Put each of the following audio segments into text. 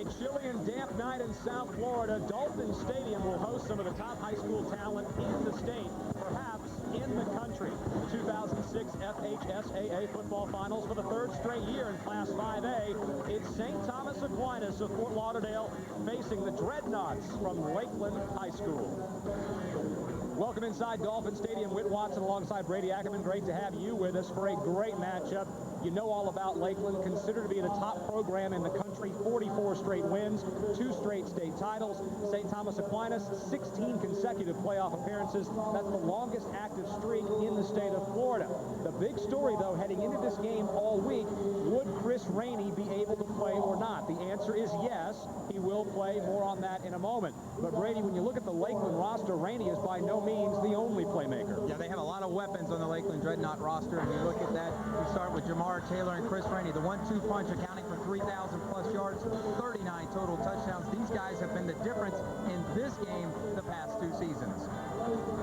A chilly and damp night in South Florida. Dolphin Stadium will host some of the top high school talent in the state, perhaps in the country. The 2006 FHSAA football finals for the third straight year in Class 5A. It's St. Thomas Aquinas of Fort Lauderdale facing the Dreadnaughts from Lakeland High School. Welcome inside Dolphin Stadium. Whit Watson alongside Brady Ackerman. Great to have you with us for a great matchup. You know all about Lakeland, considered to be the top program in the country, 44 straight wins, 2 straight state titles. St. Thomas Aquinas, 16 consecutive playoff appearances. That's the longest active streak in the state of Florida. The big story, though, heading into this game all week, would Chris Rainey be able to play or not? The answer is yes, he will play. More on that in a moment. But, Brady, when you look at the Lakeland roster, Rainey is by no means the only playmaker. Yeah, they have a lot of weapons on the Lakeland Dreadnought roster, and you look at that, you start with JAMAR, Taylor, and Chris Rainey, the 1-2 punch accounting for 3,000-plus yards, 39 total touchdowns. These guys have been the difference in this game the past 2 seasons.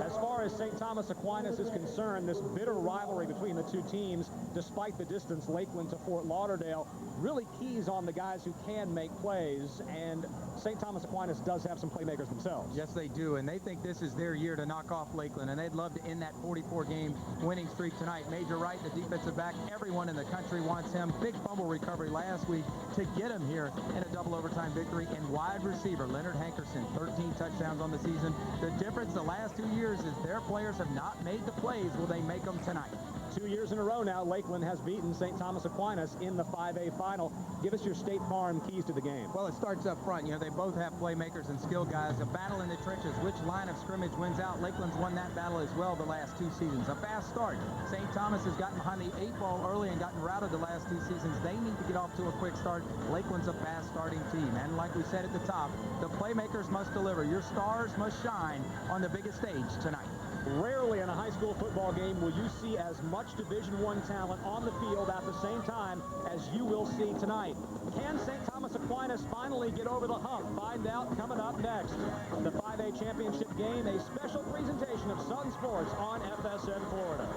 As far as St. Thomas Aquinas is concerned, this bitter rivalry between the two teams, despite the distance Lakeland to Fort Lauderdale, really keys on the guys who can make plays, and St. Thomas Aquinas does have some playmakers themselves. Yes, they do, and they think this is their year to knock off Lakeland, and they'd love to end that 44-game winning streak tonight. Major Wright, the defensive back, everyone in the country wants him. Big fumble recovery last week to get him here in a double overtime victory. And wide receiver Leonard Hankerson, 13 touchdowns on the season. The difference the last 2 years is their players have not made the plays. Will they make them tonight? 2 years in a row now, Lakeland has beaten St. Thomas Aquinas in the 5A final. Give us your State Farm keys to the game. Well, it starts up front. You know, they both have playmakers and skill guys. A battle in the trenches. Which line of scrimmage wins out? Lakeland's won that battle as well the last 2 seasons. A fast start. St. Thomas has gotten behind the 8 ball early and gotten routed the last 2 seasons. They need to get off to a quick start. Lakeland's a fast starting team. And like we said at the top, the playmakers must deliver. Your stars must shine on the biggest stage tonight. Rarely in a high school football game will you see as much Division I talent on the field at the same time as you will see tonight. Can St. Thomas Aquinas finally get over the hump? Find out coming up next. The 5A championship game, a special presentation of Sun Sports on FSN Florida.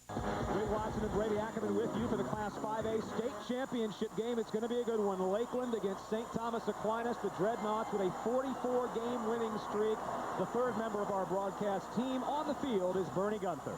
Whit Watson and Brady Ackerman with you for the Class 5A state championship game. It's going to be a good one. Lakeland against St. Thomas Aquinas, the Dreadnaughts with a 44-game winning streak. The third member of our broadcast team on the field is Bernie Gunther.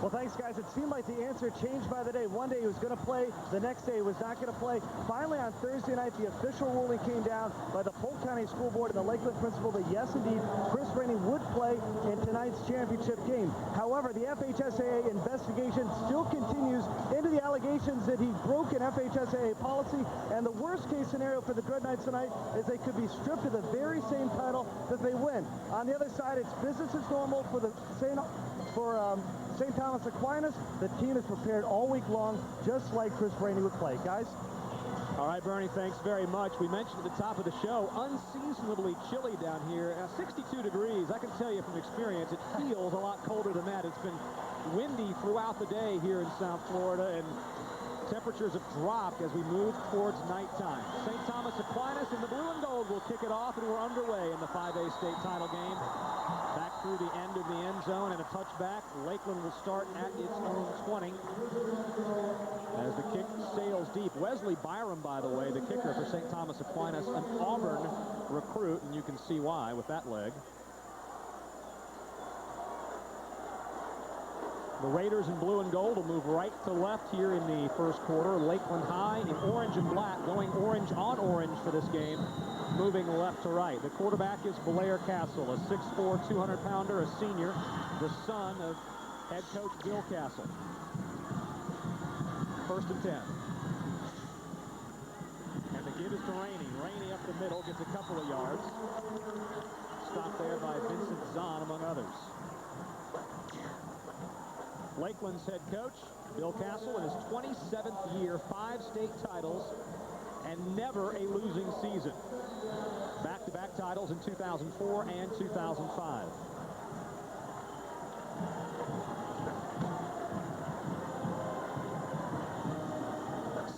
Well, thanks, guys. It seemed like the answer changed by the day. One day he was going to play, the next day he was not going to play. Finally, on Thursday night, the official ruling came down by the Polk County School Board and the Lakeland principal that, yes, indeed, Chris Rainey would play in tonight's championship game. However, the FHSAA investigation still continues into the allegations that he broke an FHSAA policy, and the worst-case scenario for the Dreadnoughts tonight is they could be stripped of the very same title that they win. On the other side, it's business as normal for the St. Thomas Aquinas. The team is prepared all week long, just like Chris Rainey would play. Guys? All right, Bernie, thanks very much. We mentioned at the top of the show, unseasonably chilly down here. 62 degrees. I can tell you from experience, it feels a lot colder than that. It's been windy throughout the day here in South Florida, and temperatures have dropped as we move towards nighttime. St. Thomas Aquinas in the blue and gold will kick it off, and we're underway in the 5A state title game. Back through the end of the end zone and a touchback. Lakeland will start at its own 20 as the kick sails deep. Wesley BYRUM, by the way, the kicker for St. Thomas Aquinas, an Auburn recruit, and you can see why with that leg. The Raiders in blue and gold will move right to left here in the first quarter. Lakeland High in orange and black, going orange on orange for this game, moving left to right. The quarterback is BLAIR Castle, a 6'4", 200-pounder, a senior, the son of head coach Bill Castle. First and 10. And the give is to Rainey. Rainey up the middle, gets a couple of yards. Stopped there by Vincent Zahn, among others. Lakeland's head coach, Bill Castle, in his 27th year, 5 state titles, and never a losing season. Back-to-back titles in 2004 and 2005.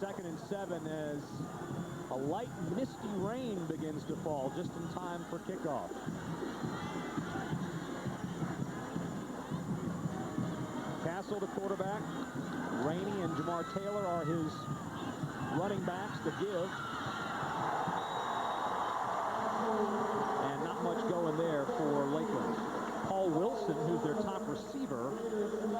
Second and 7 as a light misty rain begins to fall just in time for kickoff. Castle, the quarterback, Rainey and JAMAR Taylor are his running backs to give. And not much going there for Lakeland. Paul Wilson, who's their top receiver,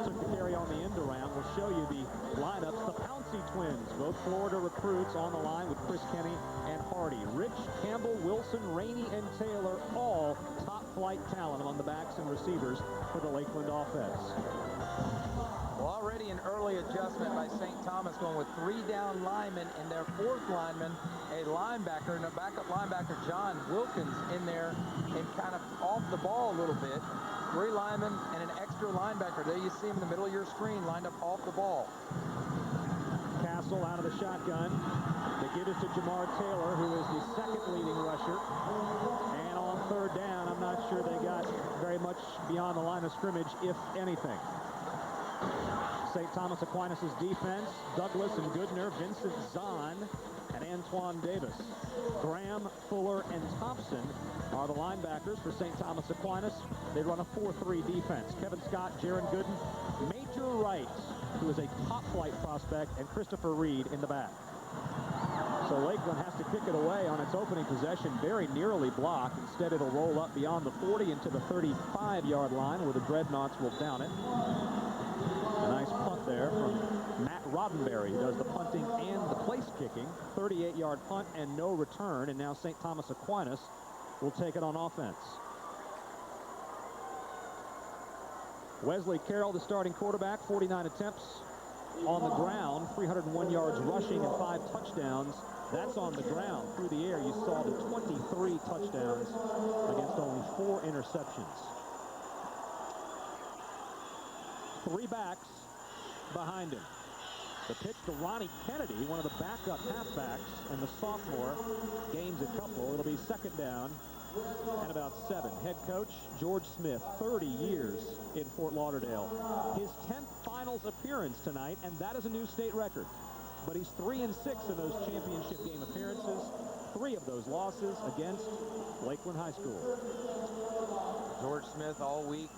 took the carry on the end around. We'll show you the lineups. The Pouncey twins, both Florida recruits on the line with Chris Kenny and Hardy. Rich, Campbell, Wilson, Rainey, and Taylor, all top flight talent among the backs and receivers for the Lakeland offense. Well, already an early adjustment by St. Thomas, going with 3 down linemen and their 4th lineman, a linebacker, and a backup linebacker, John Wilkins, in there and kind of off the ball a little bit. 3 linemen and an extra linebacker. There you see him in the middle of your screen, lined up off the ball. Castle out of the shotgun. They give it to JAMAR Taylor, who is the 2nd leading rusher. And on 3rd down, I'm not sure they got very much beyond the line of scrimmage, if anything. St. Thomas Aquinas' defense, Douglas and Goodner, Vincent Zahn, and Antoine Davis. Graham, Fuller, and Thompson are the linebackers for St. Thomas Aquinas. They run a 4-3 defense. Kevin Scott, Jaron Gooden, Major Wright, who is a top-flight prospect, and Christopher Reed in the back. So Lakeland has to kick it away on its opening possession, very nearly blocked. Instead, it'll roll up beyond the 40 into the 35-yard line, where the Dreadnaughts will down it. A nice punt there from Matt Roddenberry, who does the punting and the place kicking. 38-yard punt and no return, and now St. Thomas Aquinas will take it on offense. Wesley Carroll, the starting quarterback, 49 attempts on the ground, 301 yards rushing and 5 touchdowns. That's on the ground. Through the air, you saw the 23 touchdowns against only 4 interceptions. 3 backs behind him. The pitch to Ronnie Kennedy, one of the backup halfbacks, and the sophomore gains a couple. It'll be 2nd down and about 7. Head coach George Smith, 30 years in Fort Lauderdale. His 10th finals appearance tonight, and that is a new state record. But he's 3-6 in those championship game appearances. 3 of those losses against Lakeland High School. George Smith all week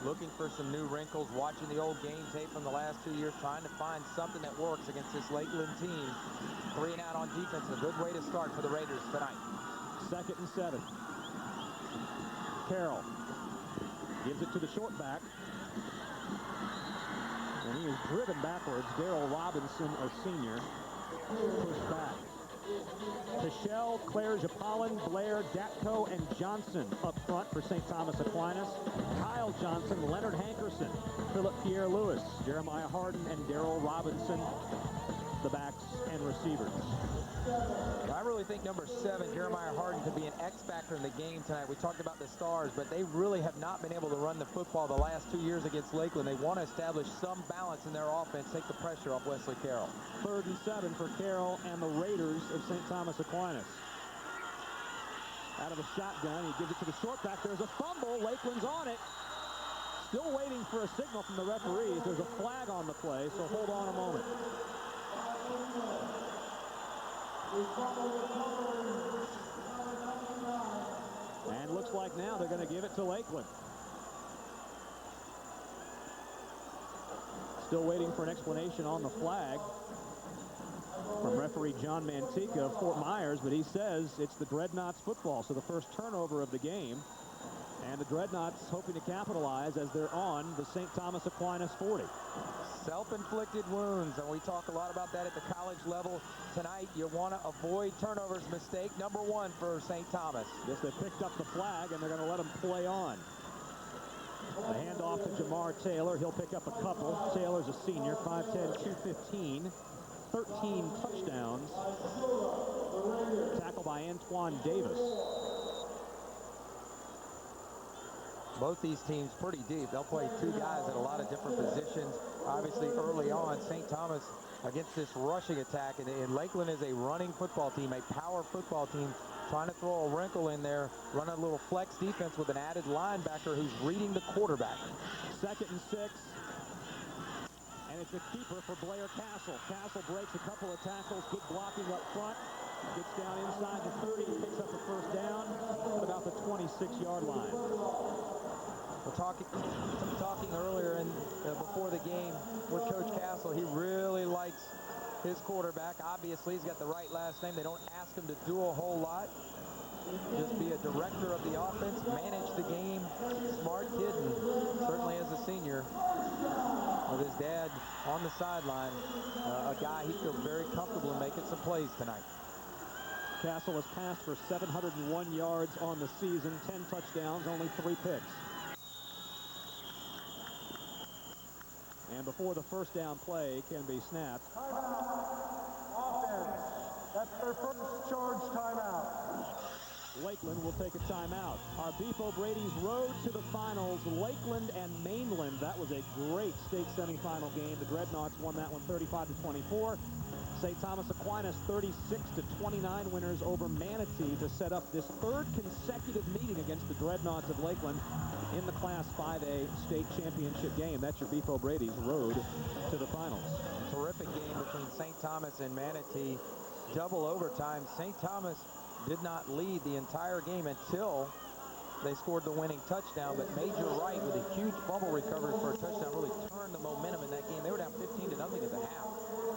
looking for some new wrinkles, watching the old game tape from the last 2 years, trying to find something that works against this Lakeland team. 3 and out on defense, a good way to start for the Raiders tonight. 2nd and 7. Carroll gives it to the short back. And he is driven backwards. Darryl Robinson, a senior, pushed back. Pichelle, Claire Japolin, Blair, Datko, and Johnson up front for St. Thomas Aquinas. Kyle Johnson, Leonard Hankerson, Philip Pierre-Louis, Jeremiah Harden, and Darryl Robinson, the backs and receivers. I really think number 7, Jeremiah Harden, could be an X-factor in the game tonight. We talked about the stars, but they really have not been able to run the football the last 2 years against Lakeland. They want to establish some balance in their offense, take the pressure off Wesley Carroll. 3rd and 7 for Carroll and the Raiders of St. Thomas Aquinas. Out of the shotgun, he gives it to the short back. There's a fumble. Lakeland's on it. Still waiting for a signal from the referees. There's a flag on the play, so hold on a moment. And looks like now they're going to give it to Lakeland. Still waiting for an explanation on the flag from referee John Mantica of Fort Myers, but he says it's the Dreadnaughts football, so the first turnover of the game. And the Dreadnaughts hoping to capitalize as they're on the St. Thomas Aquinas 40. Self-inflicted wounds, and we talk a lot about that at the college level. Tonight, you want to avoid turnovers. Mistake number 1 for St. Thomas. Yes, they picked up the flag, and they're going to let them play on. The handoff to JAMAR Taylor. He'll pick up a couple. Taylor's a senior, 5'10", 215, 13 touchdowns. Tackle by Antoine Davis. Both these teams pretty deep. They'll play 2 guys at a lot of different positions. Obviously, early on, St. Thomas against this rushing attack, and Lakeland is a running football team, a power football team, trying to throw a wrinkle in there, running a little flex defense with an added linebacker who's reading the quarterback. 2nd and 6. And it's a keeper for Blair Castle. Castle breaks a couple of tackles, good blocking up front. Gets down inside the 30, picks up the 1st down at about the 26-yard line. We're talking earlier before the game with Coach Castle. He really likes his quarterback. Obviously, he's got the right last name. They don't ask him to do a whole lot. Just be a director of the offense, manage the game. Smart kid, and certainly as a senior, with his dad on the sideline, a guy he feels very comfortable in making some plays tonight. Castle has passed for 701 yards on the season, 10 touchdowns, only 3 picks. And before the first down play can be snapped. Timeout. Offense. That's their first charge timeout. Lakeland will take a timeout. Our Beef O'Brady's road to the finals, Lakeland and Mainland. That was a great state semifinal game. The Dreadnaughts won that one 35-24. St. Thomas Aquinas 36-29 winners over Manatee to set up this 3rd consecutive meeting against the Dreadnaughts of Lakeland in the Class 5A state championship game. That's your Beef O'Brady's road to the finals. A terrific game between St. Thomas and Manatee. Double overtime. St. Thomas did not lead the entire game until they scored the winning touchdown, but Major Wright with a huge fumble recovery for a touchdown really turned the momentum in that game. They were down 15-0 at the half.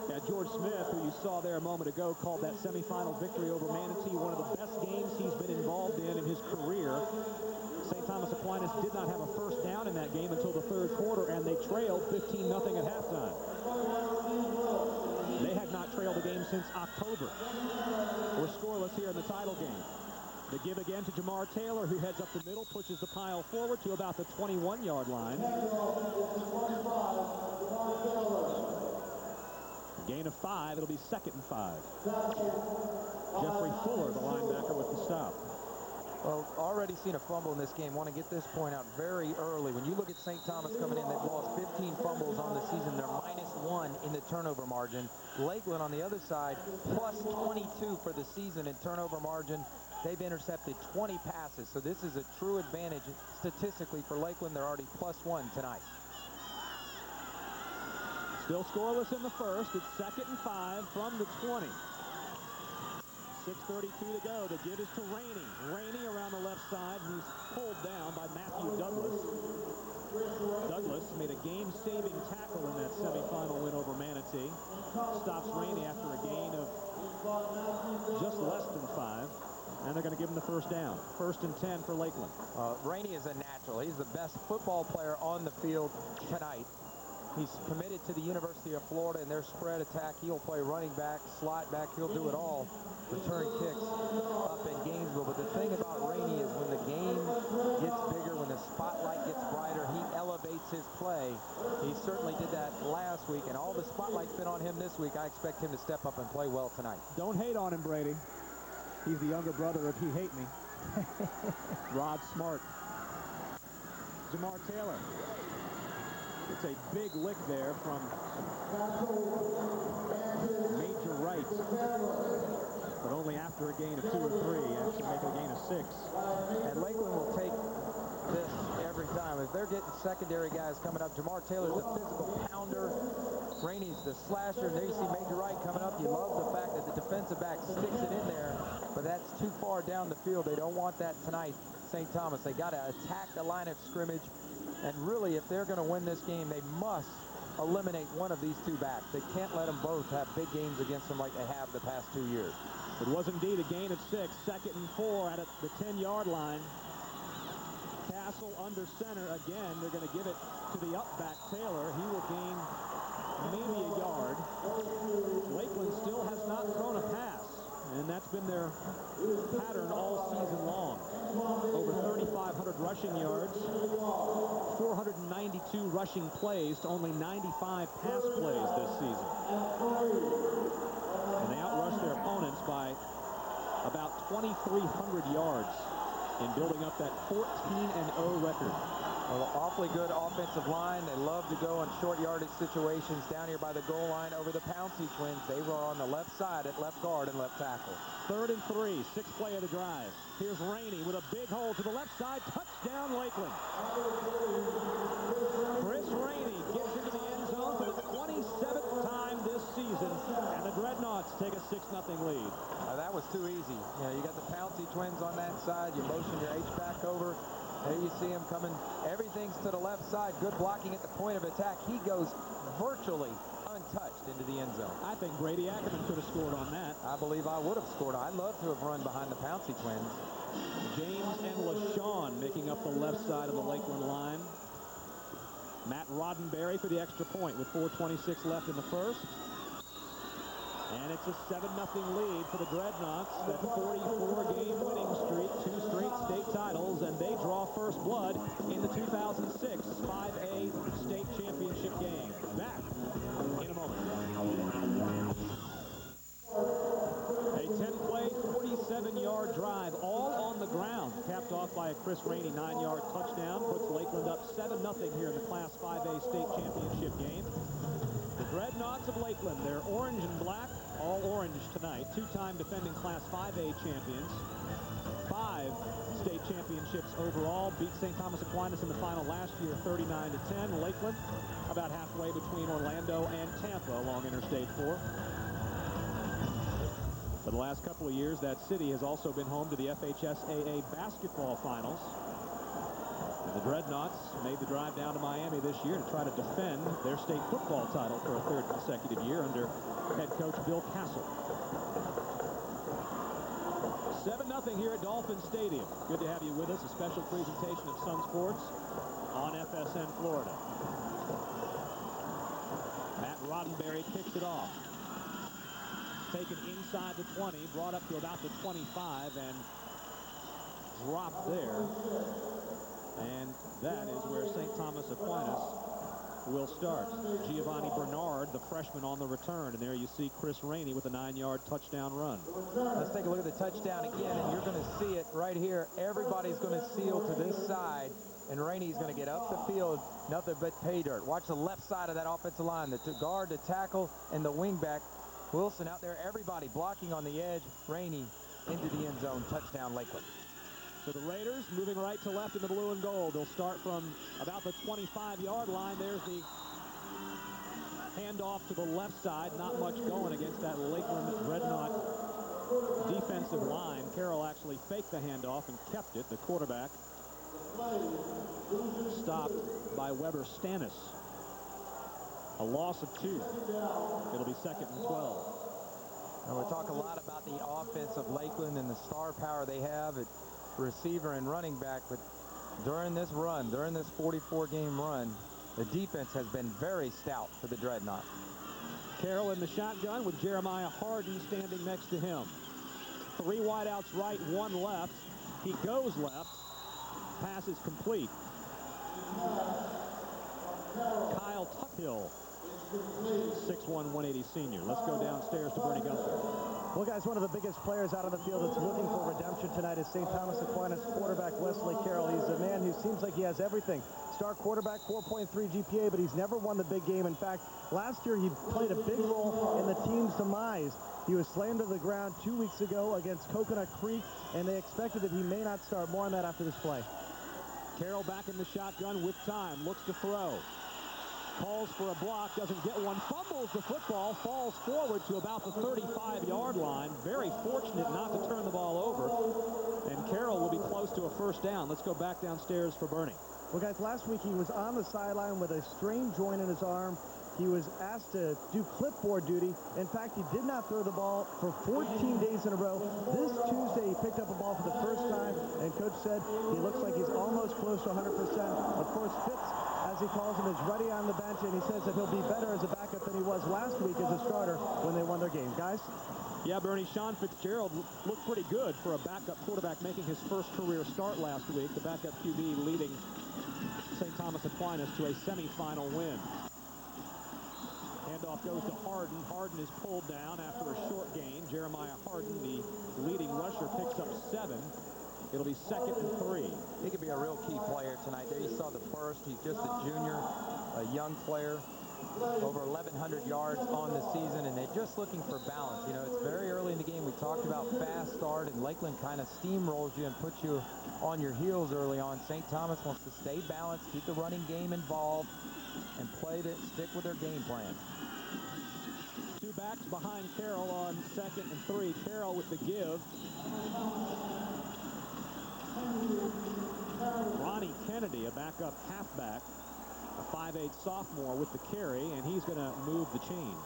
Yeah, George Smith, who you saw there a moment ago, called that semifinal victory over Manatee one of the best games he's been involved in his career. St. Thomas Aquinas did not have a first down in that game until the 3rd quarter, and they trailed 15-0 at halftime. They had not trailed a game since October. We're scoreless here in the title game. The give again to JAMAR Taylor, who heads up the middle, pushes the pile forward to about the 21-yard line. A gain of 5. It'll be 2nd and 5. Jeffrey Fuller, the linebacker, with the stop. Well, already seen a fumble in this game. Want to get this point out very early. When you look at St. Thomas coming in, they've lost 15 fumbles on the season. They're -1 in the turnover margin. Lakeland on the other side, plus 22 for the season in turnover margin. They've intercepted 20 passes, so this is a true advantage statistically for Lakeland. They're already +1 tonight. Still scoreless in the first. It's 2nd and 5 from the 20. 6:32 to go. The give is to Rainey. Rainey around the left side. He's pulled down by Matthew Douglas. Douglas made a game-saving tackle in that semifinal win over Manatee. Stops Rainey after a gain of just less than 5. And they're going to give him the first down. 1st and 10 for Lakeland. Rainey is a natural. He's the best football player on the field tonight. He's committed to the University of Florida in their spread attack. He'll play running back, slot back. He'll do it all. Return kicks up in Gainesville. But the thing about Rainey is when the game gets bigger, when the spotlight gets brighter, he elevates his play. He certainly did that last week, and all the spotlight's been on him this week. I expect him to step up and play well tonight. Don't hate on him, Brady. He's the younger brother of He Hate Me. Rod Smart. JAMAR Taylor. It's a big lick there from Major Wright. But only after a gain of 2 or 3, actually make a gain of 6. And Lakeland will take this every time. If they're getting secondary guys coming up, JAMAR Taylor's a physical pounder. Rainey's the slasher. And there you see Major Wright coming up. You love the fact that the defensive back sticks it in there, but that's too far down the field. They don't want that tonight, St. Thomas. They got to attack the line of scrimmage. And really, if they're going to win this game, they must eliminate one of these 2 backs. They can't let them both have big games against them like they have the past 2 years. It was indeed a gain of 6. 2nd and 4 at the 10-yard line. Castle under center again. They're going to give it to the up back Taylor. He will gain maybe a yard. Lakeland still has not thrown a pass, and that's been their pattern all season long. Over 3,500 rushing yards, 492 rushing plays to only 95 pass plays this season. And they outrushed their opponents by about 2,300 yards in building up that 14-0 record. Well, awfully good offensive line. They love to go on short yardage situations down here by the goal line over the Pouncey twins. They were on the left side at left guard and left tackle. 3rd and 3, 6th play of the drive. Here's Rainey with a big hole to the left side. Touchdown, Lakeland. Chris Rainey gets into the end zone for the 27th time this season, and the Dreadnaughts take a 6-0 lead. That was too easy. You know, you got the Pouncey twins on that side. You motion your H-back over. There you see him coming. Everything's to the left side. Good blocking at the point of attack. He goes virtually untouched into the end zone. I think Brady Ackerman could have scored on that. I believe I would have scored. I'd love to have run behind the Pouncey twins. James and LaShawn making up the left side of the Lakeland line. Matt Roddenberry for the extra point with 4:26 left in the first. And it's a 7-0 lead for the Dreadnaughts. That 44-game winning streak, 2 straight state titles, and they draw first blood in the 2006 5A state championship game. Back in a moment. A 10-play, 47-yard drive, all on the ground, capped off by a Chris Rainey 9-yard touchdown, puts Lakeland up 7-0 here in the Class 5A state championship game. The Dreadnaughts of Lakeland, they're orange and black, all orange tonight. 2-time defending Class 5A champions. 5 state championships overall. Beat St. Thomas Aquinas in the final last year, 39-10. Lakeland, about halfway between Orlando and Tampa along Interstate 4. For the last couple of years, that city has also been home to the FHSAA basketball finals. The Dreadnaughts made the drive down to Miami this year to try to defend their state football title for a 3rd consecutive year under head coach Bill Castle. 7-0 here at Dolphin Stadium. Good to have you with us. A special presentation of Sun Sports on FSN Florida. Matt Roddenberry kicks it off. Taken inside the 20, brought up to about the 25, and dropped there. And that is where St. Thomas Aquinas will start. Giovanni Bernard, the freshman, on the return. And there you see Chris Rainey with a 9-yard touchdown run. Let's take a look at the touchdown again, and you're going to see it right here. Everybody's going to seal to this side, and Rainey's going to get up the field, nothing but pay dirt. Watch the left side of that offensive line, the guard, the tackle, and the wingback. Wilson out there, everybody blocking on the edge. Rainey into the end zone, touchdown Lakeland. So the Raiders moving right to left in the blue and gold. They'll start from about the 25-yard line. There's the handoff to the left side. Not much going against that Lakeland Dreadnought defensive line. Carroll actually faked the handoff and kept it. The quarterback stopped by Weber Stannis. A loss of 2. It'll be 2nd and 12. Now, we talk a lot about the offense of Lakeland and the star power they have at receiver and running back, but during this run, during this 44-game run, the defense has been very stout for the Dreadnought. Carroll in the shotgun with Jeremiah Harden standing next to him. 3 wideouts right, 1 left. He goes left. Pass is complete. Kyle Tuthill, 6'1", 180 senior. Let's go downstairs to Bernie Gunther. Well, guys, one of the biggest players out on the field that's looking for redemption tonight is St. Thomas Aquinas quarterback Wesley Carroll. He's a man who seems like he has everything. Star quarterback, 4.3 GPA, but he's never won the big game. In fact, last year he played a big role in the team's demise. He was slammed to the ground 2 weeks ago against Coconut Creek, and they expected that he may not start. More on that after this play. Carroll back in the shotgun with time, looks to throw. Calls for a block, doesn't get one, fumbles the football, falls forward to about the 35-yard line. Very fortunate not to turn the ball over, and Carroll will be close to a first down. Let's go back downstairs for Bernie. Well, guys, last week he was on the sideline with a strained joint in his arm. He was asked to do clipboard duty. In fact, he did not throw the ball for 14 days in a row. This Tuesday, he picked up a ball for the first time, and Coach said he looks like he's almost close to 100%. Of course, Fitz, as he calls him, is ready on the bench, and he says that he'll be better as a backup than he was last week as a starter when they won their game. Guys? Yeah, Bernie, Sean Fitzgerald looked pretty good for a backup quarterback making his first career start last week. The backup QB leading St. Thomas Aquinas to a semifinal win. Handoff goes to Harden. Harden is pulled down after a short gain. Jeremiah Harden, the leading rusher, picks up 7. It'll be 2nd and 3. He could be a real key player tonight. There you saw the burst. He's just a junior, a young player. Over 1,100 yards on the season, and they're just looking for balance. You know, it's very early in the game. We talked about fast start, and Lakeland kind of steamrolls you and puts you on your heels early on. St. Thomas wants to stay balanced, keep the running game involved, and stick with their game plan. 2 backs behind Carroll on 2nd and 3. Carroll with the give. Ronnie backup halfback, a 5'8" sophomore with the carry, and he's going to move the chains.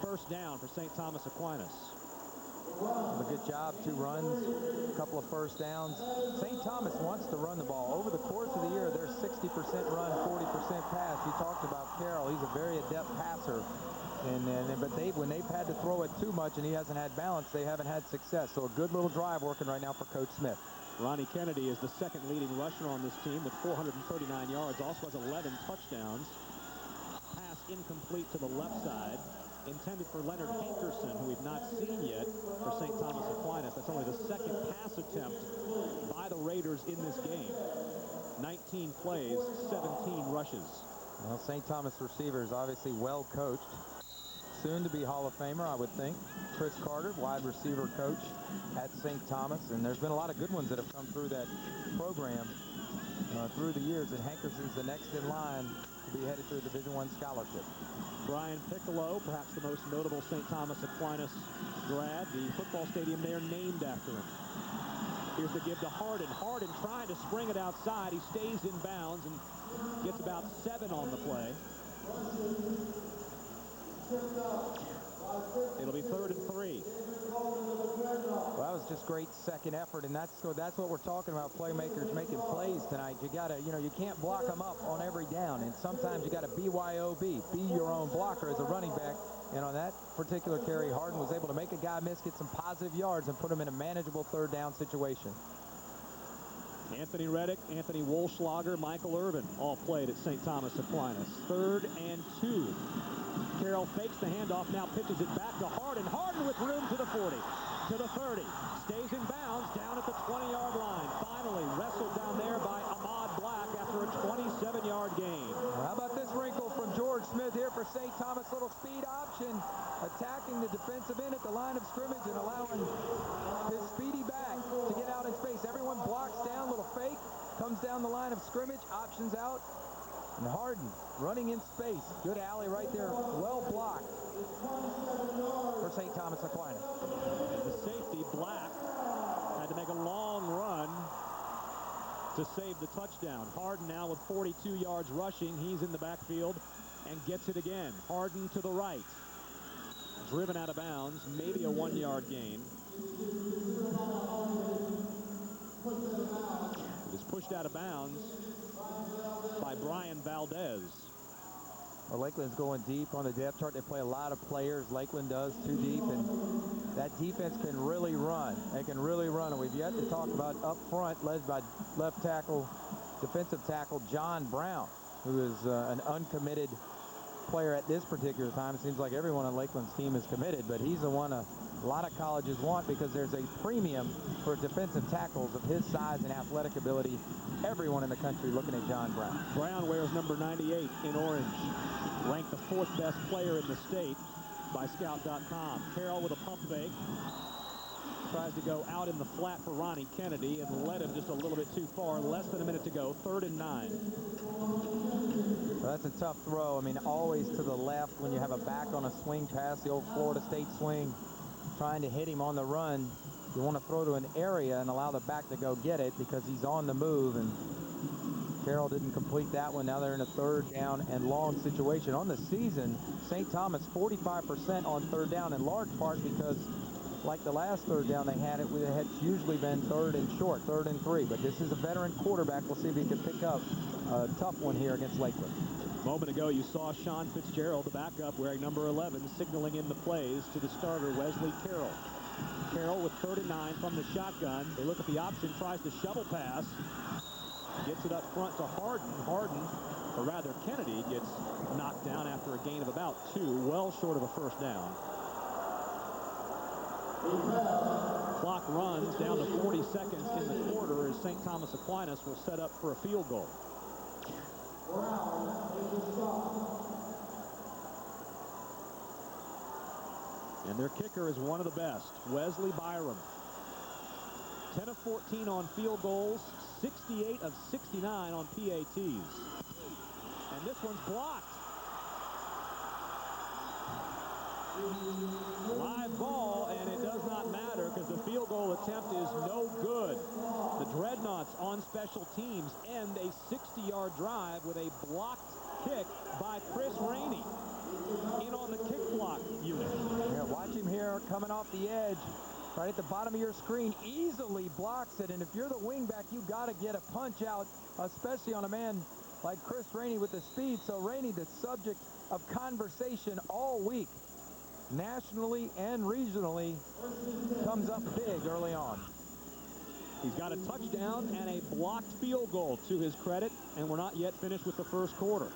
First down for St. Thomas Aquinas. A good job, 2 runs, a couple of first downs. St. Thomas wants to run the ball. Over the course of the year, they're 60% run, 40% pass. We talked about Carroll. He's a very adept passer. But when they've had to throw it too much and he hasn't had balance, they haven't had success. So a good little drive working right now for Coach Smith. Ronnie Kennedy is the second leading rusher on this team with 439 yards. Also has 11 touchdowns. Pass incomplete to the left side, intended for Leonard Hankerson, who we've not seen yet for St. Thomas Aquinas. That's only the second pass attempt by the Raiders in this game. 19 plays, 17 rushes. Well, St. Thomas receivers obviously well coached. Soon to be Hall of Famer, I would think. Chris Carter, wide receiver coach at St. Thomas. And there's been a lot of good ones that have come through that program through the years. And Hankerson's the next in line to be headed to a Division I scholarship. Brian Piccolo, perhaps the most notable St. Thomas Aquinas grad. The football stadium there named after him. Here's the give to Harden. Harden trying to spring it outside. He stays in bounds and gets about 7 on the play. It'll be 3rd and 3. Well, that was just great second effort, and that's what we're talking about, playmakers making plays tonight. You gotta, you can't block them up on every down, and sometimes you gotta BYOB, be your own blocker as a running back. And on that particular carry, Harden was able to make a guy miss, get some positive yards, and put him in a manageable 3rd down situation. Anthony Reddick, Anthony Wolschlager, Michael Irvin all played at St. Thomas Aquinas. 3rd and 2. Carroll fakes the handoff, now pitches it back to Harden. Harden with room to the 40, to the 30. Stays in bounds down at the 20-yard line. Finally wrestled down there by Ahmad Black after a 27-yard gain. Well, how about this wrinkle from George Smith here for St. Thomas? Little speed option, attacking the defensive end at the line of scrimmage and allowing his speedy back to get out in space. Everyone blocks down, little fake, comes down the line of scrimmage, options out. And Harden running in space. Good alley right there. Well blocked for St. Thomas Aquinas. And the safety, Black, had to make a long run to save the touchdown. Harden now with 42 yards rushing. He's in the backfield and gets it again. Harden to the right. Driven out of bounds. Maybe a 1-yard gain. It was pushed out of bounds by Brian Valdez. Well, Lakeland's going deep on the depth chart. They play a lot of players. Lakeland does, too deep, and that defense can really run. They can really run, and we've yet to talk about up front, led by left tackle, defensive tackle John Brown, who is an uncommitted player at this particular time. It seems like everyone on Lakeland's team is committed, but he's the one a lot of colleges want because there's a premium for defensive tackles of his size and athletic ability. Everyone in the country looking at John Brown. Brown wears number 98 in orange. Ranked the 4th best player in the state by Scout.com. Carroll with a pump fake. Tries to go out in the flat for Ronnie Kennedy and led him just a little bit too far. Less than a minute to go. 3rd and 9. Well, that's a tough throw. I mean, always to the left when you have a back on a swing pass, the old Florida State swing, trying to hit him on the run. You want to throw to an area and allow the back to go get it because he's on the move, and Carroll didn't complete that one. Now they're in a 3rd down and long situation. On the season, St. Thomas 45% on 3rd down, in large part because like the last 3rd down they had, it had usually been 3rd and short, 3rd and 3. But this is a veteran quarterback. We'll see if he can pick up a tough one here against Lakeland. A moment ago, you saw Sean Fitzgerald, the backup, wearing number 11, signaling in the plays to the starter, Wesley Carroll. Carroll with 39 from the shotgun. They look at the option, tries to shovel pass. Gets it up front to Harden. Harden, or rather Kennedy, gets knocked down after a gain of about 2, well short of a 1st down. Clock runs down to 40 seconds in the quarter as St. Thomas Aquinas will set up for a field goal. And their kicker is one of the best, Wesley BYRUM. 10 of 14 on field goals, 68 of 69 on PATs. And this one's blocked. Live ball, and it does not matter because the field goal attempt is no good. The Dreadnaughts on special teams end a 60-yard drive with a blocked kick by Chris Rainey in on the kick block unit. Yeah, watch him here coming off the edge. Right at the bottom of your screen, easily blocks it. And if you're the wingback, you got to get a punch out, especially on a man like Chris Rainey with the speed. So Rainey, the subject of conversation all week, nationally and regionally, comes up big early on. He's got a touchdown and a blocked field goal to his credit, and we're not yet finished with the first quarter.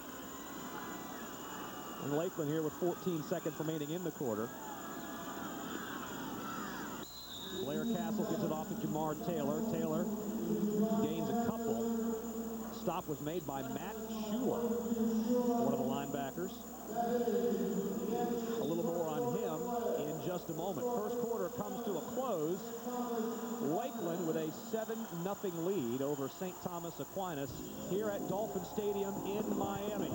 And Lakeland here with 14 seconds remaining in the quarter. Blair Castle gives it off to Jamar Taylor. Taylor gains a couple. Stop was made by Matt Shula, one of the linebackers. A little more on him in just a moment. First quarter comes to a close. Lakeland with a 7-0 lead over St. Thomas Aquinas here at Dolphin Stadium in Miami.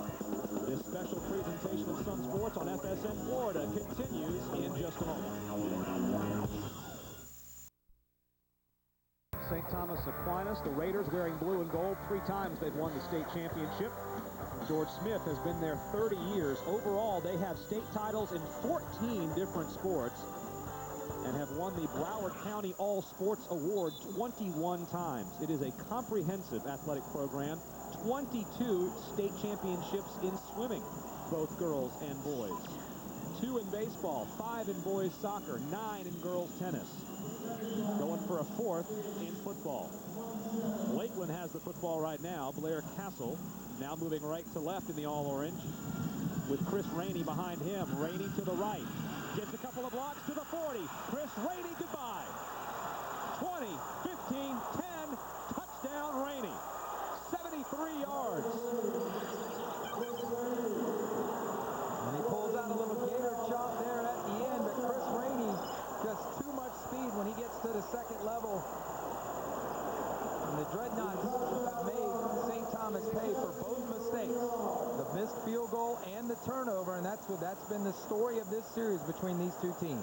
This special presentation of Sun Sports on FSN Florida continues in just a moment. St. Thomas Aquinas, the Raiders wearing blue and gold. 3 times they've won the state championship. George Smith has been there 30 years. Overall, they have state titles in 14 different sports and have won the Broward County All Sports Award 21 times. It is a comprehensive athletic program. 22 state championships in swimming, both girls and boys. 2 in baseball, 5 in boys soccer, 9 in girls tennis. Going for a 4th in football. Lakeland has the football right now. Blair Castle now moving right to left in the all-orange with Chris Rainey behind him. Rainey to the right. Gets a couple of blocks to the 40. Chris Rainey, goodbye. 20, 15, 10. Touchdown, Rainey. 73 yards. And he pulls out a little gator chop there at the end, but Chris Rainey just too much speed when he gets to the second level. And the Dreadnaughts have made St. Thomas pay for both mistakes, the missed field goal and the turnover, and that's been the story of this series between these two teams.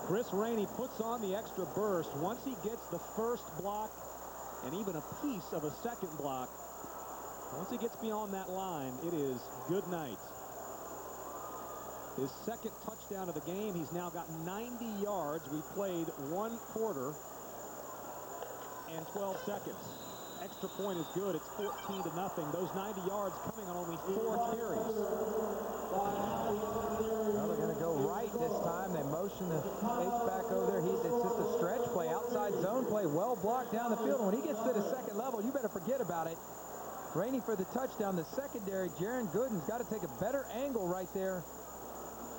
Chris Rainey puts on the extra burst. Once he gets the first block and even a piece of a second block, once he gets beyond that line, it is good night. His second touchdown of the game. He's now got 90 yards. We played 1 quarter and 12 seconds. Extra point is good. It's 14-0. Those 90 yards coming on only 4 carries. Well, they're going to go right this time. They motion the H-back over there. It's just a stretch play, outside zone play, well blocked down the field. And when he gets to the second level, you better forget about it. Rainey for the touchdown. The secondary, Jaron Gooden's got to take a better angle right there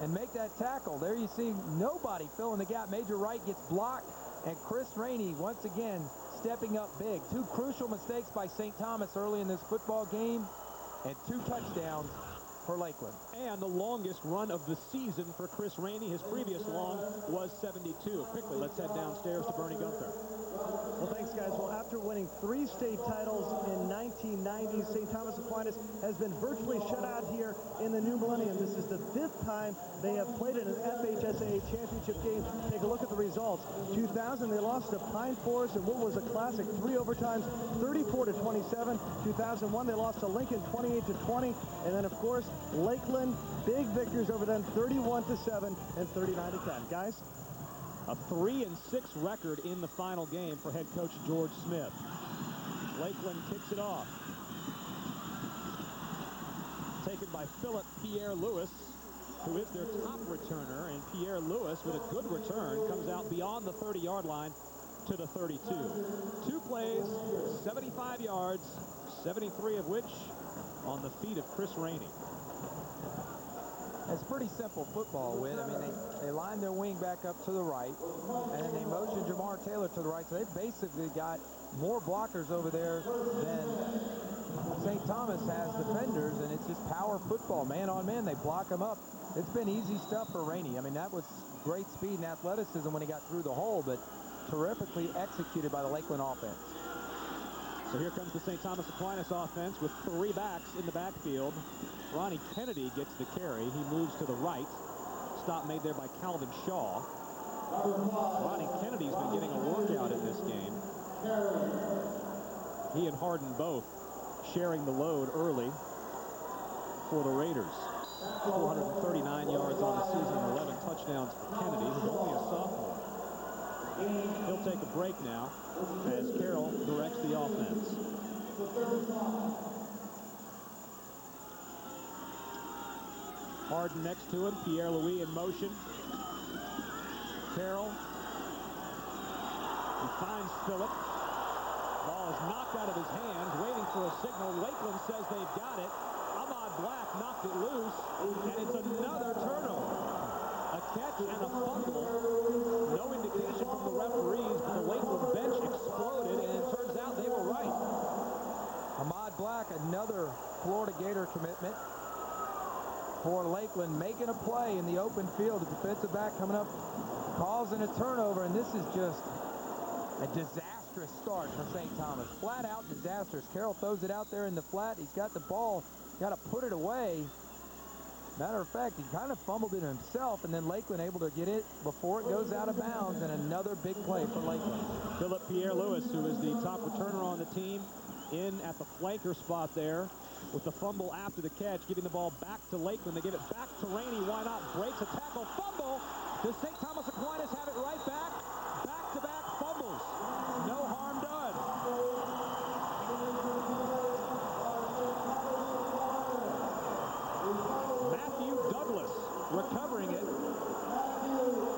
and make that tackle. There you see nobody filling the gap. Major Wright gets blocked, and Chris Rainey once again stepping up big. 2 crucial mistakes by St. Thomas early in this football game, and 2 touchdowns for Lakeland. And the longest run of the season for Chris Rainey. His previous long was 72. Quickly, let's head downstairs to Bernie Gunther. Well, thanks, guys. Well, after winning 3 state titles in 1990, St. Thomas Aquinas has been virtually shut out here in the new millennium. This is the 5th time they have played in an FHSAA championship game. Take a look at the results. 2000, they lost to Pine Forest in what was a classic 3 overtimes, 34-27. 2001, they lost to Lincoln 28-20. And then, of course, Lakeland, big victors over them, 31-7 and 39-10. Guys? A 3-6 record in the final game for head coach George Smith. Lakeland kicks it off. Taken by Philip Pierre Lewis, who is their top returner, and Pierre Lewis, with a good return, comes out beyond the 30-yard line to the 32. 2 plays, 75 yards, 73 of which on the feet of Chris Rainey. It's pretty simple football, Whit. I mean, they line their wing back up to the right, and then they motion Jamar Taylor to the right. So they've basically got more blockers over there than St. Thomas has defenders, and it's just power football. Man on man, they block them up. It's been easy stuff for Rainey. I mean, that was great speed and athleticism when he got through the hole, but terrifically executed by the Lakeland offense. So here comes the St. Thomas Aquinas offense with 3 backs in the backfield. Ronnie Kennedy gets the carry. He moves to the right. stop made there by Calvin Shaw. Ronnie Kennedy's been getting a workout in this game. He and Harden both sharing the load early for the Raiders. 439 yards on the season and 11 touchdowns for Kennedy, who's only a sophomore. He'll take a break now as Carroll directs the offense. Harden next to him, Pierre-Louis in motion. Carroll. He finds Phillip. Ball is knocked out of his hands, waiting for a signal. Lakeland says they've got it. Ahmad Black knocked it loose, and it's another turnover. A catch and a fumble. No indication from the referees, but the Lakeland bench exploded, and it turns out they were right. Ahmad Black, another Florida Gator commitment for Lakeland, making a play in the open field. The defensive back coming up, causing a turnover, and this is just a disastrous start for St. Thomas. Flat out disastrous. Carroll throws it out there in the flat. He's got the ball. Got to put it away. Matter of fact, he kind of fumbled it himself, and then Lakeland able to get it before it goes out of bounds, and another big play for Lakeland. Philip Pierre-Louis, who is the top returner on the team, in at the flanker spot there with the fumble after the catch, giving the ball back to Lakeland. They give it back to Rainey. Why not? Breaks a tackle. Fumble. Does St. Thomas Aquinas have it right back? Back-to-back fumbles. No harm done. Matthew Douglas recovering it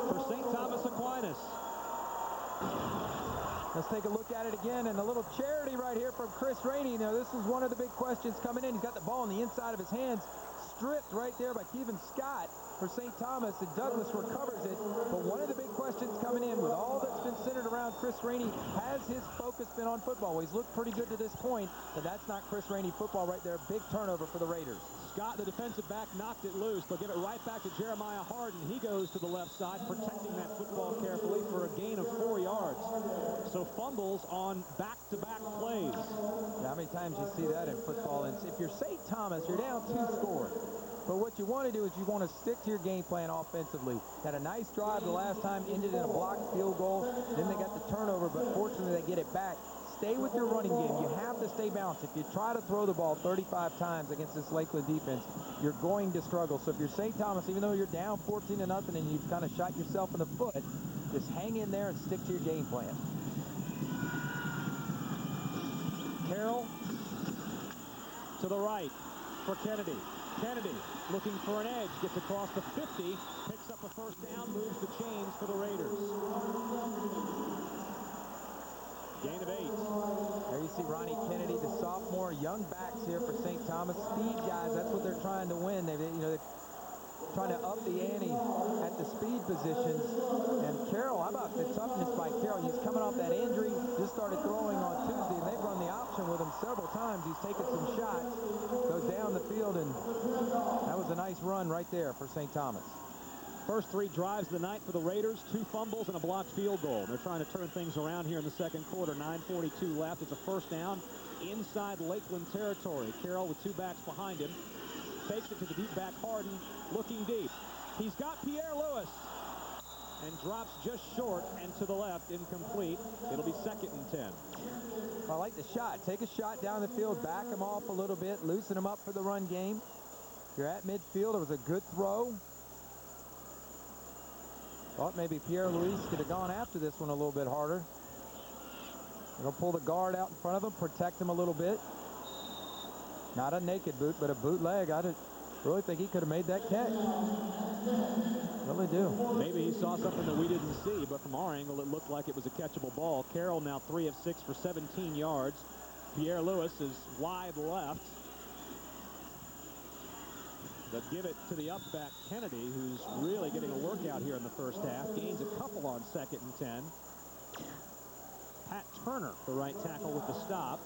for St. Thomas Aquinas. Let's take a look at it again, and a little charity right here from Chris Rainey. Now, this is one of the big questions coming in. He's got the ball on the inside of his hands, stripped right there by Kevin Scott for St. Thomas, and Douglas recovers it. But one of the big questions coming in with all that's been centered around Chris Rainey, has his focus been on football? Well, he's looked pretty good to this point, but that's not Chris Rainey football right there. Big turnover for the Raiders. Scott, the defensive back, knocked it loose. They'll give it right back to Jeremiah Harden. He goes to the left side, protecting that football carefully for a gain of 4 yards. So fumbles on back-to-back plays. Yeah, how many times you see that in football? And if you're St. Thomas, you're down 2 scores. But what you want to do is you want to stick to your game plan offensively. Had a nice drive the last time, ended in a blocked field goal. Then they got the turnover, but fortunately they get it back. Stay with your running game. You have to stay balanced. If you try to throw the ball 35 times against this Lakeland defense, you're going to struggle. So if you're St. Thomas, even though you're down 14-0 and you've kind of shot yourself in the foot, just hang in there and stick to your game plan. Carroll to the right for Kennedy. Kennedy looking for an edge, gets across the 50, picks up a first down, moves the chains for the Raiders. Gain of 8. There you see Ronnie Kennedy, the sophomore, young backs here for St. Thomas. Speed guys, that's what they're trying to win. They're trying to up the ante at the speed positions. And Carroll, how about the toughness by Carroll? He's coming off that injury, just started throwing on Tuesday, and they've run the option with him several times. He's taken some shots, goes down the field, and that was a nice run right there for St. Thomas. First 3 drives of the night for the Raiders, 2 fumbles and a blocked field goal. They're trying to turn things around here in the second quarter. 9:42 left. It's a first down inside Lakeland territory. Carroll with 2 backs behind him. Fakes it to the deep back Harden, looking deep. He's got Pierre-Louis and drops just short and to the left, incomplete. It'll be 2nd and 10. I like the shot. Take a shot down the field, back him off a little bit, loosen him up for the run game. You're at midfield. It was a good throw. Thought maybe Pierre-Louis could have gone after this one a little bit harder. They'll pull the guard out in front of him, protect him a little bit. Not a naked boot, but a bootleg. I really think he could have made that catch. Really do. Maybe he saw something that we didn't see, but from our angle, it looked like it was a catchable ball. Carroll now 3 of 6 for 17 yards. Pierre-Louis is wide left. They'll give it to the up back Kennedy, who's really getting a workout here in the first half. Gains a couple on 2nd and 10. Pat Turner, the right tackle, with the stop.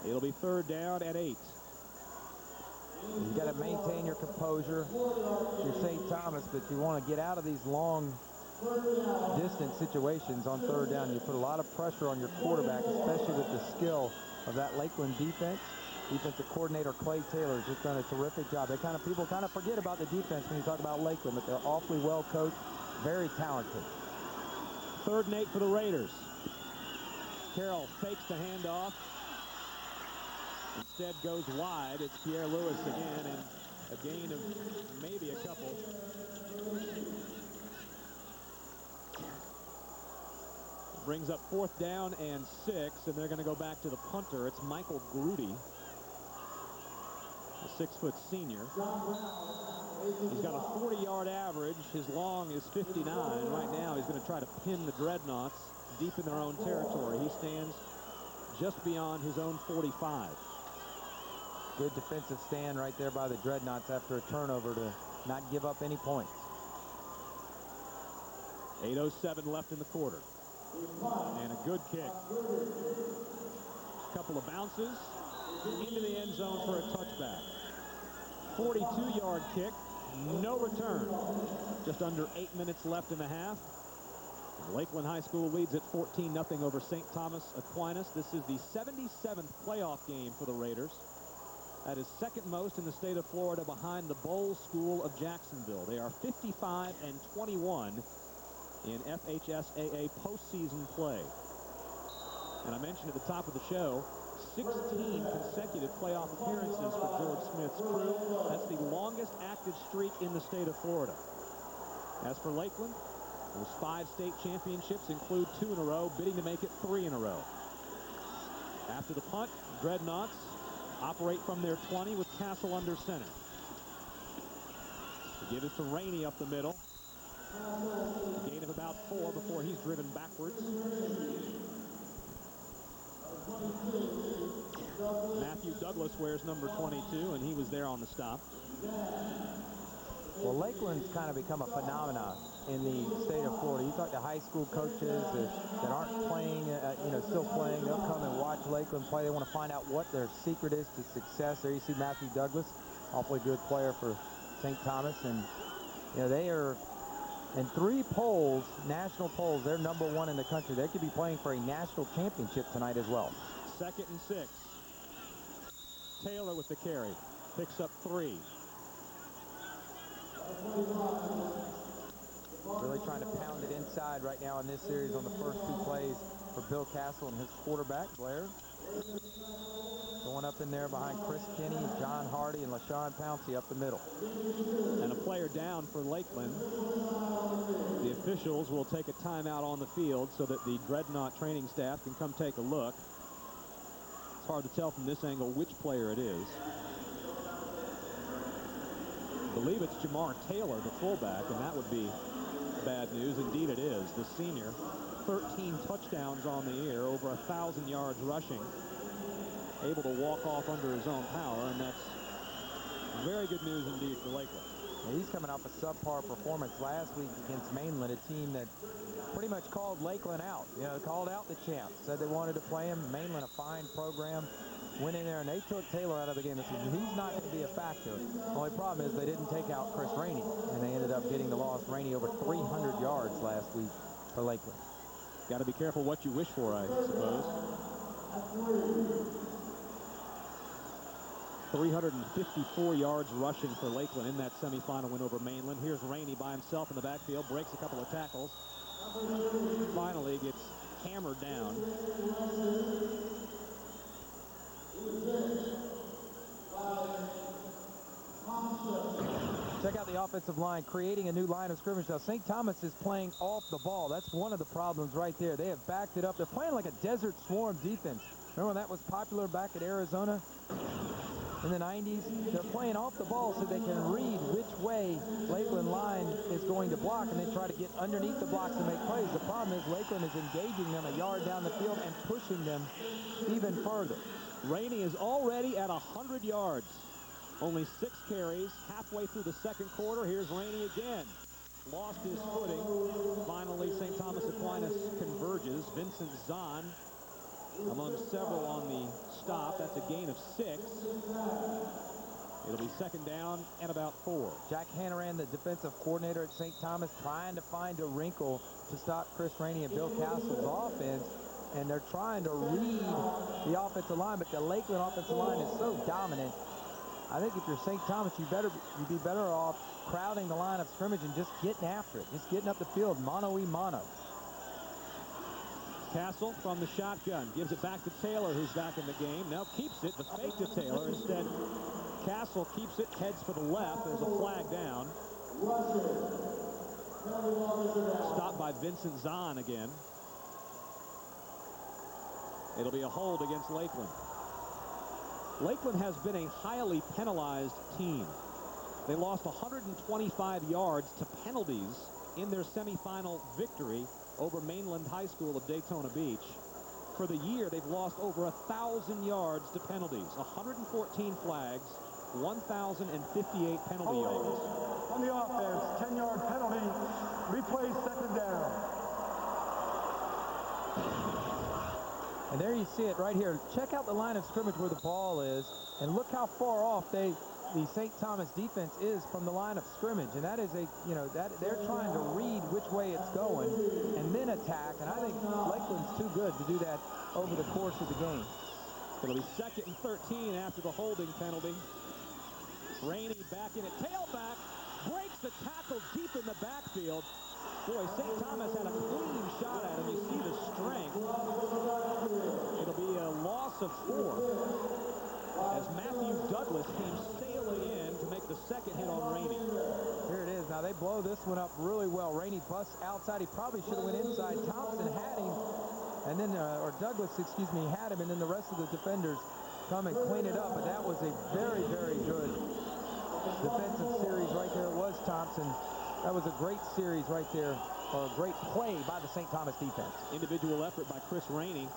It'll be 3rd down at 8. You've got to maintain your composure. You're St. Thomas, but you want to get out of these long distance situations on 3rd down. You put a lot of pressure on your quarterback, especially with the skill of that Lakeland defense. Defensive coordinator Clay Taylor has just done a terrific job. People kind of forget about the defense when you talk about Lakeland, but they're awfully well coached, very talented. 3rd and 8 for the Raiders. Carroll fakes the handoff. Instead goes wide. It's Pierre Lewis again, and a gain of maybe a couple. Brings up 4th down and 6, and they're going to go back to the punter. It's Michael Grudy, a 6-foot senior. He's got a 40-yard average. His long is 59. Right now he's going to try to pin the Dreadnaughts deep in their own territory. He stands just beyond his own 45. Good defensive stand right there by the Dreadnaughts after a turnover to not give up any points. 8:07 left in the quarter. And a good kick. Couple of bounces into the end zone for a touchback. 42-yard kick, no return. Just under 8 minutes left in the half. Lakeland High School leads at 14-0 over St. Thomas Aquinas. This is the 77th playoff game for the Raiders. That is 2nd most in the state of Florida behind the Bowl School of Jacksonville. They are 55-21 in FHSAA postseason play. And I mentioned at the top of the show, 16 consecutive playoff appearances for George Smith's crew. That's the longest active streak in the state of Florida. As for Lakeland, those 5 state championships include 2 in a row, bidding to make it 3 in a row. After the punt, Dreadnaughts operate from their 20 with Castle under center. They give it to Rainey up the middle. A gain of about 4 before he's driven backwards. Matthew Douglas wears number 22, and he was there on the stop. Well, Lakeland's kind of become a phenomenon in the state of Florida. You talk to high school coaches that aren't playing, still playing. They'll come and watch Lakeland play. They want to find out what their secret is to success. There you see Matthew Douglas, awfully good player for St. Thomas. And, they are in 3 polls, national polls, they're number 1 in the country. They could be playing for a national championship tonight as well. 2nd and 6. Taylor with the carry. Picks up 3. Really trying to pound it inside right now in this series on the first 2 plays for Bill Castle and his quarterback, Blair. Going up in there behind Chris Kinney, John Hardy, and LaShawn Pouncey up the middle. And a player down for Lakeland. The officials will take a timeout on the field so that the Dreadnought training staff can come take a look. It's hard to tell from this angle which player it is. I believe it's JAMAR Taylor, the fullback, and that would be bad news. Indeed it is. The senior, 13 touchdowns on the year, over 1,000 yards rushing, able to walk off under his own power, and that's very good news indeed for Lakeland. Yeah, he's coming off a subpar performance last week against Mainland, a team that pretty much called Lakeland out. Called out the champs, said they wanted to play him. Mainland, a fine program, went in there and they took Taylor out of the game. They said he's not going to be a factor. The only problem is they didn't take out Chris Rainey, and they ended up getting the loss. Rainey over 300 yards last week for Lakeland. Got to be careful what you wish for, I suppose. 354 yards rushing for Lakeland in that semifinal win over Mainland. Here's Rainey by himself in the backfield, breaks a couple of tackles. Finally gets hammered down. Check out the offensive line, creating a new line of scrimmage. Now, St. Thomas is playing off the ball. That's one of the problems right there. They have backed it up. They're playing like a desert swarm defense. Remember when that was popular back at Arizona in the 90s? They're playing off the ball so they can read which way Lakeland line is going to block, and then try to get underneath the blocks and make plays. The problem is Lakeland is engaging them a yard down the field and pushing them even further. Rainey is already at 100 yards. Only 6 carries halfway through the second quarter. Here's Rainey again. Lost his footing. Finally, St. Thomas Aquinas converges. Vincent Zahn among several on the stop. That's a gain of 6. It'll be second down and about 4. Jack Hannaran, the defensive coordinator at St. Thomas, trying to find a wrinkle to stop Chris Rainey and Bill Castle's offense. and they're trying to read the offensive line, but the Lakeland offensive line is so dominant. I think if you're St. Thomas, you'd be better off crowding the line of scrimmage and just getting after it, just getting up the field, mano-y-mano. Castle from the shotgun gives it back to Taylor, who's back in the game. Now keeps it, the fake to Taylor. Instead, Castle keeps it, heads for the left. There's a flag down. Stopped by Vincent Zahn again. It'll be a hold against Lakeland. Lakeland has been a highly penalized team. They lost 125 yards to penalties in their semifinal victory over Mainland High School of Daytona Beach. For the year, they've lost over 1,000 yards to penalties, 114 flags, 1,058 penalty yards. On the offense, 10-yard penalty, replay second down. And there you see it right here. Check out the line of scrimmage where the ball is, and look how far off the St. Thomas defense is from the line of scrimmage. And that is that they're trying to read which way it's going and then attack. And I think Lakeland's too good to do that over the course of the game. It'll be 2nd and 13 after the holding penalty. Rainey back in it, tailback, breaks the tackle deep in the backfield. Boy, St. Thomas had a clean shot at him. You see the strength. It'll be a loss of 4 as Matthew Douglas came sailing in to make the second hit on Rainey. Here it is. Now they blow this one up really well. Rainey busts outside. He probably should have went inside. Thompson had him, and then, or Douglas, excuse me, had him, and then the rest of the defenders come and clean it up. But that was a very, very good defensive series right there. It was Thompson. That was a great series right there, or a great play by the St. Thomas defense. Individual effort by Chris Rainey.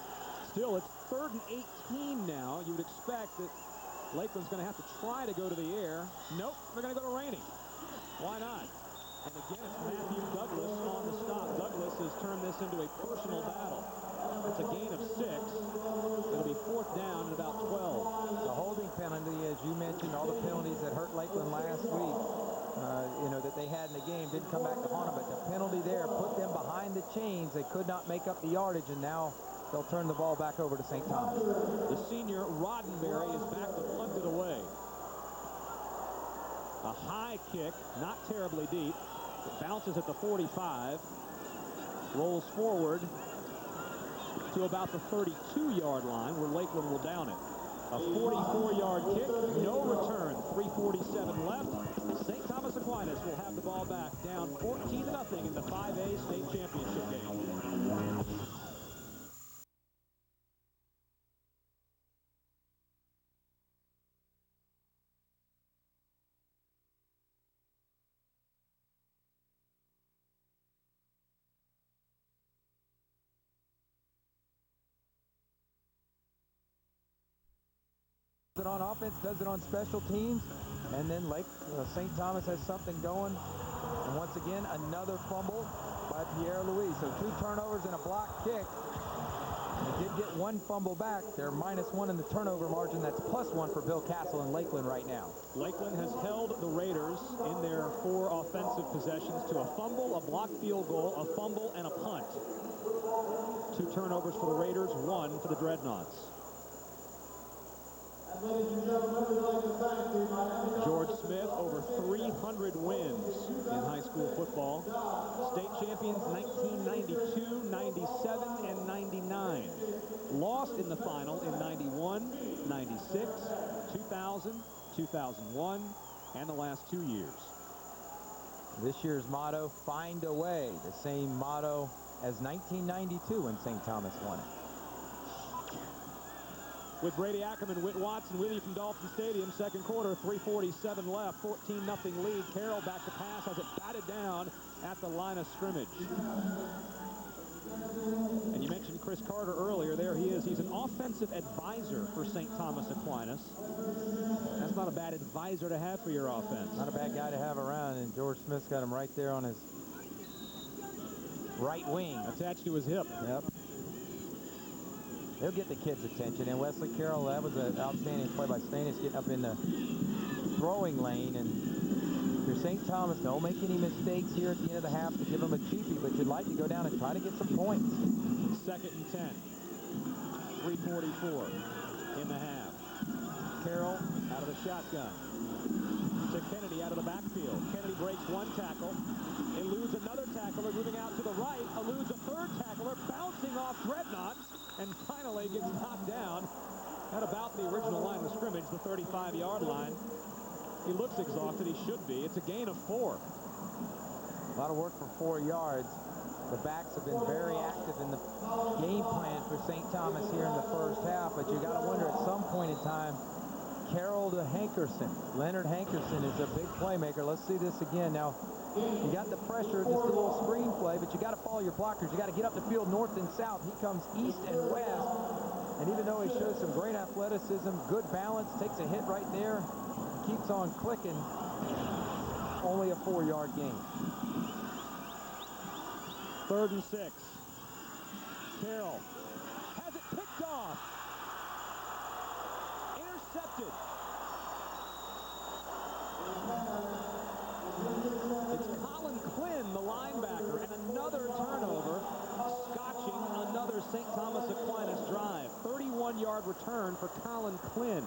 Still, it's 3rd and 18 now. You would expect that Lakeland's going to have to try to go to the air. Nope, they're going to go to Rainey. Why not? And again, it's Matthew Douglas on the stop. Douglas has turned this into a personal battle. It's a gain of 6. It'll be 4th down at about 12. The holding penalty, as you mentioned, all the penalties that hurt Lakeland last week, that they had in the game didn't come back to haunt them, but the penalty there put them behind the chains. They could not make up the yardage, and now they'll turn the ball back over to St. Thomas. The senior Roddenberry is back to punt it away. A high kick, not terribly deep. It bounces at the 45, rolls forward to about the 32-yard line where Lakeland will down it. A 44-yard kick, no return, 3:47 left. St. Thomas Aquinas will have the ball back, down 14-0 in the 5A state championship game. Does it on offense, does it on special teams, and then St. Thomas has something going. And once again, another fumble by Pierre Louis. So 2 turnovers and a block kick. They did get 1 fumble back. They're -1 in the turnover margin. That's +1 for Bill Castle in Lakeland right now. Lakeland has held the Raiders in their 4 offensive possessions to a fumble, a blocked field goal, a fumble, and a punt. 2 turnovers for the Raiders, 1 for the Dreadnaughts. George Smith, over 300 wins in high school football. State champions 1992, 97, and 99. Lost in the final in 91, 96, 2000, 2001, and the last 2 years. This year's motto, find a way. The same motto as 1992 when St. Thomas won it. With Brady Ackerman, Whit Watson with you from Dolphin Stadium. Second quarter, 3:47 left, 14-0 lead. Carroll back to pass, has it batted down at the line of scrimmage. And you mentioned Chris Carter earlier. There he is. He's an offensive advisor for St. Thomas Aquinas. That's not a bad advisor to have for your offense. Not a bad guy to have around, and George Smith's got him right there on his right wing. Attached to his hip. Yep. He'll get the kids' attention. And Wesley Carroll, that was an outstanding play by Stanis, getting up in the throwing lane. And if you're St. Thomas, don't make any mistakes here at the end of the half to give them a cheapie, but you'd like to go down and try to get some points. 2nd and 10. 3:44 in the half. Carroll out of the shotgun. To Kennedy out of the backfield. Kennedy breaks one tackle, eludes another tackler, moving out to the right, eludes a third tackler, bouncing off Dreadnaughts, and finally gets knocked down at about the original line of scrimmage, the 35-yard line. He looks exhausted. He should be. It's a gain of 4. A lot of work for 4 yards. The backs have been very active in the game plan for St. Thomas here in the first half, but you got to wonder at some point in time, Carroll to Hankerson. Leonard Hankerson is a big playmaker. Let's see this again. Now, you got the pressure, just a little screen play, but you got to follow your blockers. You got to get up the field north and south. He comes east and west, and even though he shows some great athleticism, good balance, takes a hit right there, keeps on clicking, only a 4-yard gain. 3rd and 6. Carroll has it picked off. Intercepted. It's Colin CLYNE, the linebacker, and another turnover, scotching another St. Thomas Aquinas drive. 31-yard return for Colin CLYNE.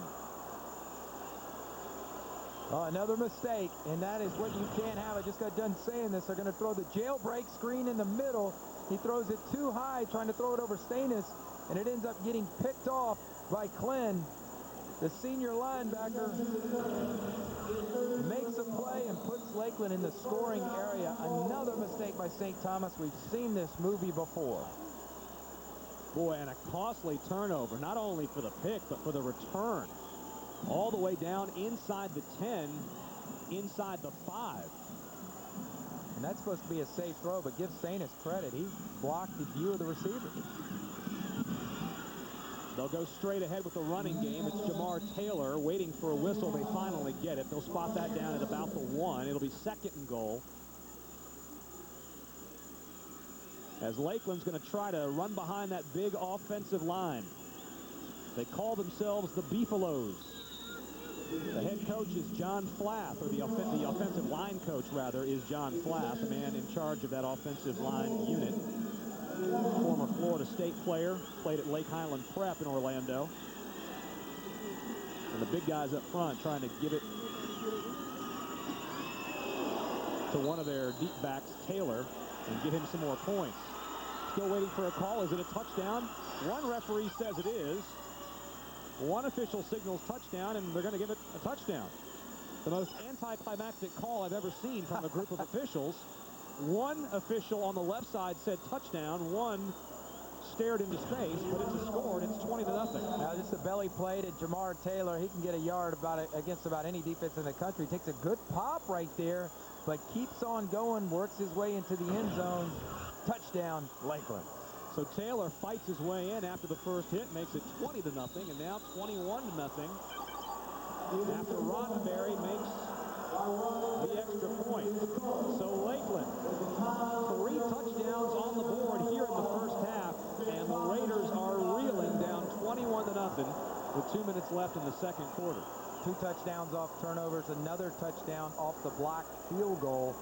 Another mistake, and that is what you can't have. I just got done saying this. They're going to throw the jailbreak screen in the middle. He throws it too high, trying to throw it over Stanis, and it ends up getting picked off by CLYNE. The senior linebacker makes a play and puts Lakeland in the scoring area. Another mistake by St. Thomas. We've seen this movie before. Boy, and a costly turnover, not only for the pick, but for the return. All the way down inside the 10, inside the 5. And that's supposed to be a safe throw, but give Stanis credit. He blocked the view of the receiver. They'll go straight ahead with the running game. It's JAMAR Taylor waiting for a whistle. They finally get it. They'll spot that down at about the 1. It'll be 2nd and goal. As Lakeland's going to try to run behind that big offensive line. They call themselves the Beefalos. The head coach is John Flath, or the offensive line coach, rather, is John Flath, the man in charge of that offensive line unit. Former Florida State player, played at Lake Highland Prep in Orlando. And the big guys up front trying to give it to one of their deep backs, Taylor, and get him some more points. Still waiting for a call. Is it a touchdown? One referee says it is. One official signals touchdown, and they're going to give it a touchdown. The most anticlimactic call I've ever seen from a group of officials. One official on the left side said touchdown. One stared into space, but it's a score, and it's 20-0. Now, just a belly play to JAMAR Taylor. He can get a yard against about any defense in the country. Takes a good pop right there, but keeps on going, works his way into the end zone. Touchdown, Lakeland. So Taylor fights his way in after the first hit, makes it 20-0, and now 21-0 after Roddenberry makes the extra point. So Lakeland, 3 touchdowns on the board here in the first half, and the Raiders are reeling down 21-0 with 2 minutes left in the second quarter. 2 touchdowns off turnovers, another touchdown off the blocked field goal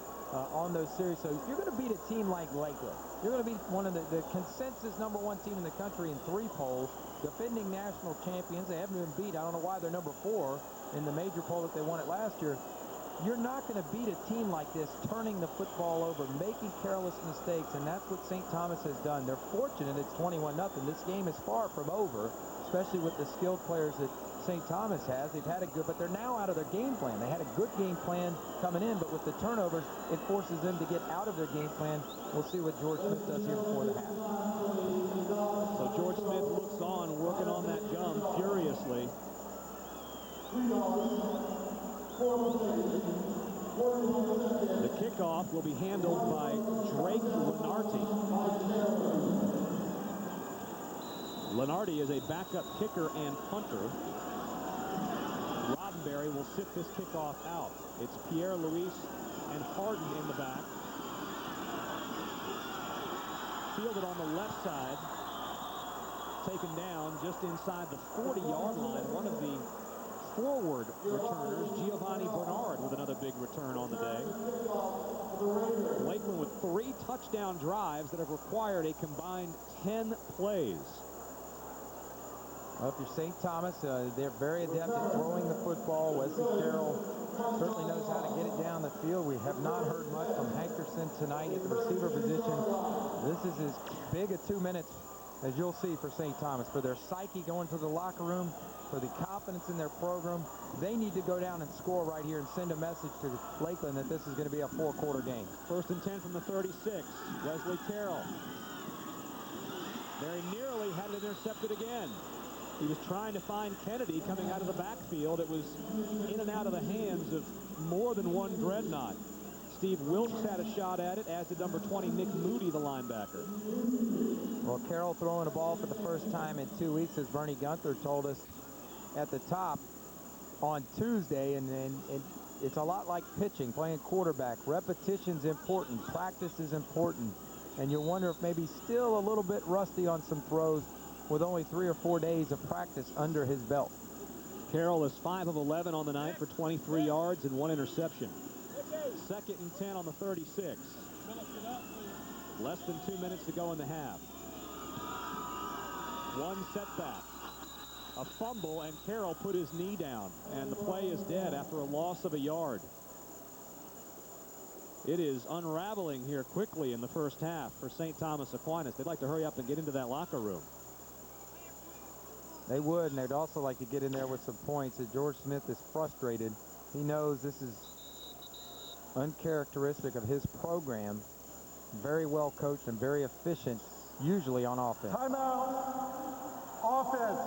on those series. So if you're going to beat a team like Lakeland, you're going to beat one of the consensus #1 team in the country in 3 polls, defending national champions. They haven't been beat. I don't know why they're number 4 in the major poll that they won it last year. You're not going to beat a team like this, turning the football over, making careless mistakes, and that's what St. Thomas has done. They're fortunate it's 21-0. This game is far from over, especially with the skilled players that St. Thomas has. They've had a good, but they're now out of their game plan. They had a good game plan coming in, but with the turnovers, it forces them to get out of their game plan. We'll see what George Smith does here before the half. So George Smith looks on, working on that gum furiously. The kickoff will be handled by Drake Lenarty. Lenarty is a backup kicker and punter. Roddenberry will sit this kickoff out. It's Pierre Luis and Harden in the back. Fielded on the left side. Taken down just inside the 40-yard line. One of the forward returners, Giovanni Bernard, with another big return on the day. Lakeland with 3 touchdown drives that have required a combined 10 plays. Well, if you're St. Thomas, they're very adept at throwing the football. Wesley Carroll certainly knows how to get it down the field. We have not heard much from Hankerson tonight at the receiver position. This is as big a 2 minutes as you'll see for St. Thomas. For their psyche going to the locker room, for the confidence in their program, they need to go down and score right here and send a message to Lakeland that this is going to be a 4-quarter game. 1st and 10 from the 36. Wesley Carroll very nearly had it intercepted again. He was trying to find Kennedy coming out of the backfield. It was in and out of the hands of more than one Dreadnought. Steve Wilkes had a shot at it, as did number 20, Nick Moody, the linebacker. Well, Carroll throwing a ball for the first time in 2 weeks, as Bernie Gunther told us at the top on Tuesday, and it's a lot like pitching, playing quarterback. Repetition's important, practice is important, and you wonder if maybe still a little bit rusty on some throws with only 3 or 4 days of practice under his belt. Carroll is 5 of 11 on the night for 23 yards and 1 interception. 2nd and 10 on the 36. Less than 2 minutes to go in the half. 1 setback. A fumble, and Carroll put his knee down, and the play is dead after a loss of a yard. It is unraveling here quickly in the first half for St. Thomas Aquinas. They'd like to hurry up and get into that locker room. They would, and they'd also like to get in there with some points. As George Smith is frustrated, he knows this is uncharacteristic of his program. Very well coached and very efficient, usually on offense. Timeout. Offense.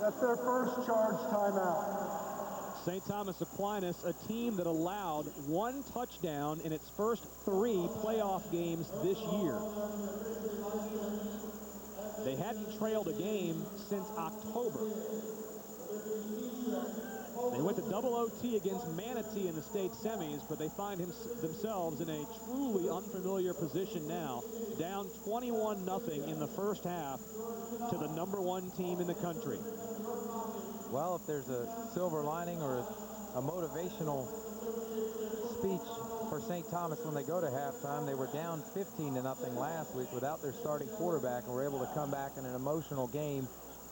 That's their first charge timeout. St. Thomas Aquinas, a team that allowed 1 touchdown in its first 3 playoff games this year. They hadn't trailed a game since October. They went to double OT against Manatee in the state semis, but they find themselves in a truly unfamiliar position now, down 21-0 in the first half to the #1 team in the country. Well, if there's a silver lining or a motivational speech for St. Thomas when they go to halftime, they were down 15-0 last week without their starting quarterback and were able to come back in an emotional game.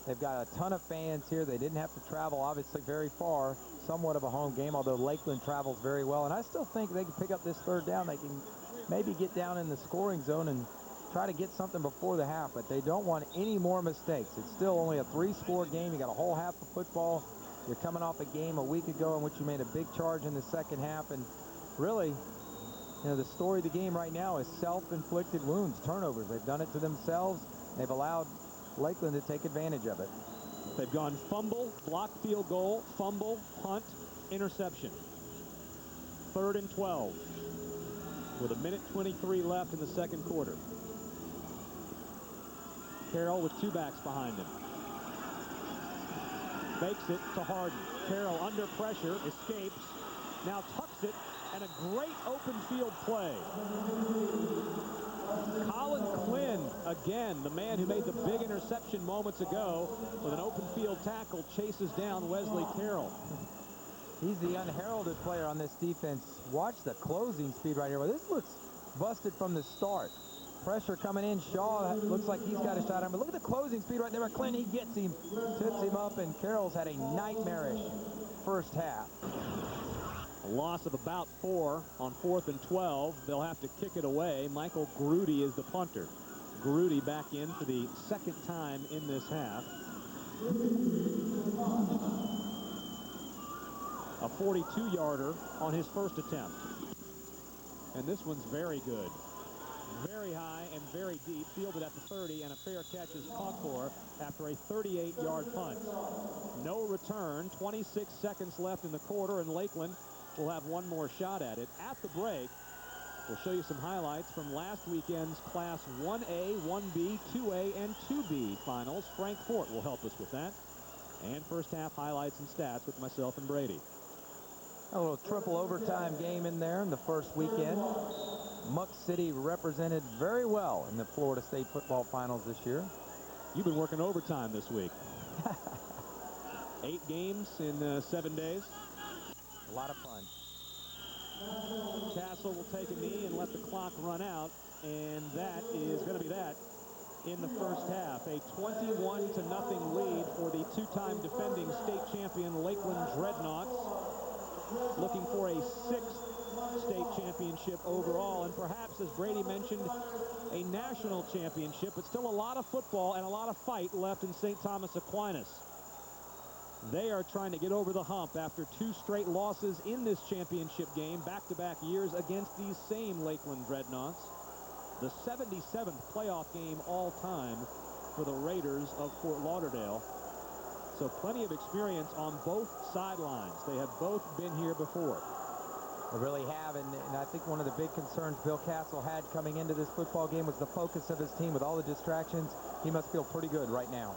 They've got a ton of fans here. They didn't have to travel, obviously, very far. Somewhat of a home game, although Lakeland travels very well. And I still think they can pick up this 3rd down. They can maybe get down in the scoring zone and try to get something before the half, but they don't want any more mistakes. It's still only a 3-score game. You got a whole half of football. You're coming off a game a week ago in which you made a big charge in the second half, and really, you know, the story of the game right now is self-inflicted wounds, turnovers. They've done it to themselves. They've allowed Lakeland to take advantage of it. They've gone fumble, blocked field goal, fumble, punt, interception. 3rd and 12 with 1:23 left in the second quarter. Carroll with 2 backs behind him. Fakes it to Harden. Carroll under pressure, escapes, now tucks it, and a great open field play. CLYNE, again, the man who made the big interception moments ago, with an open field tackle, chases down Wesley Carroll. He's the unheralded player on this defense. Watch the closing speed right here. Well, this looks busted from the start. Pressure coming in. Shaw looks like he's got a shot on him. But look at the closing speed right there by CLYNE. He gets him, tips him up, and Carroll's had a nightmarish first half. A loss of about 4 on 4th and 12. They'll have to kick it away. Michael Grudy is the punter. Grudy back in for the 2nd time in this half. A 42-yarder on his first attempt. And this one's very good. Very high and very deep, fielded at the 30, and a fair catch is caught for after a 38-yard punt. No return, 26 seconds left in the quarter, and Lakeland will have 1 more shot at it. At the break, we'll show you some highlights from last weekend's Class 1A, 1B, 2A, and 2B finals. Frank Fort will help us with that. And first half highlights and stats with myself and Brady. A little triple overtime game in there in the first weekend. Muck City represented very well in the Florida State football finals this year. You've been working overtime this week. 8 games in 7 days. A lot of fun. Castle will take a knee and let the clock run out, and that is going to be that. in the first half. A 21-0 lead for the two-time defending state champion Lakeland Dreadnaughts, looking for a sixth state championship overall, and perhaps, as Brady mentioned, a national championship, but still a lot of football and a lot of fight left in St. Thomas Aquinas. They are trying to get over the hump after 2 straight losses in this championship game, back-to-back years against these same Lakeland Dreadnaughts. The 77th playoff game all time for the Raiders of Fort Lauderdale. So plenty of experience on both sidelines. They have both been here before. They really have, and I think one of the big concerns Bill Castle had coming into this football game was the focus of his team with all the distractions. He must feel pretty good right now.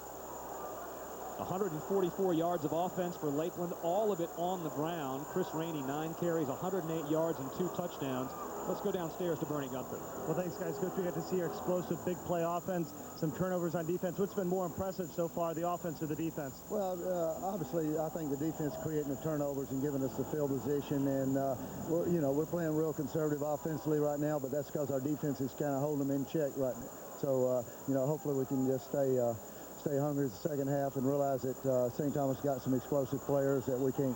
144 yards of offense for Lakeland, all of it on the ground. Chris Rainey, 9 carries, 108 yards, and 2 touchdowns. Let's go downstairs to Bernie Gunther. Well, thanks, guys. Coach, we got to see your explosive big play offense, some turnovers on defense. What's been more impressive so far, the offense or the defense? Well, obviously, I think the defense creating the turnovers and giving us the field position, and we're playing real conservative offensively right now, but that's because our defense is kind of holding them in check right now. So, hopefully we can just stay hungry the second half and realize that St. Thomas got some explosive players that we can't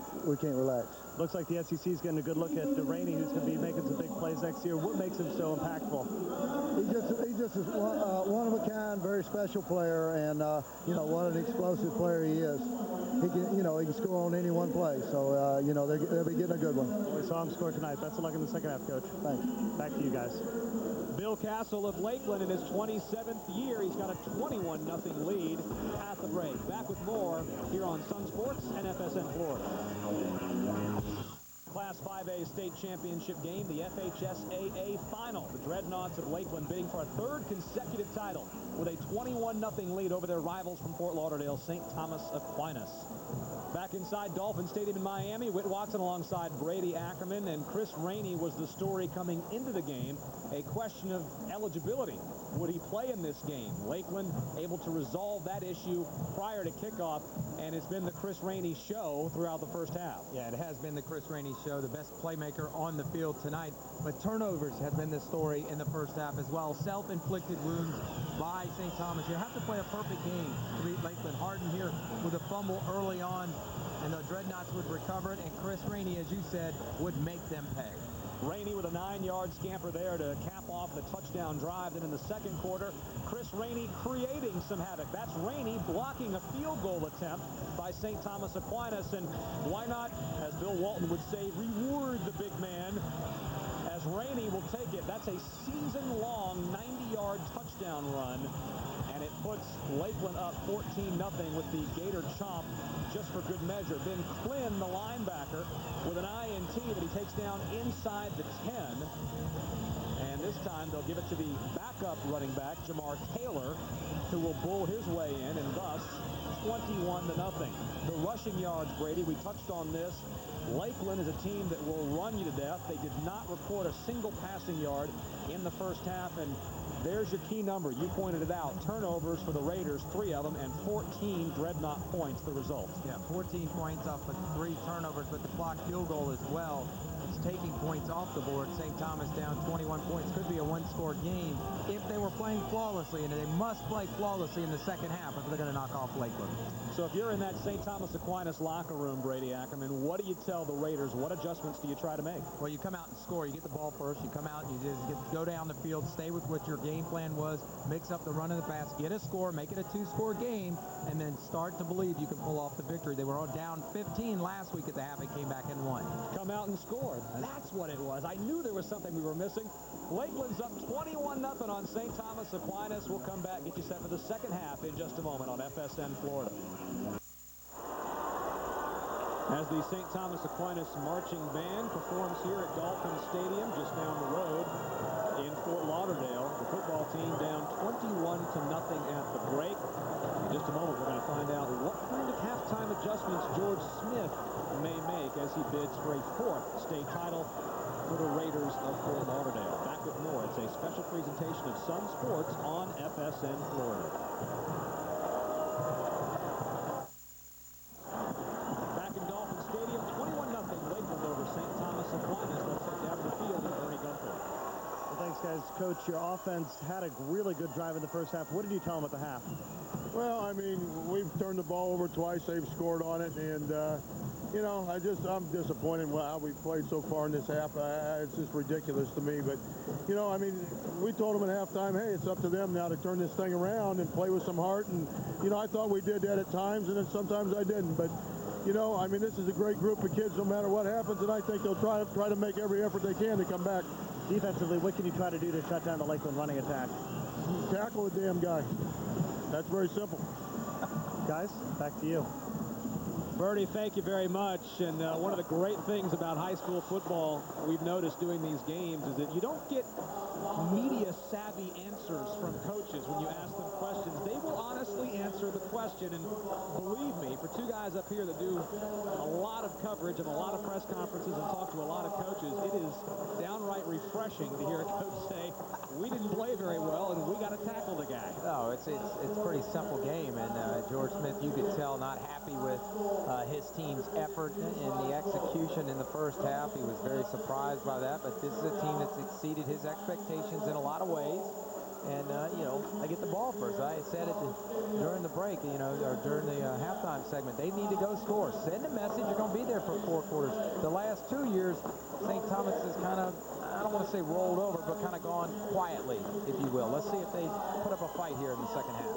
relax. Looks like the SEC is getting a good look at Rainey, who's going to be making some big plays next year. What makes him so impactful? He's just one of a kind, very special player, and what an explosive player he is. He can score on any one play, so they'll be getting a good one. We saw him score tonight. Best of luck in the second half, Coach. Thanks. Back to you guys. Bill Castle of Lakeland in his 27th year. He's got a 21-0 lead at the break. Back with more here on Sun Sports and FSN Florida. Class 5A state championship game, the FHSAA final. The Dreadnaughts of Lakeland bidding for a 3rd consecutive title with a 21-0 lead over their rivals from Fort Lauderdale, St. Thomas Aquinas. Back inside Dolphin Stadium in Miami, Whit Watson alongside Brady Ackerman, and Chris Rainey was the story coming into the game. A question of eligibility. Would he play in this game? Lakeland able to resolve that issue prior to kickoff, and it's been the Chris Rainey show throughout the first half. Yeah, it has been the Chris Rainey show, the best playmaker on the field tonight. But turnovers have been the story in the first half as well. Self-inflicted wounds by St. Thomas. You have to play a perfect game to beat Lakeland. Harden here with a fumble early on, and the Dreadnaughts would recover it, and Chris Rainey, as you said, would make them pay. Rainey with a 9-yard scamper there to cap off the touchdown drive. Then in the second quarter, Chris Rainey creating some havoc. That's Rainey blocking a field goal attempt by St. Thomas Aquinas. And why not, as Bill Walton would say, reward the big man, as Rainey will take it. That's a season-long 90-yard touchdown run. And it puts Lakeland up 14-0 with the Gator chomp just for good measure. Then CLYNE, the linebacker, with an INT that he takes down inside the 10. And this time they'll give it to the backup running back, JAMAR, who will bull his way in, and thus 21-0. The rushing yards, Brady, we touched on this. Lakeland is a team that will run you to death. They did not record a single passing yard in the first half, and there's your key number. You pointed it out. Turnovers for the Raiders, 3 of them, and 14 Dreadnought points, the result. Yeah, 14 points off of 3 turnovers, but the blocked field goal as well. It's taking points off the board. St. Thomas down 21 points. Could be a one-score game if they were playing flawlessly, and they must play flawlessly in the second half if they're going to knock off Lakeland. So if you're in that St. Thomas Aquinas locker room, Brady Ackerman, what do you tell the Raiders? What adjustments do you try to make? Well, you come out and score. You get the ball first. You come out and you just go down the field, stay with what your game plan was, mix up the run and the pass, get a score, make it a 2-score game, and then start to believe you can pull off the victory. They were all down 15 last week at the half and came back and won. Come out and score. That's what it was. I knew there was something we were missing. Lakeland's up 21-0 on St. Thomas Aquinas. We'll come back and get you set for the second half in just a moment on FSN Florida. As the St. Thomas Aquinas marching band performs here at Dolphin Stadium just down the road in Fort Lauderdale, the football team down 21-0 at the break. In just a moment, we're going to find out what kind of halftime adjustments George Smith may make as he bids for a 4th state title for the Raiders of Fort Lauderdale. Back with more. It's a special presentation of Sun Sports on FSN Florida. Back in Dolphin Stadium, 21-0 Lakeland over St. Thomas Aquinas. Let's head down to the field with Bernie Gunther. Well, thanks, guys. Coach, Coach, your offense had a really good drive in the first half. What did you tell them at the half? Well, I mean, we've turned the ball over twice. They've scored on it, and you know, I'm disappointed with how we've played so far in this half. It's just ridiculous to me. But, you know, I mean, we told them at halftime, hey, it's up to them now to turn this thing around and play with some heart. And, you know, I thought we did that at times, and then sometimes I didn't. But, you know, I mean, this is a great group of kids no matter what happens, and I think they'll try to make every effort they can to come back. Defensively, what can you try to do to shut down the Lakeland running attack? Tackle the damn guy. That's very simple. Guys, back to you. Bertie, thank you very much. And one of the great things about high school football we've noticed doing these games is that you don't get media-savvy answers from coaches when you ask them questions. They will honestly answer the question. And believe me, for two guys up here that do a lot of coverage and a lot of press conferences and talk to a lot of coaches, it is downright refreshing to hear a coach say, we didn't play very well and we got to tackle the guy. No, it's a pretty simple game. And George Smith, you could tell, not happy with his team's effort in the execution in the first half. He was very surprised by that, but this is a team that's exceeded his expectations in a lot of ways. And, you know, they get the ball first. I said it during the break, you know, or during the halftime segment. They need to go score. Send a message. You're going to be there for 4 quarters. The last 2 years, St. Thomas has kind of, I don't want to say rolled over, but kind of gone quietly, if you will. Let's see if they put up a fight here in the second half.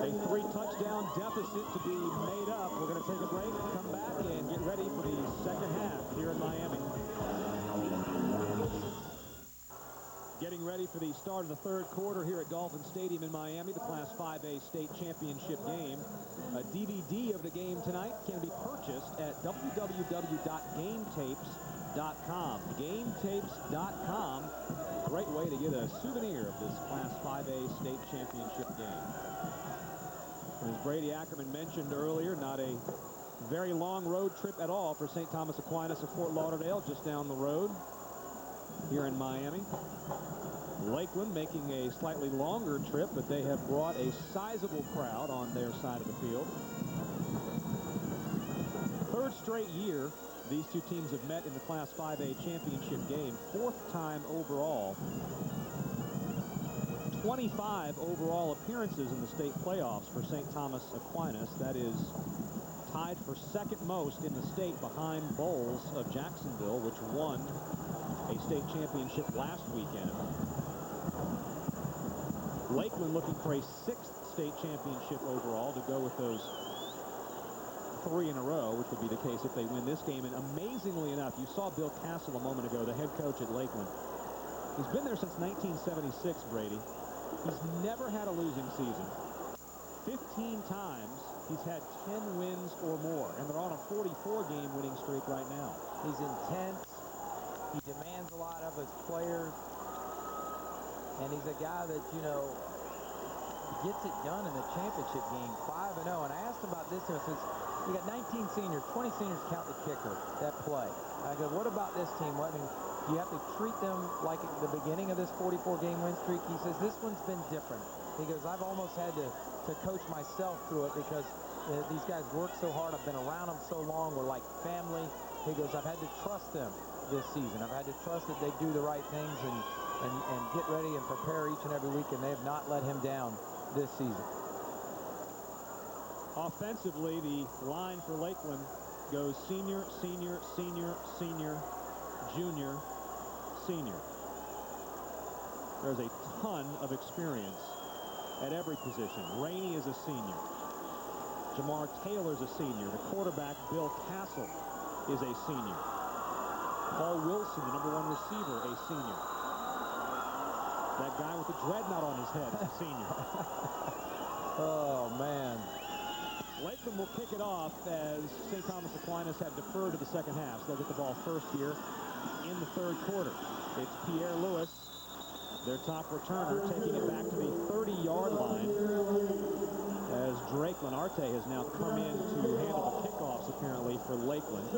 A 3-touchdown deficit to be made up. We're going to take a break, come back, and get ready for the second half here in Miami. Getting ready for the start of the third quarter here at Dolphin Stadium in Miami, the Class 5A state championship game. A DVD of the game tonight can be purchased at www.gametapes.com. Gametapes.com. Great way to get a souvenir of this Class 5A state championship game. As Brady Ackerman mentioned earlier, not a very long road trip at all for St. Thomas Aquinas of Fort Lauderdale, just down the road here in Miami. Lakeland making a slightly longer trip, but they have brought a sizable crowd on their side of the field. Third straight year these two teams have met in the Class 5A championship game. 4th time overall. 25 overall appearances in the state playoffs for St. Thomas Aquinas. That is tied for second most in the state behind Bowles of Jacksonville, which won a state championship last weekend. Lakeland looking for a 6th state championship overall to go with those 3 in a row, which would be the case if they win this game. And amazingly enough, you saw Bill Castle a moment ago, the head coach at Lakeland. He's been there since 1976, Brady. He's never had a losing season. 15 times he's had 10 wins or more, and they're on a 44-game winning streak right now. He's intense. He demands a lot of his players. And he's a guy that, you know, gets it done in the championship game, 5-0. And I asked him about this, and he says, you got 19 seniors, 20 seniors count the kicker, that play. I go, what about this team? What, I mean, do you have to treat them like at the beginning of this 44-game win streak? He says, this one's been different. He goes, I've almost had to coach myself through it because these guys work so hard. I've been around them so long. We're like family. He goes, I've had to trust them this season. I've had to trust that they do the right things and get ready and prepare each and every week, and they have not let him down this season. Offensively, the line for Lakeland goes senior, senior, senior, senior, junior, senior. There's a ton of experience at every position. Rainey is a senior. JAMAR Taylor's a senior. The quarterback, Bill Castle, is a senior. Paul Wilson, the #1 receiver, a senior. That guy with the dreadnought on his head is a senior. Oh, man. Lakeland will kick it off as St. Thomas Aquinas have deferred to the second half. So they'll get the ball first here in the third quarter. It's Pierre Lewis, their top returner, taking it back to the 30-yard line as Drake Lenarte has now come in to handle the kickoffs, apparently, for Lakeland.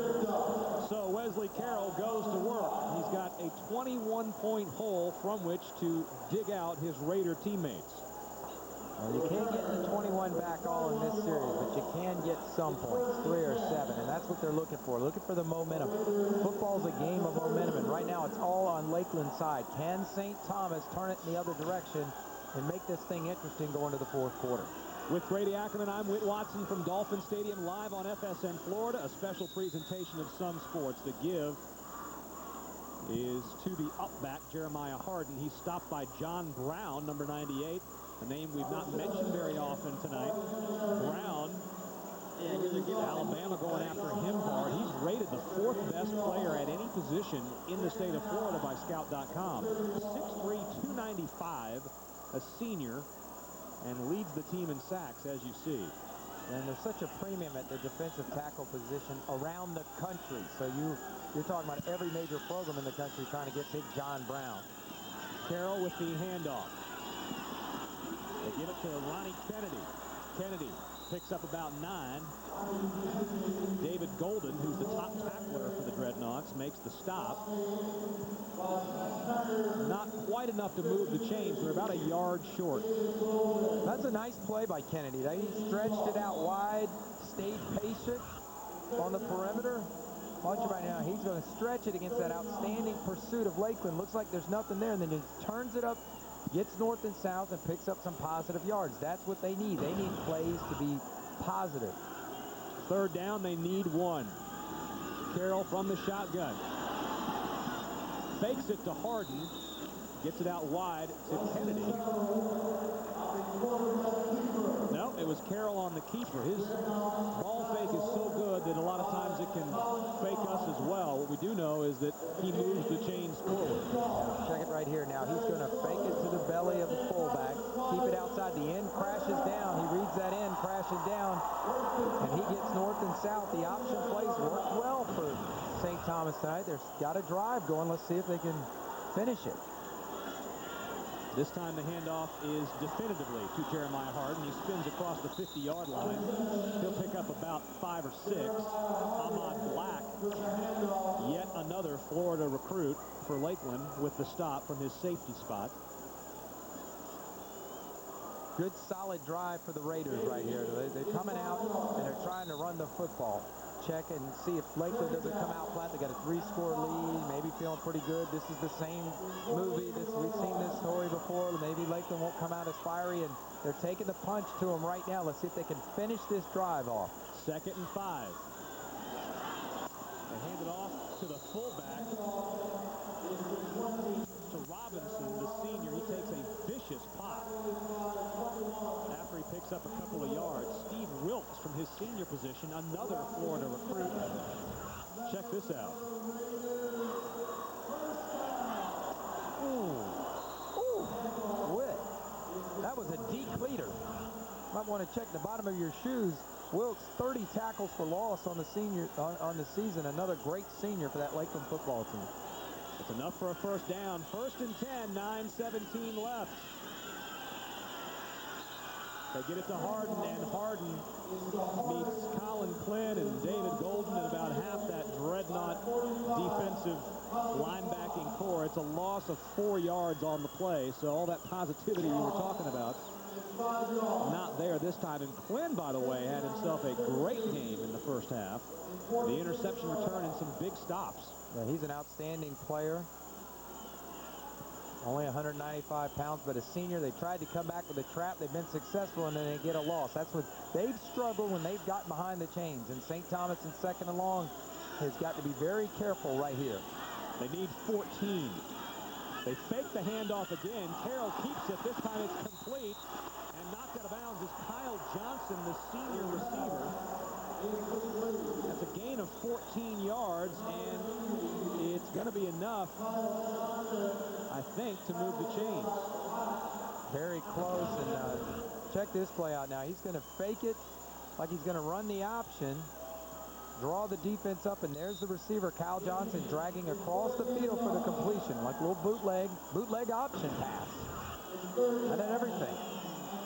So Wesley Carroll goes to work. He's got a 21-point hole from which to dig out his Raider teammates. Well, you can't get the 21 back all in this series, but you can get some points, 3 or 7, and that's what they're looking for the momentum. Football's a game of momentum, and right now it's all on Lakeland's side. Can St. Thomas turn it in the other direction and make this thing interesting going to the fourth quarter? With Grady Ackerman, I'm Whit Watson from Dolphin Stadium, live on FSN Florida, a special presentation of Sun Sports. The give is to the upback, Jeremiah Harden. He's stopped by John Brown, number 98, a name we've not mentioned very often tonight. Brown, Alabama going after him hard. He's rated the 4th best player at any position in the state of Florida by Scout.com. 6'3", 295, a senior, and leads the team in sacks, as you see. And there's such a premium at their defensive tackle position around the country. So you're talking about every major program in the country trying to get Big John Brown. Carroll with the handoff. They give it to Ronnie Kennedy. Kennedy picks up about 9. David Golden, who's the top tackler for the Dreadnaughts, makes the stop. Not quite enough to move the chains. They're about a yard short. That's a nice play by Kennedy. He stretched it out wide, stayed patient on the perimeter. Watch it right now. He's going to stretch it against that outstanding pursuit of Lakeland. Looks like there's nothing there, and then just turns it up, gets north and south, and picks up some positive yards. That's what they need. They need plays to be positive. 3rd down, they need 1. Carroll from the shotgun. Fakes it to Harden. Gets it out wide to Kennedy. No, it was Carroll on the keeper. His ball fake is so good that a lot of times it can fake us as well. What we do know is that he moves the chains forward. Check it right here now. He's going to fake it to the belly of the fullback. Keep it outside. The end crashes down. He reads that end crashing down, and he gets north and south. The option plays worked well for St. Thomas tonight. They've got a drive going. Let's see if they can finish it. This time the handoff is definitively to Jeremiah Harden. He spins across the 50-yard line. He'll pick up about 5 or 6. Ahmad Black, yet another Florida recruit for Lakeland, with the stop from his safety spot. Good solid drive for the Raiders right here. They're coming out and they're trying to run the football. Check and see if Lakeland doesn't come out flat. They got a 3-score lead, maybe feeling pretty good. This is the same movie. We've seen this story before. Maybe Lakeland won't come out as fiery, and they're taking the punch to them right now. Let's see if they can finish this drive off. 2nd and 5. They hand it off to the fullback, to Robinson, the senior. He takes a vicious pop after he picks up a couple of yards. Steve Wilkes from his senior position, another Florida recruit. Check this out. Whit. That was a decleater. Might want to check the bottom of your shoes. Wilkes, 30 tackles for loss on the on the season. Another great senior for that Lakeland football team. It's enough for a 1st down. 1st and 10, 9:17 left. They get it to Harden, and Harden meets Colin, CLYNE, and David Golden in about half that Dreadnought defensive linebacking core. It's a loss of 4 yards on the play, so all that positivity you were talking about, not there this time. And CLYNE, by the way, had himself a great game in the 1st half. The interception return and some big stops. Yeah, he's an outstanding player. Only 195 pounds, but a senior. They tried to come back with a trap. They've been successful, and then they get a loss. That's what they've struggled when they've gotten behind the chains. And St. Thomas in 2nd and long has got to be very careful right here. They need 14. They fake the handoff again. Carroll keeps it. This time it's complete. And knocked out of bounds is Kyle Johnson, the senior receiver. That's a gain of 14 yards, and it's going to be enough, I think, to move the chains. Very close, and check this play out now. He's going to fake it like he's going to run the option, draw the defense up, and there's the receiver, Kyle Johnson, dragging across the field for the completion, like a little bootleg option pass. And then everything.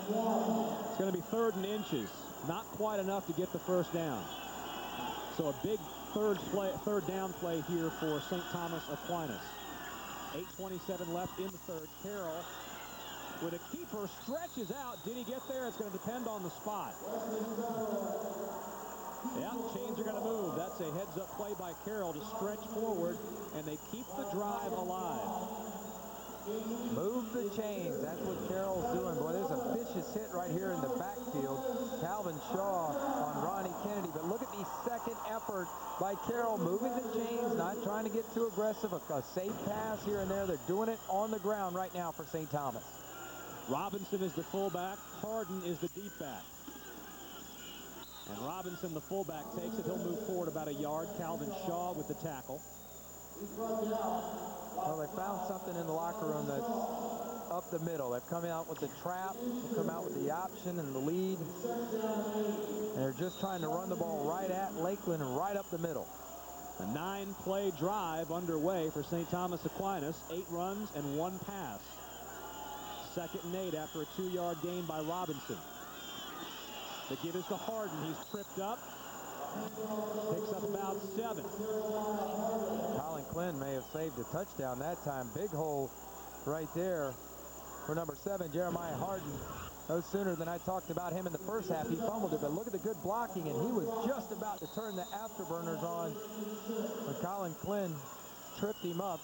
It's going to be 3rd and inches. Not quite enough to get the 1st down. So a big 3rd down play here for St. Thomas Aquinas. 8:27 left in the 3rd. Carroll with a keeper, stretches out. Did he get there? It's going to depend on the spot. Yeah, chains are going to move. That's a heads-up play by Carroll to stretch forward, and they keep the drive alive. Move the chains. That's what Carroll's doing. Boy, there's a vicious hit right here in the backfield. Calvin Shaw on Ronnie Kennedy. But look at the second effort by Carroll, moving the chains, not trying to get too aggressive. A safe pass here and there. They're doing it on the ground right now for St. Thomas. Robinson is the fullback. Harden is the deep back. And Robinson, the fullback, takes it. He'll move forward about a yard. Calvin Shaw with the tackle. Well, they found something in the locker room that's up the middle. They've come out with the trap, they've come out with the option and the lead. And they're just trying to run the ball right at Lakeland and right up the middle. A 9-play drive underway for St. Thomas Aquinas. 8 runs and 1 pass. 2nd and 8 after a 2-yard gain by Robinson. The give is to Harden. He's tripped up. Picks up about 7. Colin CLYNE may have saved a touchdown that time. Big hole right there for number 7, Jeremiah Harden. No sooner than I talked about him in the first half. He fumbled it, but look at the good blocking, and he was just about to turn the afterburners on when Colin CLYNE tripped him up.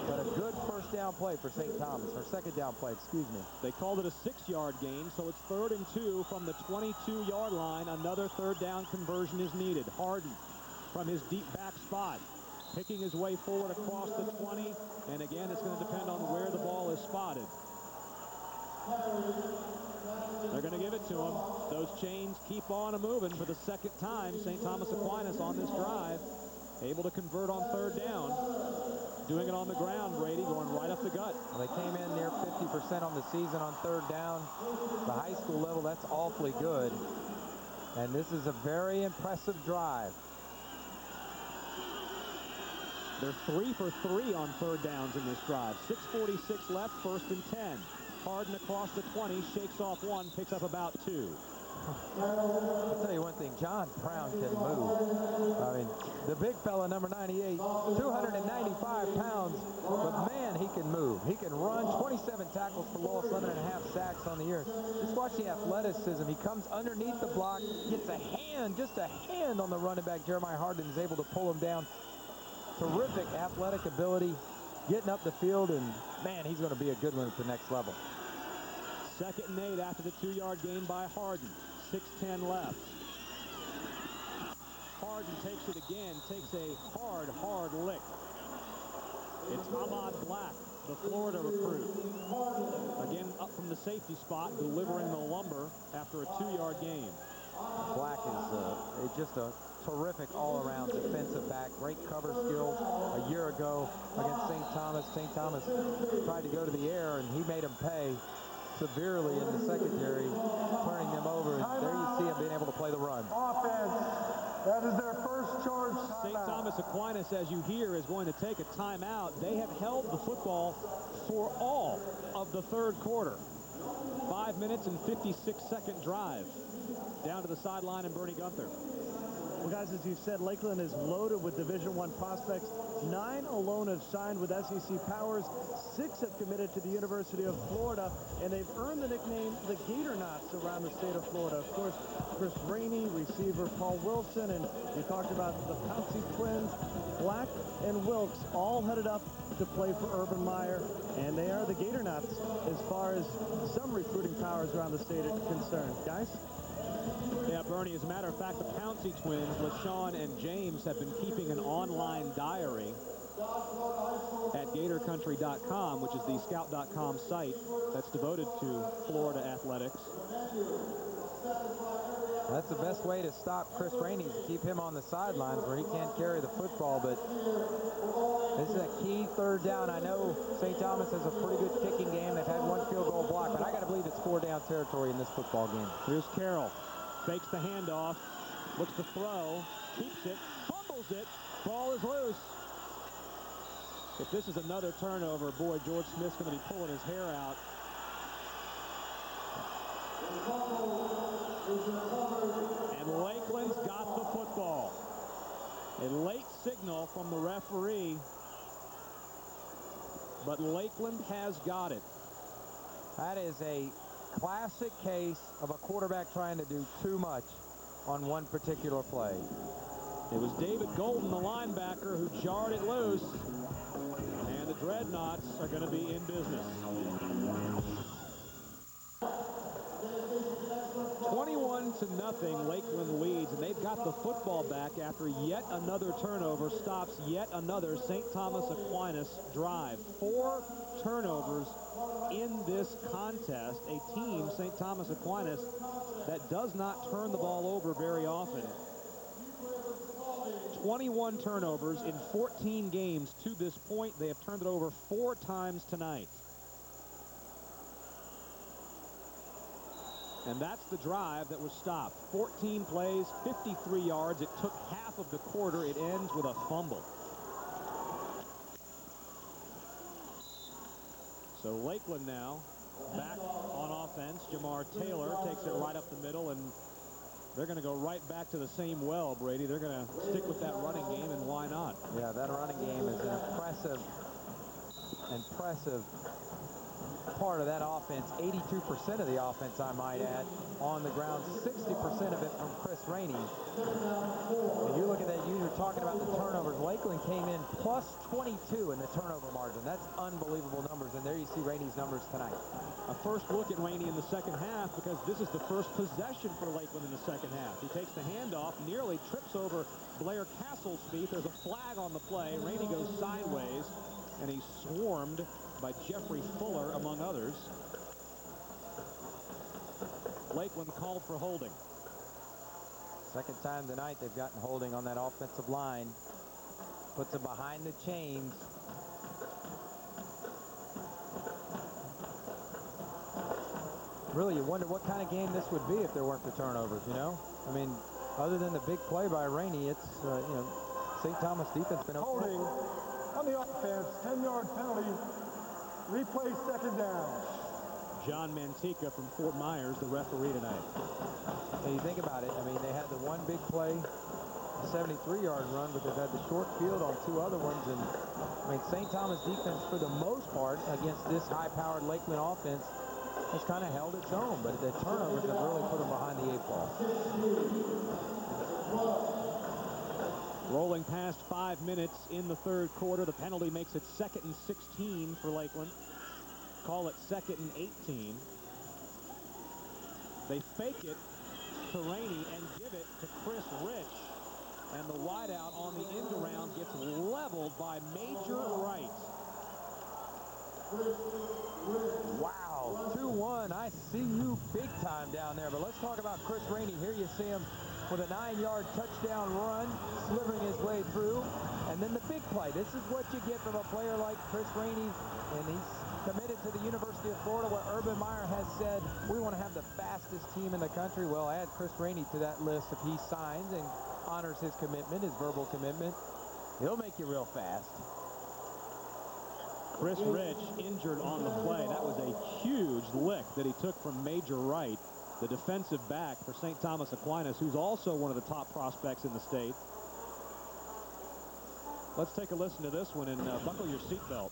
But a good first down play for St. Thomas, or second down play, excuse me. They called it a 6-yard gain, so it's 3rd and 2 from the 22-yard line. Another 3rd down conversion is needed. Harden from his deep back spot, picking his way forward across the 20, and again, it's going to depend on where the ball is spotted. They're going to give it to him. Those chains keep on moving for the 2nd time. St. Thomas Aquinas on this drive, able to convert on 3rd down. Doing it on the ground, Brady, going right up the gut. Well, they came in near 50% on the season on 3rd down. The high school level, that's awfully good. And this is a very impressive drive. They're 3 for 3 on 3rd downs in this drive. 6:46 left, 1st and 10. Harden across the 20, shakes off 1, picks up about 2. I'll tell you one thing, John Brown can move. I mean, the big fella, number 98, 295 pounds, but man, he can move. He can run. 27 tackles for loss, 11.5 sacks on the year. Just watch the athleticism. He comes underneath the block, gets a hand, just a hand on the running back. Jeremiah Harden is able to pull him down. Terrific athletic ability, getting up the field, and man, he's going to be a good one at the next level. 2nd and 8 after the 2-yard gain by Harden. 6:10 left. Harden takes it again, takes a hard lick. It's Ahmad Black, the Florida recruit. Again, up from the safety spot, delivering the lumber after a 2-yard gain. Black is just a terrific all-around defensive back. Great cover skills. A year ago against St. Thomas, St. Thomas tried to go to the air, and he made him pay severely in the secondary, turning them over. And there you see him being able to play the run. Offense. That is their first charge. St. Thomas Aquinas, as you hear, is going to take a timeout. They have held the football for all of the 3rd quarter. 5 minutes and 56-second drive. Down to the sideline and Bernie Gunther. Well, guys, as you said, Lakeland is loaded with Division I prospects. 9 alone have signed with SEC Powers. 6 have committed to the University of Florida, and they've earned the nickname the Dreadnaughts around the state of Florida. Of course, Chris Rainey, receiver Paul Wilson, and we talked about the Pouncey twins, Black and Wilkes, all headed up to play for Urban Meyer, and they are the Dreadnaughts as far as some recruiting powers around the state are concerned. Guys? Yeah, Bernie, as a matter of fact, the Pouncey twins, LaShawn and James, have been keeping an online diary at GatorCountry.com, which is the Scout.com site that's devoted to Florida athletics. That's the best way to stop Chris Rainey, to keep him on the sidelines where he can't carry the football. But this is a key 3rd down. I know St. Thomas has a pretty good kicking game. They've had 1 field goal block, but I got to believe it's 4-down territory in this football game. Here's Carroll. Fakes the handoff. Looks to throw. Keeps it. Fumbles it. Ball is loose. If this is another turnover, boy, George Smith's going to be pulling his hair out. And Lakeland's got the football. A late signal from the referee, but Lakeland has got it. That is a classic case of a quarterback trying to do too much on one particular play. It was David Golden, the linebacker, who jarred it loose. And the Dreadnaughts are going to be in business. 21-0, Lakeland leads, and they've got the football back after yet another turnover stops yet another St. Thomas Aquinas drive. 4 turnovers in this contest. A team, St. Thomas Aquinas, that does not turn the ball over very often. 21 turnovers in 14 games to this point. They have turned it over 4 times tonight. And that's the drive that was stopped. 14 plays, 53 yards. It took half of the quarter. It ends with a fumble. So Lakeland now back on offense. JAMAR Taylor takes it right up the middle, and they're going to go right back to the same well, Brady. They're going to stick with that running game, and why not? Yeah, that running game is an impressive part of that offense. 82% of the offense, I might add, on the ground. 60% of it from Chris Rainey. And you look at that, you were talking about the turnovers. Lakeland came in plus 22 in the turnover margin. That's unbelievable numbers, and there you see Rainey's numbers tonight. A first look at Rainey in the second half, because this is the first possession for Lakeland in the second half. He takes the handoff, nearly trips over BLAIR Castle's feet. There's a flag on the play. Rainey goes sideways, and he's swarmed by Jeffrey Fuller, among others. Lakeland called for holding. Second time tonight they've gotten holding on that offensive line. Puts them behind the chains. Really, you wonder what kind of game this would be if there weren't the turnovers, you know? I mean, other than the big play by Rainey, it's, you know, St. Thomas defense been Holding on the offense, 10-yard penalty. Replay second down. John Mantica from Fort Myers, the referee tonight. And you think about it, I mean, they had the one big play, 73-yard run, but they've had the short field on 2 other ones. And, I mean, St. Thomas defense, for the most part, against this high-powered Lakeland offense, has kind of held its own. But the turnovers have really put them behind the 8 ball. Rolling past 5 minutes in the third quarter. The penalty makes it 2nd and 16 for Lakeland. Call it 2nd and 18. They fake it to Rainey and give it to Chris Rich. And the wideout on the end around gets leveled by Major Wright. Wow, 2-1. I see you big time down there. But let's talk about Chris Rainey. Here you see him with a 9-yard touchdown run, slithering his way through. And then the big play. This is what you get from a player like Chris Rainey. And he's committed to the University of Florida, where Urban Meyer has said, we want to have the fastest team in the country. Well, add Chris Rainey to that list. If he signs and honors his commitment, his verbal commitment, he'll make you real fast. Chris Rich injured on the play. That was a huge lick that he took from Major Wright, the defensive back for St. Thomas Aquinas, who's also one of the top prospects in the state. Let's take a listen to this one and buckle your seatbelt.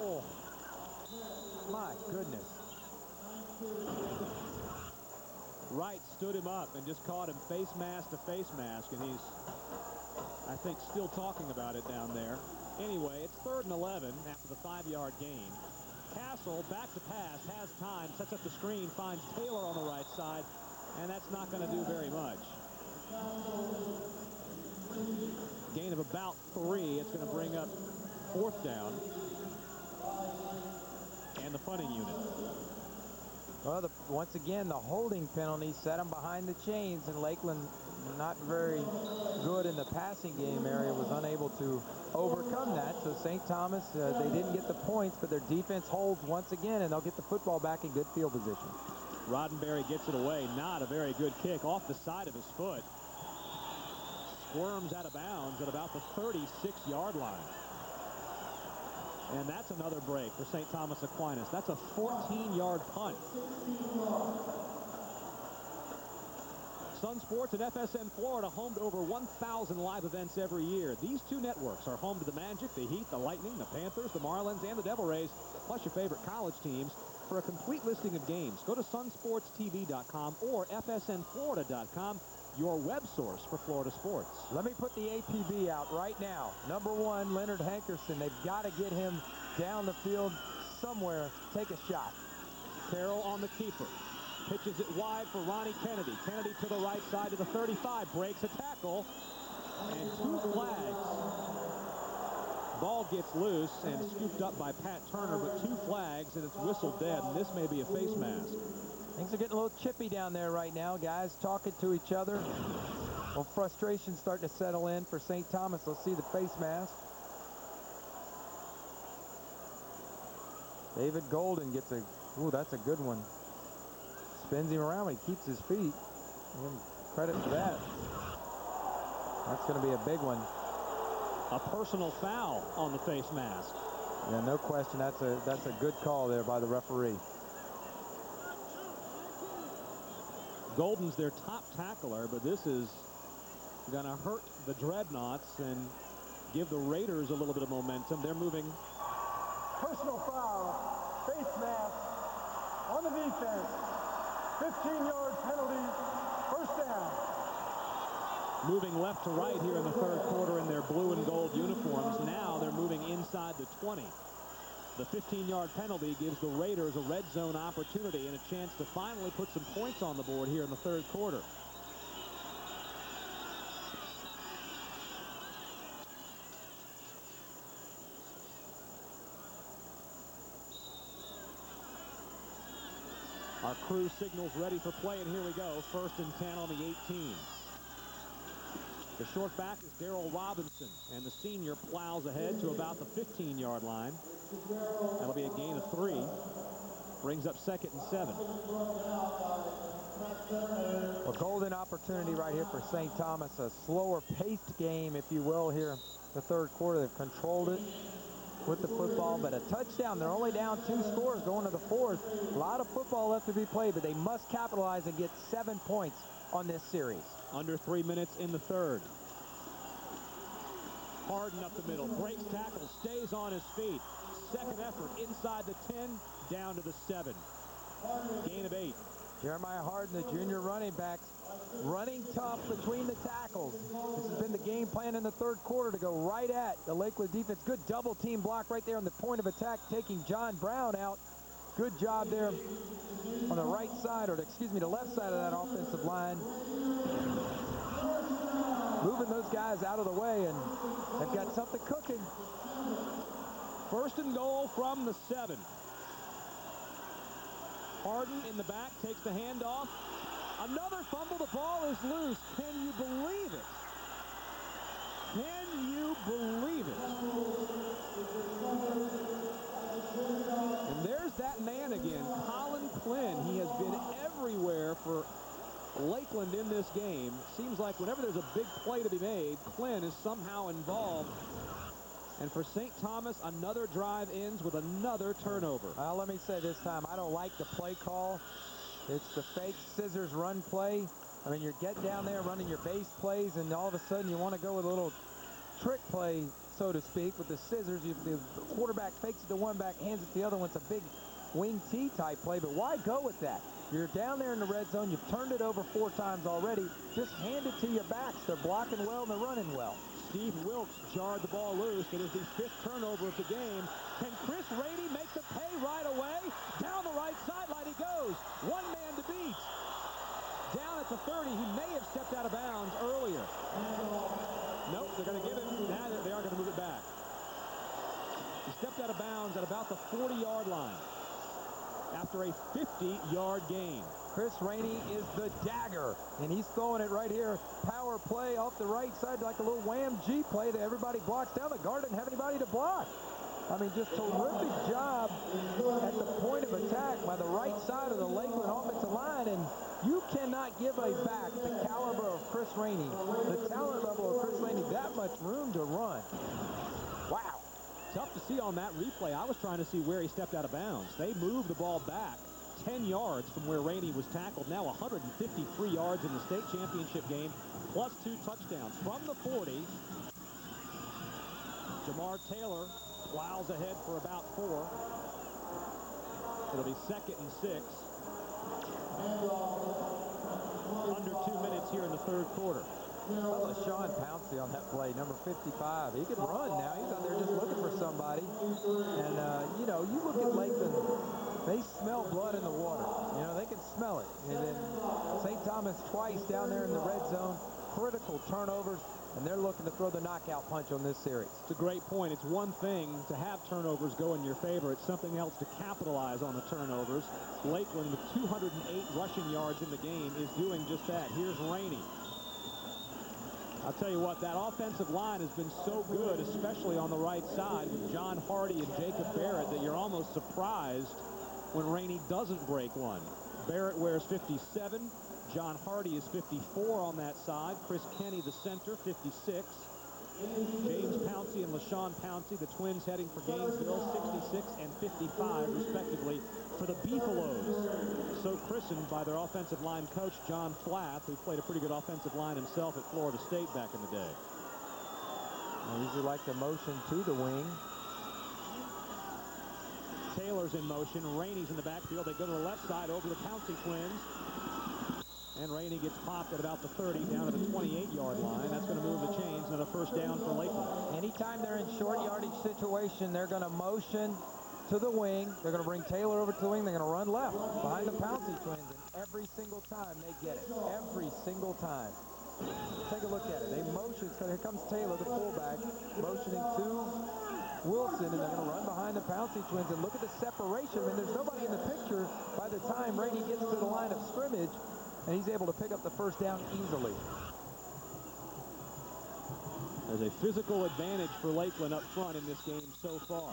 Oh, my goodness. Wright stood him up and just caught him face mask to face mask, and he's, I think, still talking about it down there. Anyway, it's 3rd and 11 after the 5-yard gain. Castle, back to pass, has time, sets up the screen, finds Taylor on the right side, and that's not going to do very much. Gain of about 3. It's going to bring up 4th down. And the punting unit. Well, once again, the holding penalty set them behind the chains, and Lakeland, not very good in the passing game area, was unable to overcome that. So St. Thomas, they didn't get the points, but their defense holds once again, and they'll get the football back in good field position. Roddenberry gets it away. Not a very good kick off the side of his foot. Squirms out of bounds at about the 36-yard line. And that's another break for St. Thomas Aquinas. That's a 14-yard punt. Sun Sports and FSN Florida, home to over 1,000 live events every year. These two networks are home to the Magic, the Heat, the Lightning, the Panthers, the Marlins, and the Devil Rays, plus your favorite college teams. For a complete listing of games, go to sunsportstv.com or fsnflorida.com, your web source for Florida sports. Let me put the APB out right now. Number 1, Leonard Hankerson. They've got to get him down the field somewhere. Take a shot. Carroll on the keeper. Pitches it wide for Ronnie Kennedy. Kennedy to the right side to the 35. Breaks a tackle. And 2 flags. Ball gets loose and scooped up by Pat Turner, but 2 flags, and it's whistled dead, and this may be a face mask. Things are getting a little chippy down there right now. Guys talking to each other. Well, frustration's starting to settle in for St. Thomas. They'll see the face mask. David Golden gets a, ooh, that's a good one. Spins him around, he keeps his feet. Give him credit for that. That's going to be a big one. A personal foul on the face mask. Yeah, no question. That's a good call there by the referee. Golden's their top tackler, but this is going to hurt the Dreadnaughts and give the Raiders a little bit of momentum. They're moving. Personal foul, face mask on the defense. 15-yard penalty, first down. Moving left to right here in the third quarter in their blue and gold uniforms. Now they're moving inside the 20. The 15-yard penalty gives the Raiders a red zone opportunity and a chance to finally put some points on the board here in the third quarter. Our crew signals ready for play, and here we go. 1st and 10 on the 18. The short back is DARRYL Robinson, and the senior plows ahead to about the 15-yard line. That'll be a gain of 3. Brings up 2nd and 7. A golden opportunity right here for St. Thomas. A slower paced game, if you will, here the third quarter. They've controlled it with the football, but a touchdown. They're only down 2 scores going to the 4th. A lot of football left to be played, but they must capitalize and get 7 points on this series. Under 3 minutes in the third. Harden up the middle, breaks tackle, stays on his feet. Second effort inside the 10, down to the 7. Gain of 8. Jeremiah Harden, the junior running back, running tough between the tackles. This has been the game plan in the third quarter to go right at the Lakeland defense. Good double team block right there on the point of attack, taking John Brown out. Good job there on the right side, or excuse me, the left side of that offensive line. Moving those guys out of the way, and they've got something cooking. 1st and goal from the 7. Harden in the back takes the handoff. Another fumble. The ball is loose. Can you believe it? Can you believe it? And there's that man again, Colin CLYNE. He has been everywhere for Lakeland in this game. Seems like whenever there's a big play to be made, CLYNE is somehow involved. And for St. Thomas, another drive ends with another turnover. Well, let me say this time, I don't like the play call. It's the fake scissors run play. I mean, you get down there running your base plays, and all of a sudden you want to go with a little trick play, so to speak, with the scissors. The quarterback fakes it to one back, hands it to the other one. It's a big wing T type play, but why go with that? You're down there in the red zone. You've turned it over 4 times already. Just hand it to your backs. They're blocking well and they're running well. Steve Wilkes jarred the ball loose. It is the 5th turnover of the game. Can Chris Rainey make the pay right away? Down the right sideline he goes. One man to beat. Down at the 30. He may have stepped out of bounds earlier. Nope, they're going to give it. Now they are going to move it back. He stepped out of bounds at about the 40-yard line after a 50-yard gain. Chris Rainey is the dagger, and he's throwing it right here. Power play off the right side like a little wham G play that everybody blocks down. The guard didn't have anybody to block. I mean, just terrific job at the point of attack by the right side of the Lakeland offensive line, and you cannot give a back the caliber of Chris Rainey, the talent level of Chris Rainey, that much room to run. Wow. Tough to see on that replay. I was trying to see where he stepped out of bounds. They moved the ball back 10 yards from where Rainey was tackled. Now 153 yards in the state championship game, plus 2 touchdowns. From the 40, JAMAR Taylor plows ahead for about 4. It'll be 2nd and 6. Under 2 minutes here in the third quarter. Well, Sean Pouncey on that play, number 55. He can run now. He's out there just looking for somebody. And, you know, you look at Lakeland, they smell blood in the water. You know, they can smell it. And then St. Thomas twice down there in the red zone. Critical turnovers. And they're looking to throw the knockout punch on this series. It's a great point. It's one thing to have turnovers go in your favor. It's something else to capitalize on the turnovers. Lakeland, with 208 rushing yards in the game, is doing just that. Here's Rainey. I'll tell you what, that offensive line has been so good, especially on the right side with John Hardy and Jacob Barrett, that you're almost surprised when Rainey doesn't break one. Barrett wears 57. John Hardy is 54 on that side. Chris Kenny, the center, 56. James Pouncey and LaShawn Pouncey, the twins heading for Gainesville, 66 and 55, respectively, for the Beefalos. So christened by their offensive line coach, John Flath, who played a pretty good offensive line himself at Florida State back in the day. They usually like the motion to the wing. Taylor's in motion. Rainey's in the backfield. They go to the left side over the Pouncey twins. And Rainey gets popped at about the 30, down to the 28-yard line. That's going to move the chains. Another first down for Lakeland. Anytime they're in short yardage situation, they're going to motion to the wing. They're going to bring Taylor over to the wing. They're going to run left behind the Pouncey twins. And every single time they get it. Every single time. Take a look at it. They motion. So here comes Taylor, the fullback, motioning to Wilson, and they're going to run behind the Pouncey twins. And look at the separation. I mean, there's nobody in the picture by the time Rainey gets to the line of scrimmage. And he's able to pick up the first down easily. There's a physical advantage for Lakeland up front in this game so far.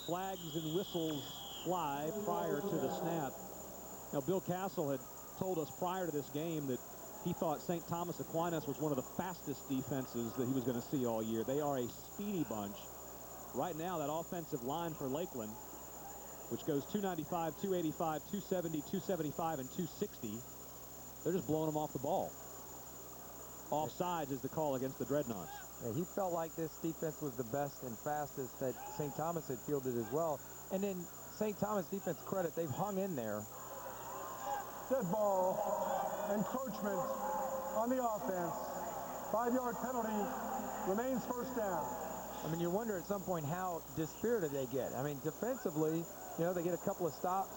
Flags and whistles fly prior to the snap. Now, Bill Castle had told us prior to this game that he thought St. Thomas Aquinas was one of the fastest defenses that he was going to see all year. They are a speedy bunch. Right now, that offensive line for Lakeland, which goes 295, 285, 270, 275, and 260. They're just blowing them off the ball. Offsides is the call against the Dreadnaughts. Yeah, he felt like this defense was the best and fastest that St. Thomas had fielded as well. And in St. Thomas defense credit, they've hung in there. Dead ball, encroachment on the offense. 5-yard penalty, remains first down. I mean, you wonder at some point how dispirited they get. I mean, defensively, you know, they get a couple of stops,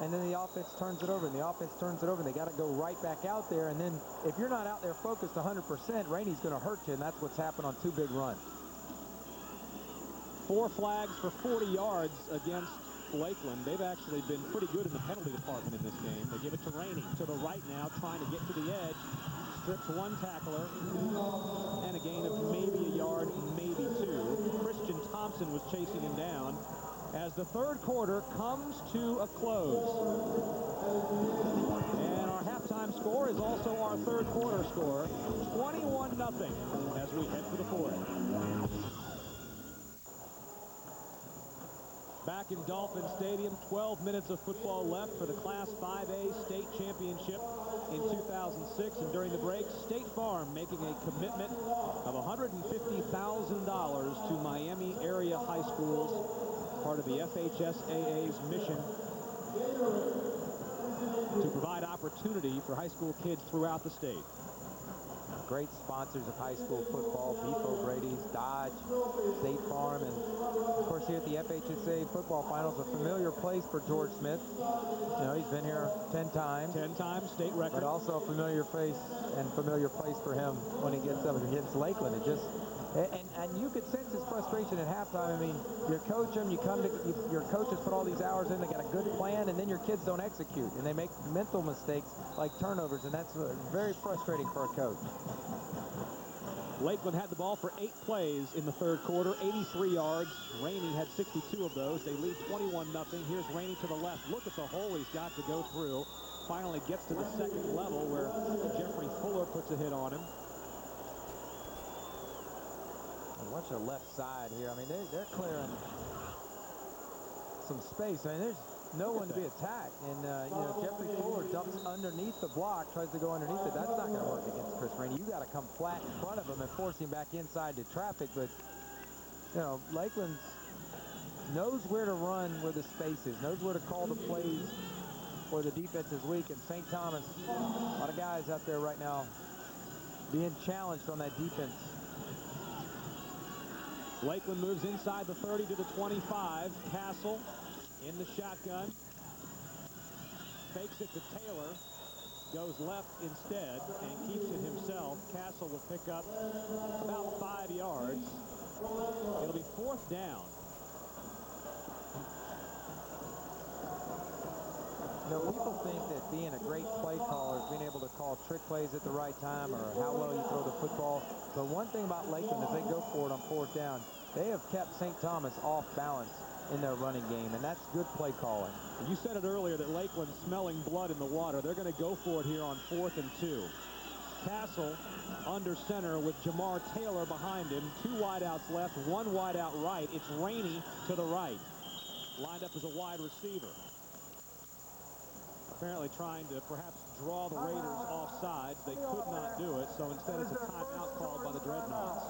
and then the offense turns it over, and the offense turns it over, and they got to go right back out there. And then if you're not out there focused 100%, Rainey's going to hurt you, and that's what's happened on 2 big runs. 4 flags for 40 yards against Lakeland. They've actually been pretty good in the penalty department in this game. They give it to Rainey to the right now, trying to get to the edge. Strips 1 tackler, and a gain of maybe a yard, maybe 2. Christian Thompson was chasing him down as the third quarter comes to a close. And our halftime score is also our third quarter score, 21-0 as we head for the fourth. Back in Dolphin Stadium, 12 minutes of football left for the Class 5A state championship in 2006. And during the break, State Farm making a commitment of $150,000 to Miami area high schools, part of the FHSAA's mission to provide opportunity for high school kids throughout the state. Great sponsors of high school football, Beef O'Brady's, Dodge, State Farm, and of course here at the FHSAA football finals, a familiar place for George Smith. You know, he's been here 10 times. 10 times, state record. But also a familiar face and familiar place for him when he gets up against Lakeland. It just, and you could sense his frustration at halftime. I mean, you coach them, your coaches put all these hours in, they got a good plan, and then your kids don't execute, and they make mental mistakes like turnovers, and that's very frustrating for a coach. Lakeland had the ball for 8 plays in the third quarter, 83 yards. Rainey had 62 of those. They lead 21-0. Here's Rainey to the left. Look at the hole he's got to go through. Finally gets to the second level where Jeffrey Fuller puts a hit on him. Watch the left side here. I mean, they're clearing some space. I mean, no one to be attacked. And, you know, Jeffrey Fuller dumps underneath the block, tries to go underneath it. That's not going to work against Chris Rainey. You got to come flat in front of him and force him back inside to traffic. But, you know, Lakeland knows where to run where the space is, knows where to call the plays where the defense is weak. And St. Thomas, a lot of guys out there right now being challenged on that defense. Lakeland moves inside the 30 to the 25. Castle in the shotgun. Fakes it to Taylor. Goes left instead and keeps it himself. Castle will pick up about 5 yards. It'll be 4th down. You know, people think that being a great play caller is being able to call trick plays at the right time or how well you throw the football. But one thing about Lakeland is they go for it on 4th down. They have kept St. Thomas off balance in their running game, and that's good play calling. You said it earlier that Lakeland's smelling blood in the water. They're going to go for it here on 4th and 2. Castle under center with JAMAR Taylor behind him. 2 wideouts left, 1 wideout right. It's Rainey to the right. Lined up as a wide receiver. Apparently trying to perhaps draw the Raiders off sides. They could not do it, so instead it's a timeout called by the Dreadnaughts.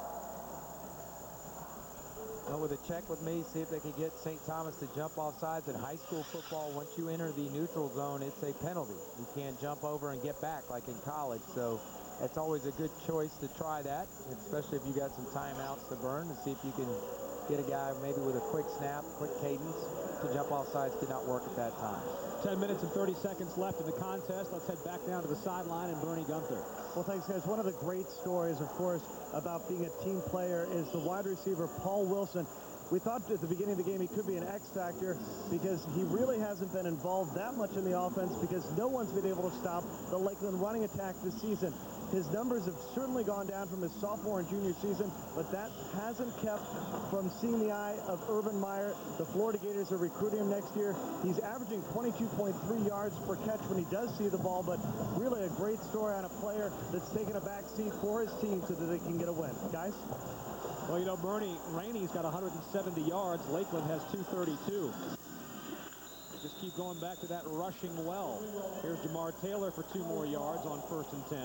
Well, with a check with me, see if they can get St. Thomas to jump off sides. In high school football, once you enter the neutral zone, it's a penalty. You can't jump over and get back like in college, so that's always a good choice to try that, especially if you got some timeouts to burn, to see if you can get a guy maybe with a quick snap, quick cadence to jump off sides. Did not work at that time. 10 minutes and 30 seconds left in the contest. Let's head back down to the sideline and Bernie Gunther. Well, thanks, guys. One of the great stories, of course, about being a team player is the wide receiver, Paul Wilson. We thought at the beginning of the game he could be an X factor because he really hasn't been involved that much in the offense because no one's been able to stop the Lakeland running attack this season. His numbers have certainly gone down from his sophomore and junior season, but that hasn't kept from seeing the eye of Urban Meyer. The Florida Gators are recruiting him next year. He's averaging 22.3 yards per catch when he does see the ball, but really a great story on a player that's taken a back seat for his team so that they can get a win. Guys? Well, you know, Bernie, Rainey's got 170 yards. Lakeland has 232. Just keep going back to that rushing well. Here's JAMAR Taylor for 2 more yards on 1st and 10.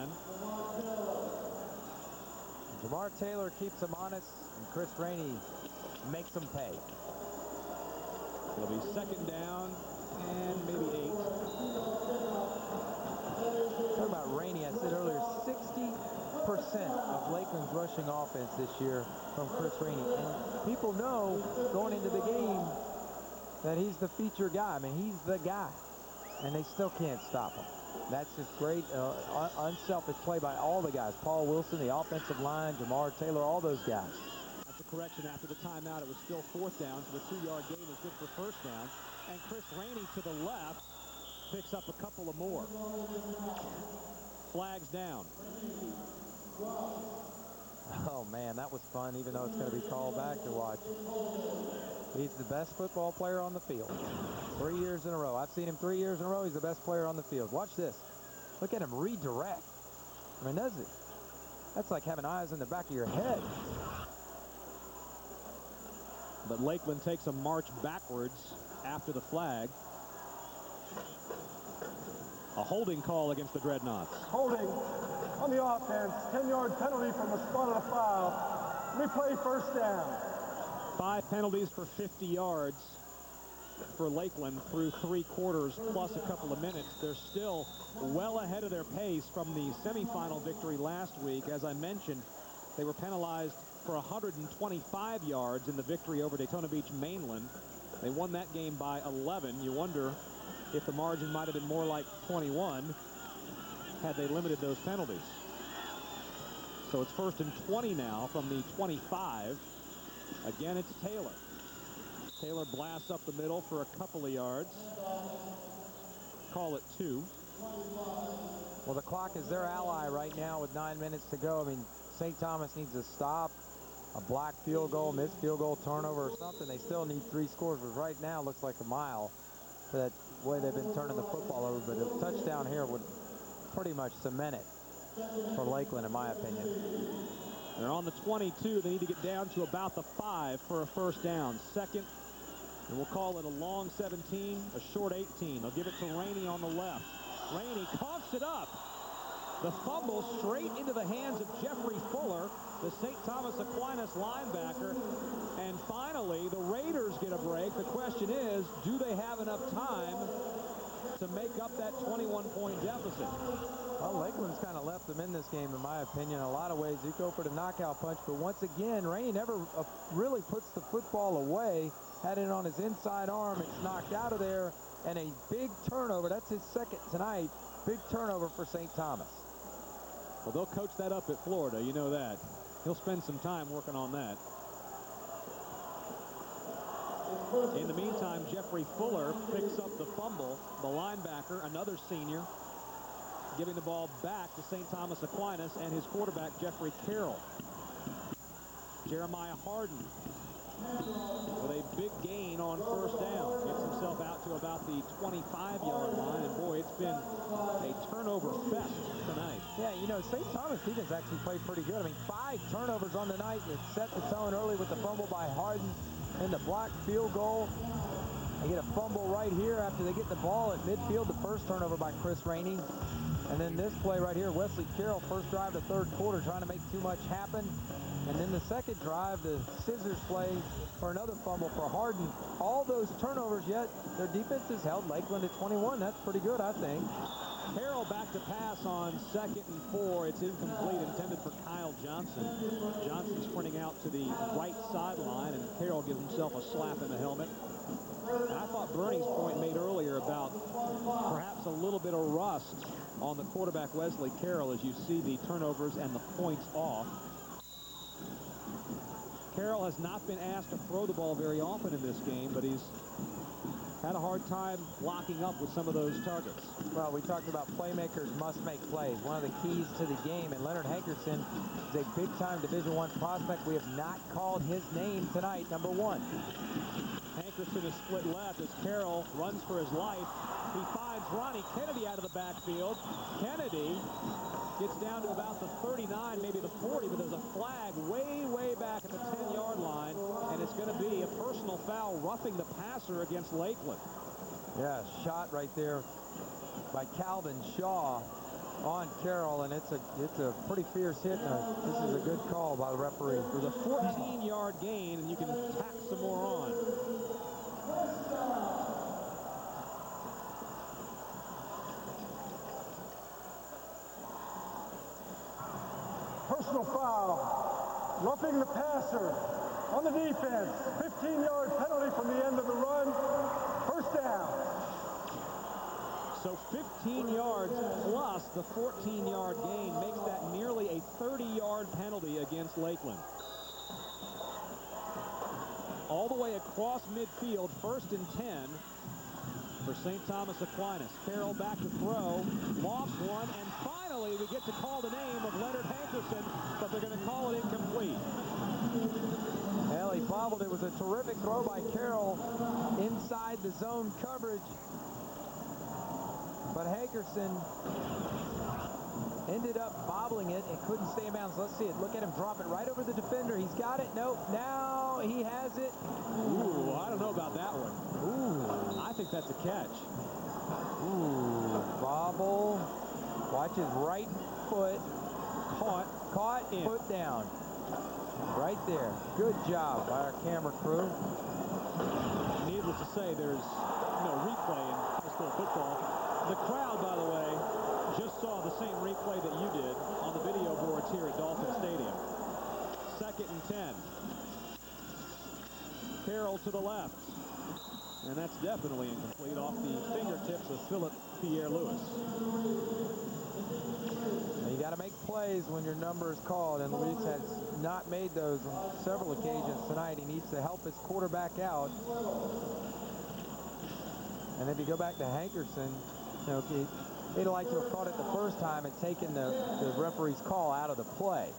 JAMAR Taylor keeps them honest, and Chris Rainey makes them pay. It'll be 2nd down and maybe 8. Talking about Rainey, I said earlier, 60% of Lakeland's rushing offense this year from Chris Rainey. And people know going into the game that he's the feature guy. I mean, he's the guy, and they still can't stop him. That's just great, unselfish play by all the guys. Paul Wilson, the offensive line, JAMAR Taylor, all those guys. That's a correction after the timeout. It was still 4th down, so the 2-yard gain is good for 1st down. And Chris Rainey to the left picks up a couple of more. Flags down. Oh, man, that was fun, even though it's going to be called back to watch. He's the best football player on the field. 3 years in a row. I've seen him 3 years in a row. He's the best player on the field. Watch this. Look at him redirect. I mean, that's like having eyes in the back of your head. But Lakeland takes a march backwards after the flag. A holding call against the Dreadnaughts. Holding on the offense. 10-yard penalty from the spot of the foul. Replay 1st down. 5 penalties for 50 yards for Lakeland through 3 quarters plus a couple of minutes. They're still well ahead of their pace from the semifinal victory last week. As I mentioned, they were penalized for 125 yards in the victory over Daytona Beach Mainland. They won that game by 11. You wonder if the margin might have been more like 21 had they limited those penalties. So it's 1st and 20 now from the 25. Again, it's Taylor. Taylor blasts up the middle for a couple of yards. Call it 2. Well, the clock is their ally right now with 9 minutes to go. I mean, St. Thomas needs a stop, a block field goal, missed field goal, turnover or something. They still need 3 scores, but right now it looks like a mile for that way they've been turning the football over. But a touchdown here would pretty much cement it for Lakeland, in my opinion. They're on the 22. They need to get down to about the 5 for a 1st down. 2nd And we'll call it a long 17, a short 18. They'll give it to RONNIE on the left. RONNIE coughs it up. The fumble straight into the hands of Jeffrey Fuller, the St. Thomas Aquinas linebacker. And finally, the Raiders get a break. The question is, do they have enough time to make up that 21-point deficit? Well, Lakeland's kind of left them in this game, in my opinion. In a lot of ways, you go for the knockout punch, but once again, RONNIE never really puts the football away. Had it on his inside arm. It's knocked out of there, and a big turnover. That's his second tonight. Big turnover for St. Thomas. Well, they'll coach that up at Florida. You know that. He'll spend some time working on that. In the meantime, Jeffrey Fuller picks up the fumble. The linebacker, another senior, giving the ball back to St. Thomas Aquinas and his quarterback, Jeffrey Carroll. Jeremiah Harden with a big gain on first down. Gets himself out to about the 25-yard line, and boy, it's been a turnover fest tonight. Yeah, you know, St. Thomas defense actually played pretty good. I mean, 5 turnovers on the night. It set the tone early with the fumble by Harden and the blocked field goal. They get a fumble right here after they get the ball at midfield. The first turnover by Chris RONNIE. And then this play right here, Wesley Carroll, first drive of the third quarter, trying to make too much happen. And then the second drive, the scissors play for another fumble for Harden. All those turnovers, yet their defense has held Lakeland at 21. That's pretty good, I think. Carroll back to pass on 2nd and 4. It's incomplete, intended for Kyle Johnson. Johnson sprinting out to the right sideline, and Carroll gives himself a slap in the helmet. And I thought Bernie's point made earlier about perhaps a little bit of rust on the quarterback Wesley Carroll as you see the turnovers and the points off. Carroll has not been asked to throw the ball very often in this game, but he's had a hard time locking up with some of those targets. Well, we talked about playmakers must make plays. One of the keys to the game, and Leonard Hankerson is a big-time Division I prospect. We have not called his name tonight, number 1. Hankerson is split left as Carroll runs for his life. He finds Ronnie Kennedy out of the backfield. Kennedy gets down to about the 39, maybe the 40, but there's a flag way back at the 10-yard line, and it's going to be a personal foul roughing the passer against Lakeland. Yeah, shot right there by Calvin Shaw on Carroll, and it's a pretty fierce hit. This is a good call by the referee. There's a 14-yard gain, and you can tack some more on. Personal foul, roughing the passer on the defense. 15-yard penalty from the end of the run. First down. So 15 yards plus the 14-yard gain makes that nearly a 30-yard penalty against Lakeland. All the way across midfield, 1st and 10 for St. Thomas Aquinas. Carroll back to throw, lost one, and finally we get to call the name of Leonard Hankerson, but they're going to call it incomplete. Well, he bobbled. It was a terrific throw by Carroll inside the zone coverage. But Hankerson ended up bobbling it and couldn't stay in bounds. Let's see it. Look at him drop it right over the defender. He's got it. Nope. Now he has it. Ooh, I don't know about that one. Ooh. I think that's a catch. Ooh, bobble. Watch his right foot. Caught, in. Foot down. Right there. Good job by our camera crew. Needless to say, there's no replay in high school football. The crowd, by the way, just saw the same replay that you did on the video boards here at Dolphin Stadium. 2nd and 10. Carroll to the left. And that's definitely incomplete off the fingertips of Philip Pierre-Louis. You got to make plays when your number is called, and Luis has not made those on several occasions tonight. He needs to help his quarterback out. And if you go back to Hankerson, you know, he'd like to have caught it the first time and taken the referee's call out of the play.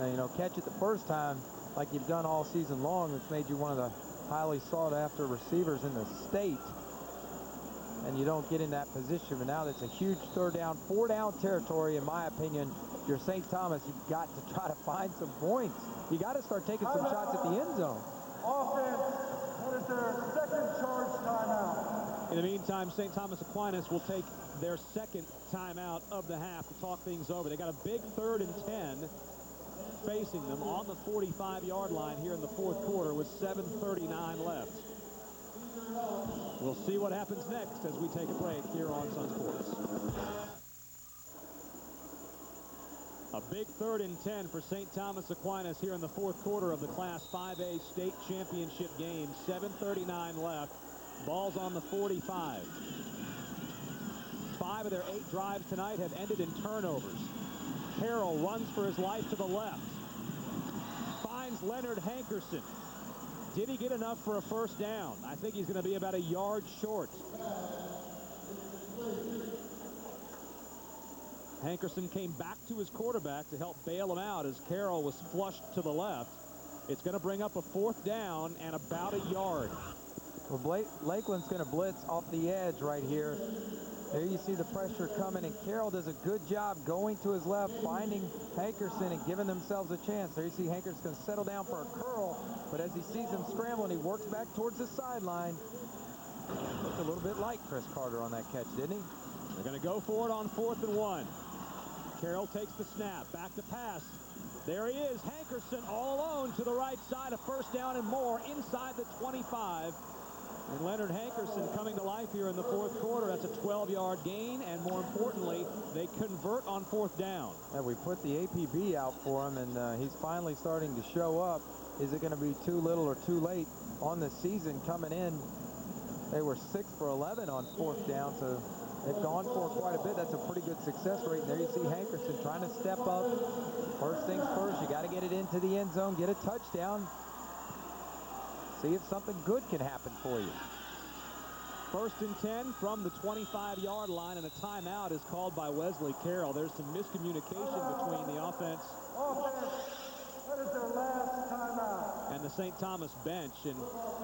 You know, catch it the first time like you've done all season long. It's made you one of the highly sought-after receivers in the state. And you don't get in that position. But now that's a huge 3rd down, 4-down territory, in my opinion. If you're St. Thomas, you've got to try to find some points. You got to start taking some shots at the end zone. Offense, that is their second charge timeout. In the meantime, St. Thomas Aquinas will take their second timeout of the half to talk things over. They got a big 3rd and 10 facing them on the 45-yard line here in the fourth quarter with 7:39 left. We'll see what happens next as we take a break here on Sun Sports. A big 3rd and 10 for St. Thomas Aquinas here in the fourth quarter of the Class 5A state championship game. 7:39 left. Ball's on the 45. 5 of their 8 drives tonight have ended in turnovers. Carroll runs for his life to the left. Finds Leonard Hankerson. Did he get enough for a first down? I think he's going to be about a yard short. Hankerson came back to his quarterback to help bail him out as Carroll was flushed to the left. It's going to bring up a 4th down and about a yard. Well, Lakeland's going to blitz off the edge right here. There you see the pressure coming, and Carroll does a good job going to his left, finding Hankerson and giving themselves a chance. There you see Hankerson's going to settle down for a curl, but as he sees him scrambling, he works back towards the sideline. Looked a little bit like Chris Carter on that catch, didn't he? They're going to go for it on 4th and 1. Carroll takes the snap, back to pass. There he is, Hankerson all alone to the right side, a first down and more inside the 25. And Leonard Hankerson coming to life here in the fourth quarter. That's a 12-yard gain, and more importantly, they convert on 4th down. Yeah, we put the APB out for him, and he's finally starting to show up. Is it going to be too little or too late on the season coming in? They were 6 for 11 on 4th down, so they've gone for quite a bit. That's a pretty good success rate. And there you see Hankerson trying to step up. First things first, you got to get it into the end zone, get a touchdown. See if something good can happen for you. 1st and 10 from the 25-yard line, and a timeout is called by Wesley Carroll. There's some miscommunication between the offense That is their last timeout. and the St. Thomas bench, and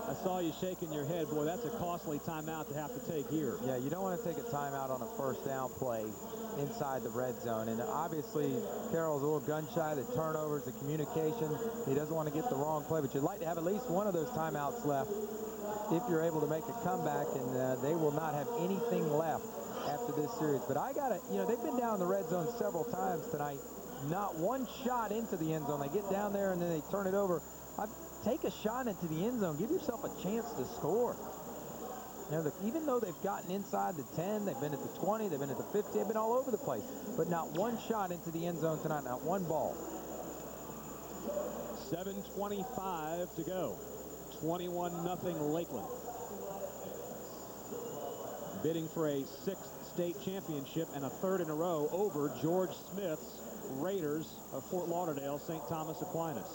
I saw you shaking your head. Boy, that's a costly timeout to have to take here. Yeah, you don't want to take a timeout on a first down play inside the red zone. And obviously, Carroll's a little gun-shy. The turnovers, the communication. He doesn't want to get the wrong play, but you'd like to have at least one of those timeouts left if you're able to make a comeback, and they will not have anything left after this series. But I got to, they've been down in the red zone several times tonight. Not one shot into the end zone. They get down there and then they turn it over. Take a shot into the end zone. Give yourself a chance to score. Even though they've gotten inside the 10, they've been at the 20, they've been at the 50, they've been all over the place. But not one shot into the end zone tonight, not one ball. 7:25 to go. 21-0 Lakeland. Bidding for a 6th state championship and a 3rd in a row over George Smith's Raiders of Fort Lauderdale, St. Thomas Aquinas.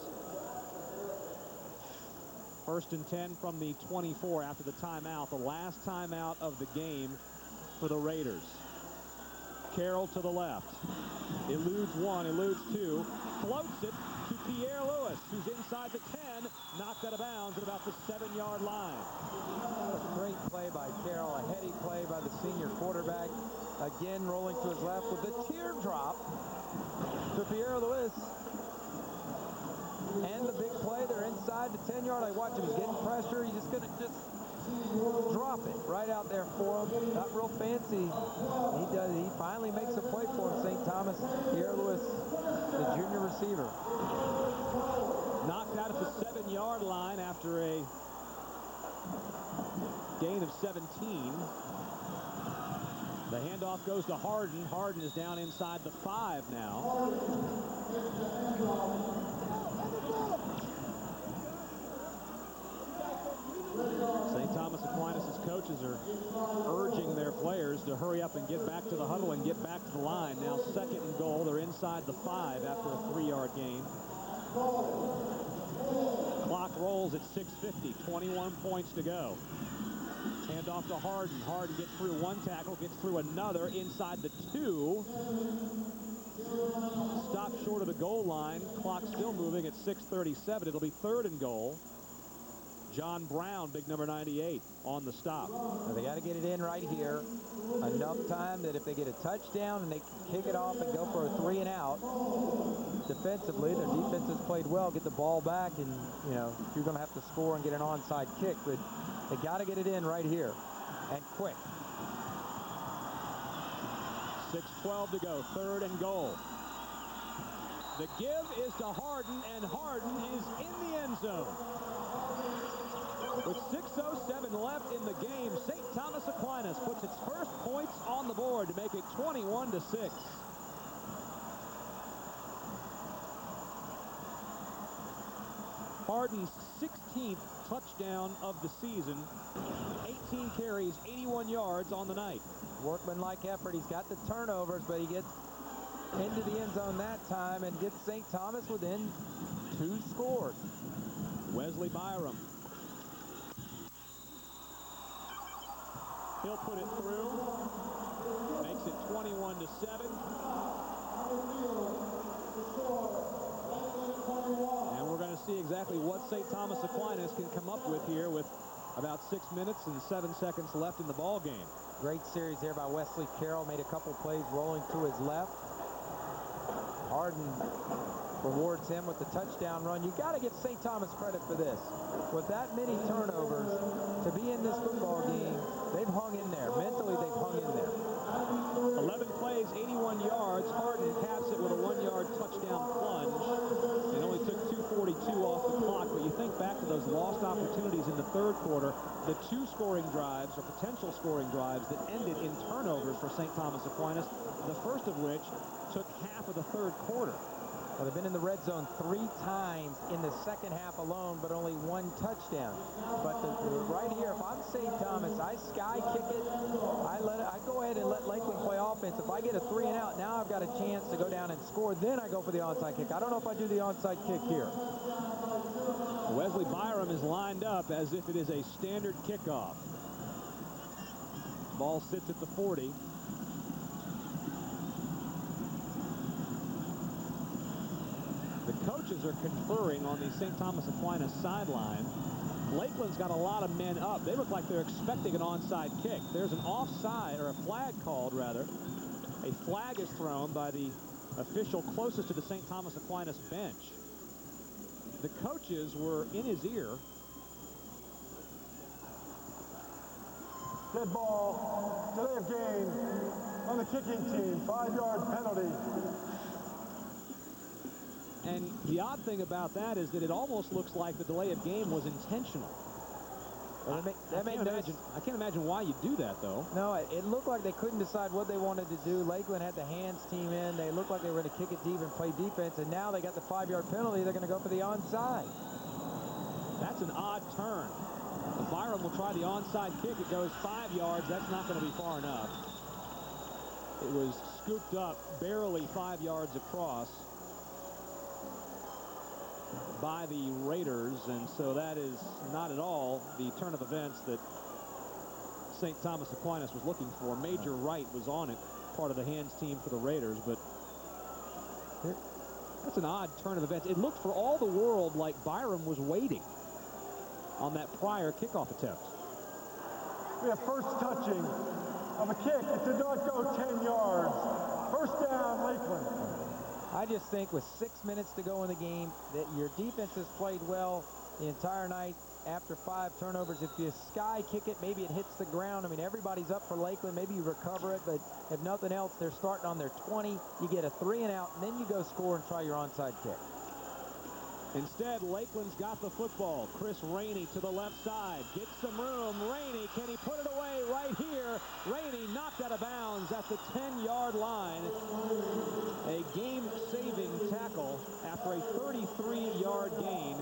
1st and 10 from the 24 after the timeout, the last timeout of the game for the Raiders. Carroll to the left. Eludes one, eludes two, floats it to Pierre Lewis, who's inside the 10, knocked out of bounds at about the 7-yard line. A great play by Carroll, a heady play by the senior quarterback. Again, rolling to his left with the teardrop to Pierre Lewis. And the big play, they're inside the 10-yard line. Watch him, he's getting pressure. He's just going to drop it right out there for him. Not real fancy. He finally makes a play for him, St. Thomas. Pierre Lewis, the junior receiver. Knocked out at the 7-yard line after a gain of 17. The handoff goes to Harden. Harden is down inside the 5 now. St. Thomas Aquinas' coaches are urging their players to hurry up and get back to the huddle and get back to the line. Now 2nd and goal. They're inside the 5 after a 3-yard gain. Clock rolls at 6:50. 21 points to go. Handoff to Harden. Harden gets through one tackle, gets through another inside the 2. Stopped short of the goal line. Clock still moving at 6:37. It'll be 3rd and goal. John Brown, big number 98, on the stop. Now they got to get it in right here. Enough time that if they get a touchdown and they can kick it off and go for a 3 and out, defensively, their defense has played well, get the ball back, and, you know, you're going to have to score and get an onside kick, but they got to get it in right here, and quick. 6:12 to go, 3rd and goal. The give is to Harden, and Harden is in the end zone. With 6:07 left in the game, St. Thomas Aquinas puts its first points on the board to make it 21-6. Harden's 16th touchdown of the season, 18 carries, 81 yards on the night. Workmanlike effort. He's got the turnovers, but he gets into the end zone that time and gets St. Thomas within 2 scores. Wesley BYRUM. He'll put it through. Makes it 21-7. And we're going to see exactly what St. Thomas Aquinas can come up with here with about 6 minutes and 7 seconds left in the ball game. Great series there by Wesley Carroll. Made a couple plays rolling to his left. Harden rewards him with the touchdown run. You got to give St. Thomas credit for this. With that many turnovers, to be in this football game, they've hung in there. Mentally, they've hung in there. 11 plays, 81 yards. Harden caps it with a 1-yard touchdown plunge. It only took 2:42 off the clock, but you think back to those lost opportunities in the 3rd quarter, the 2 scoring drives, or potential scoring drives, that ended in turnovers for St. Thomas Aquinas, the first of which took half of the 3rd quarter. Well, they've been in the red zone 3 times in the 2nd half alone, but only 1 touchdown. But right here, if I'm St. Thomas, I sky kick it. I go ahead and let Lakeland play offense. If I get a 3 and out, now I've got a chance to go down and score. Then I go for the onside kick. I don't know if I do the onside kick here. Wesley BYRUM is lined up as if it is a standard kickoff. Ball sits at the 40. The coaches are conferring on the St. Thomas Aquinas sideline. Lakeland's got a lot of men up. They look like they're expecting an onside kick. There's an offside, or a flag called, rather. A flag is thrown by the official closest to the St. Thomas Aquinas bench. The coaches were in his ear. Dead ball, delay of game on the kicking team, 5-yard penalty. And the odd thing about that is that it almost looks like the delay of game was intentional. Well, I can't imagine why you do that, though. No, it looked like they couldn't decide what they wanted to do. Lakeland had the hands team in. They looked like they were going to kick it deep and play defense, and now they got the 5-yard penalty. They're going to go for the onside. That's an odd turn. BYRUM will try the onside kick. It goes 5 yards. That's not going to be far enough. It was scooped up barely 5 yards across by the Raiders, and so that is not at all the turn of events that St. Thomas Aquinas was looking for. Major Wright was on it, part of the hands team for the Raiders, but that's an odd turn of events. It looked for all the world like BYRUM was waiting on that prior kickoff attempt. We have first touching of a kick. It did not go 10 yards. First down, Lakeland. I just think with 6 minutes to go in the game that your defense has played well the entire night. After 5 turnovers, if you sky kick it, maybe it hits the ground. I mean, everybody's up for Lakeland. Maybe you recover it, but if nothing else, they're starting on their 20. You get a 3 and out, and then you go score and try your onside kick. Instead, Lakeland's got the football. Chris Rainey to the left side. Gets some room. Rainey, can he put it away right here? Rainey knocked out of bounds at the 10-yard line. A game-saving tackle after a 33-yard gain.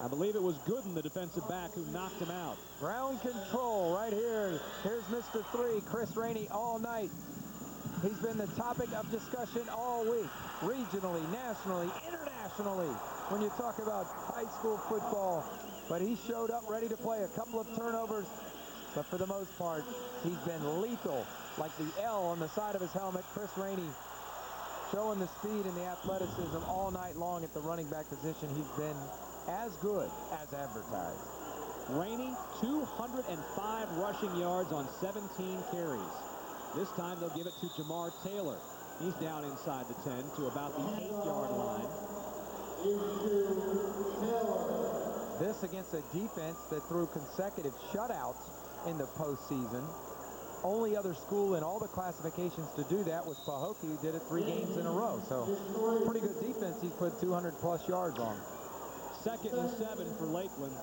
I believe it was Gooden, the defensive back, who knocked him out. Ground control right here. Here's Mr. 3, Chris Rainey, all night. He's been the topic of discussion all week, regionally, nationally, internationally, when you talk about high school football. But he showed up ready to play. A couple of turnovers, but for the most part, he's been lethal, like the L on the side of his helmet. Chris Rainey showing the speed and the athleticism all night long at the running back position. He's been as good as advertised. Rainey, 205 rushing yards on 17 carries. This time they'll give it to JAMAR Taylor. He's down inside the 10 to about the 8-yard line. This against a defense that threw consecutive shutouts in the postseason. Only other school in all the classifications to do that was Pahokee, who did it 3 games in a row. So pretty good defense he's put 200-plus yards on. 2nd and 7 for Lakeland.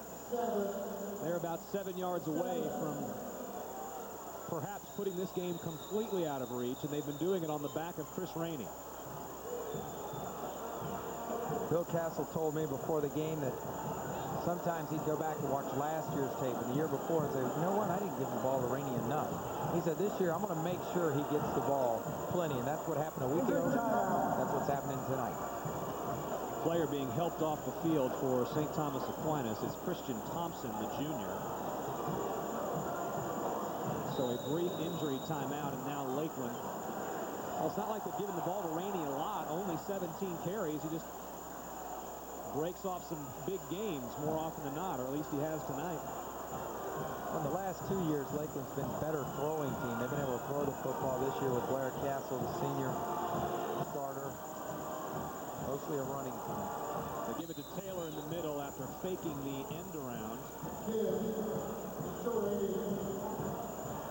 They're about 7 yards away from perhaps putting this game completely out of reach, and they've been doing it on the back of Chris Rainey. Bill Castle told me before the game that sometimes he'd go back and watch last year's tape and the year before and say, you know what, I didn't give the ball to Rainey enough. He said, this year I'm going to make sure he gets the ball plenty, and that's what happened a week ago. That's what's happening tonight. Player being helped off the field for St. Thomas Aquinas is Christian Thompson, the junior. So a brief injury timeout, and now Lakeland. Well, it's not like they've given the ball to Rainey a lot, only 17 carries. He just breaks off some big games more often than not, or at least he has tonight. In the last 2 years, Lakeland's been a better throwing team. They've been able to throw the football this year with Blair Castle, the senior starter. Mostly a running team. They give it to Taylor in the middle after faking the end around.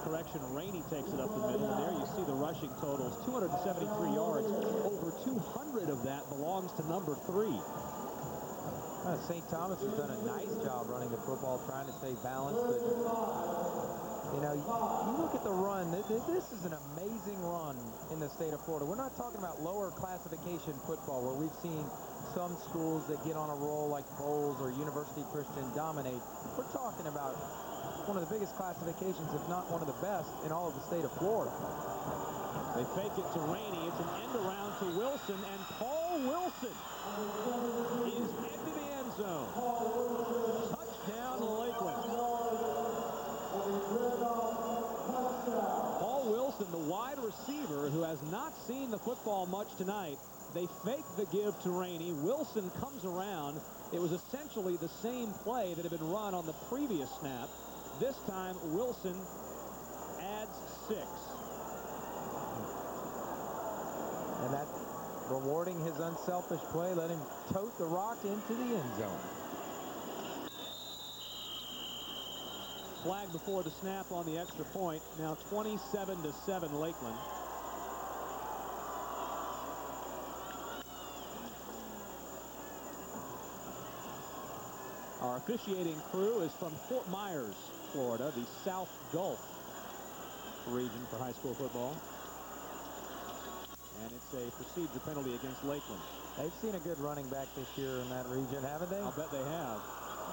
Correction, Rainey takes it up the middle, and there you see the rushing totals. 273 yards. Over 200 of that belongs to number 3. St. Thomas has done a nice job running the football, trying to stay balanced. But, you know, you look at the run. This is an amazing run in the state of Florida. We're not talking about lower classification football where we've seen some schools that get on a roll like Bowles or University Christian dominate. We're talking about one of the biggest classifications, if not one of the best, in all of the state of Florida. They fake it to Rainey. It's an end around to Wilson, and Paul Wilson is into the end zone. Touchdown, Lakeland. Paul Wilson, the wide receiver who has not seen the football much tonight. They fake the give to Rainey. Wilson comes around. It was essentially the same play that had been run on the previous snap. This time, Wilson adds 6. And that rewarding his unselfish play, let him tote the rock into the end zone. Flag before the snap on the extra point. Now 27-7 Lakeland. Our officiating crew is from Fort Myers, Florida, the South Gulf region for high school football. And it's a procedure penalty against Lakeland. They've seen a good running back this year in that region, haven't they? I'll bet they have.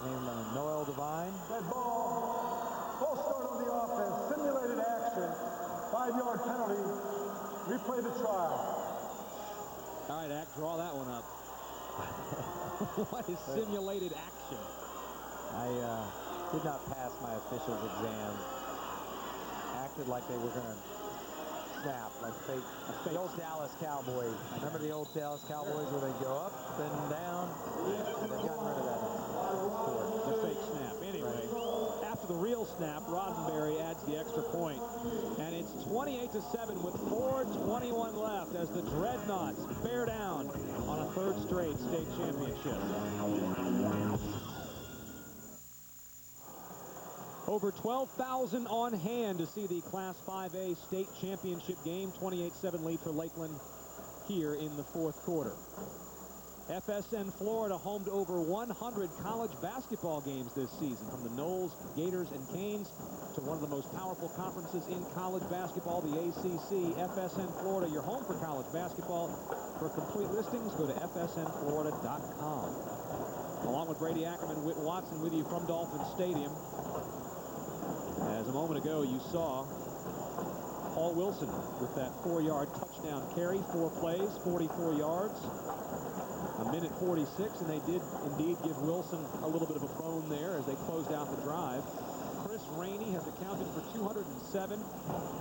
Named Noel Devine. That ball, false start on the offense, simulated action, 5-yard penalty, replay the trial. All right, Ack, draw that one up. What is simulated action? I did not pass my officials exam. Acted like they were going to snap, like the old Dallas Cowboys. Remember the old Dallas Cowboys where they go up and down? They've gotten rid of that sport. The fake snap. Anyway, after the real snap, Roddenberry adds the extra point. And it's 28-7 with 4:21 left as the Dreadnaughts bear down on a 3rd straight state championship. Over 12,000 on hand to see the Class 5A state championship game. 28-7 lead for Lakeland here in the 4th quarter. FSN Florida home to over 100 college basketball games this season, from the Knowles, Gators, and Canes to one of the most powerful conferences in college basketball, the ACC. FSN Florida, your home for college basketball. For complete listings, go to fsnflorida.com. Along with Brady Ackerman, Whit Watson with you from Dolphin Stadium. As a moment ago, you saw Paul Wilson with that 4-yard touchdown carry, 4 plays, 44 yards. A minute 46, and they did indeed give Wilson a little bit of a bone there as they closed out the drive. Chris Rainey has accounted for 207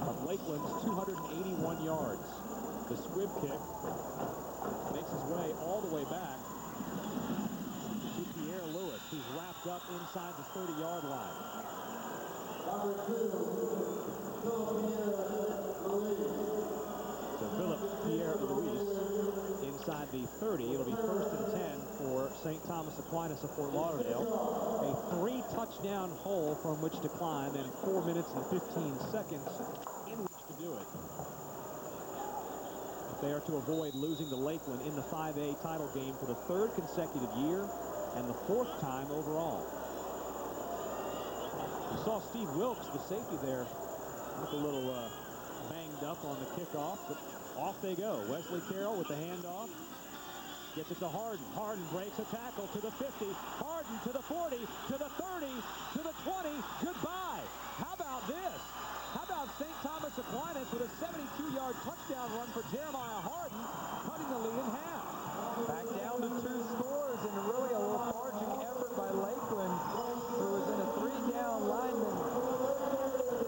of Lakeland's 281 yards. The squib kick makes his way all the way back to Pierre inside the 30-yard line. So Philip Pierre-Louis inside the 30. It'll be 1st and 10 for St. Thomas Aquinas of Fort Lauderdale. A 3-touchdown hole from which to climb in 4 minutes and 15 seconds in which to do it. They are to avoid losing to Lakeland in the 5A title game for the 3rd consecutive year and the 4th time overall. You saw Steve Wilkes, the safety there, look a little banged up on the kickoff, but off they go. Wesley Carroll with the handoff. Gets it to Harden. Harden breaks a tackle to the 50. Harden to the 40, to the 30, to the 20. Goodbye. How about this? How about St. Thomas Aquinas with a 72-yard touchdown run for Jeremiah Harden, cutting the lead in half. Back down to 2 scores, and really a lethargic effort by Lakeland, who was in a 3-down lineman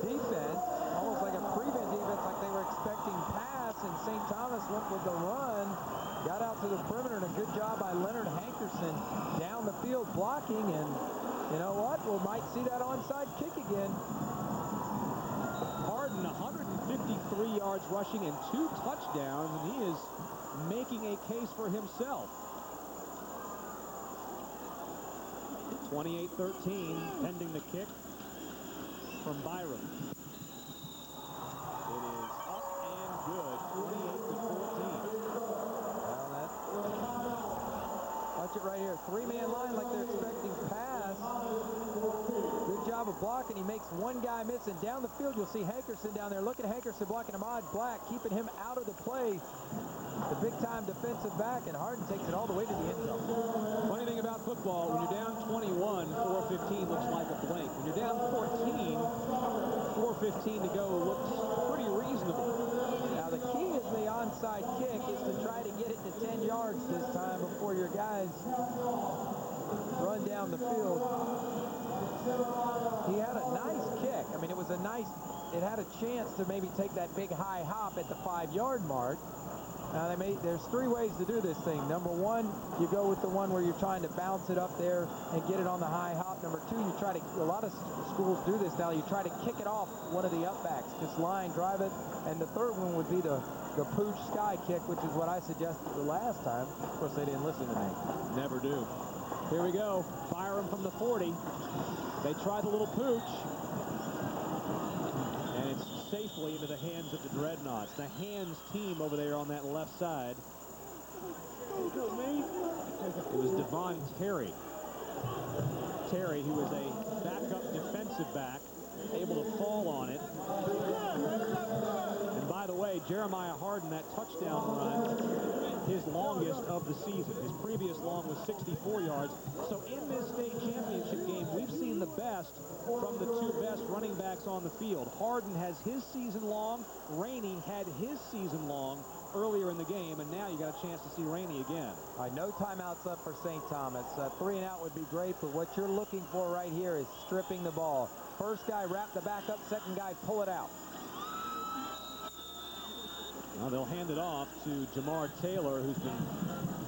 defense, almost like a prevent defense, like they were expecting pass, and St. Thomas went with the run, got out to the perimeter, and a good job by Leonard Hankerson down the field blocking, and you know what? We might see that onside kick again. Harden, 153 yards rushing and 2 touchdowns, and he is making a case for himself. 28-13, pending the kick from BYRUM. It is up and good, 28-14. Watch it right here. 3-man line like they're expecting pass. Good job of blocking. He makes one guy miss, and down the field you'll see Hankerson down there. Look at Hankerson blocking Ahmad Black, keeping him out of the play. The big-time defensive back, and Harden takes it all the way to the end zone. Funny thing about football, when you're down 21, 4:15 looks like a blink. When you're down 14, 4:15 to go looks pretty reasonable. Now the key is the onside kick is to try to get it to 10 yards this time before your guys run down the field. He had a nice kick. I mean, it was a nice, it had a chance to maybe take that big high hop at the 5-yard mark. Now there's 3 ways to do this thing. Number 1, you go with the one where you're trying to bounce it up there and get it on the high hop. Number 2, you try to, a lot of schools do this now, you try to kick it off one of the upbacks, just line drive it. And the 3rd one would be the pooch sky kick, which is what I suggested the last time. Of course, they didn't listen to me. Never do. Here we go. Fire him from the 40. They try the little pooch. And it's safely into the hands of the Dreadnaughts. The hands team over there on that left side. It was Devon Terry. Terry, who was a backup defensive back, able to fall on it. And by the way, Jeremiah Harden, that touchdown run, his longest of the season. His previous long was 64 yards. So in this state championship game, we've seen the best from the 2 best running backs on the field. Harden has his season long. Rainey had his season long earlier in the game, and now you got a chance to see Rainey again. All right, no timeouts up for St. Thomas. 3 and out would be great, but what you're looking for right here is stripping the ball. First guy, wrap the back up. Second guy, pull it out. Now they'll hand it off to Jamar Taylor, who's been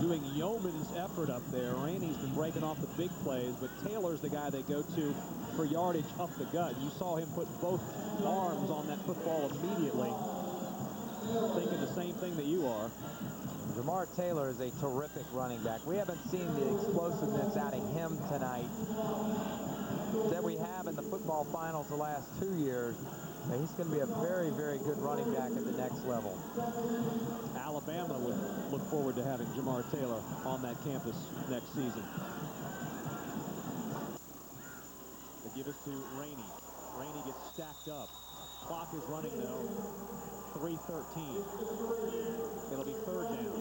doing yeoman's effort up there. Rainey's been breaking off the big plays, but Taylor's the guy they go to for yardage up the gut. You saw him put both arms on that football immediately, thinking the same thing that you are. Jamar Taylor is a terrific running back. We haven't seen the explosiveness out of him tonight that we have in the football finals the last 2 years. And he's going to be a very, very good running back at the next level. Alabama would look forward to having Jamar Taylor on that campus next season. They give us to Rainey. Rainey gets stacked up. Clock is running, though. 3:13. It'll be 3rd down.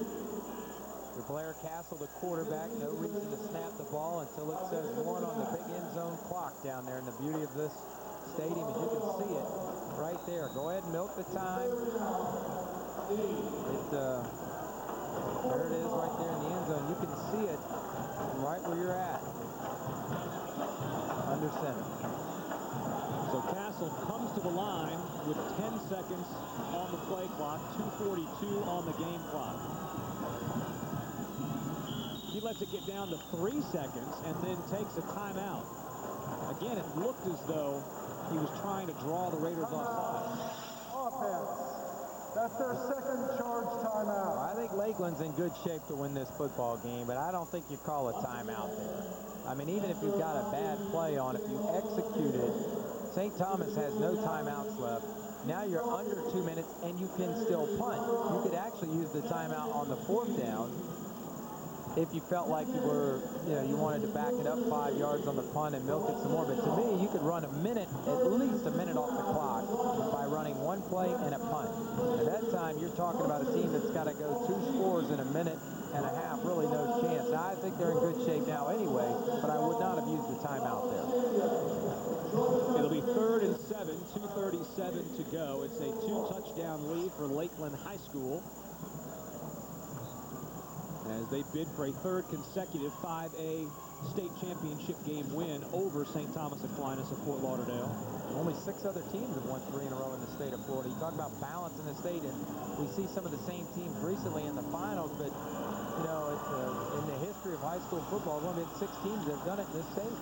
For Blair Castle, the quarterback, no reason to snap the ball until it says 1 on the big end zone clock down there. And the beauty of this stadium is you can see it right there. Go ahead and milk the time. There it is right there in the end zone. You can see it right where you're at. Under center. So Castle comes to the line with 10 seconds on the play clock, 2:42 on the game clock. He lets it get down to 3 seconds and then takes a timeout. again, it looked as though he was trying to draw the Raiders offside. Offense. That's their second charge timeout. I think Lakeland's in good shape to win this football game, but I don't think you call a timeout there. I mean, even if you've got a bad play on, if you execute it, St. Thomas has no timeouts left. Now you're under 2 minutes, and you can still punt. You could actually use the timeout on the 4th down if you felt like you were, you wanted to back it up 5 yards on the punt and milk it some more. But to me, you could run at least a minute off the clock by running one play and a punt. At that time, you're talking about a team that's got to go 2 scores in a minute and a half, really no chance. Now, I think they're in good shape now anyway, but I would not have used the timeout there. It'll be 3rd and 7, 2:37 to go. It's a 2-touchdown lead for Lakeland High School as they bid for a 3rd consecutive 5A state championship game win over St. Thomas Aquinas of Fort Lauderdale. Only 6 other teams have won 3 in a row in the state of Florida. You talk about balance in the state, and we see some of the same teams recently in the finals, but, it's in the history of high school football, there's only been 6 teams that have done it in this state.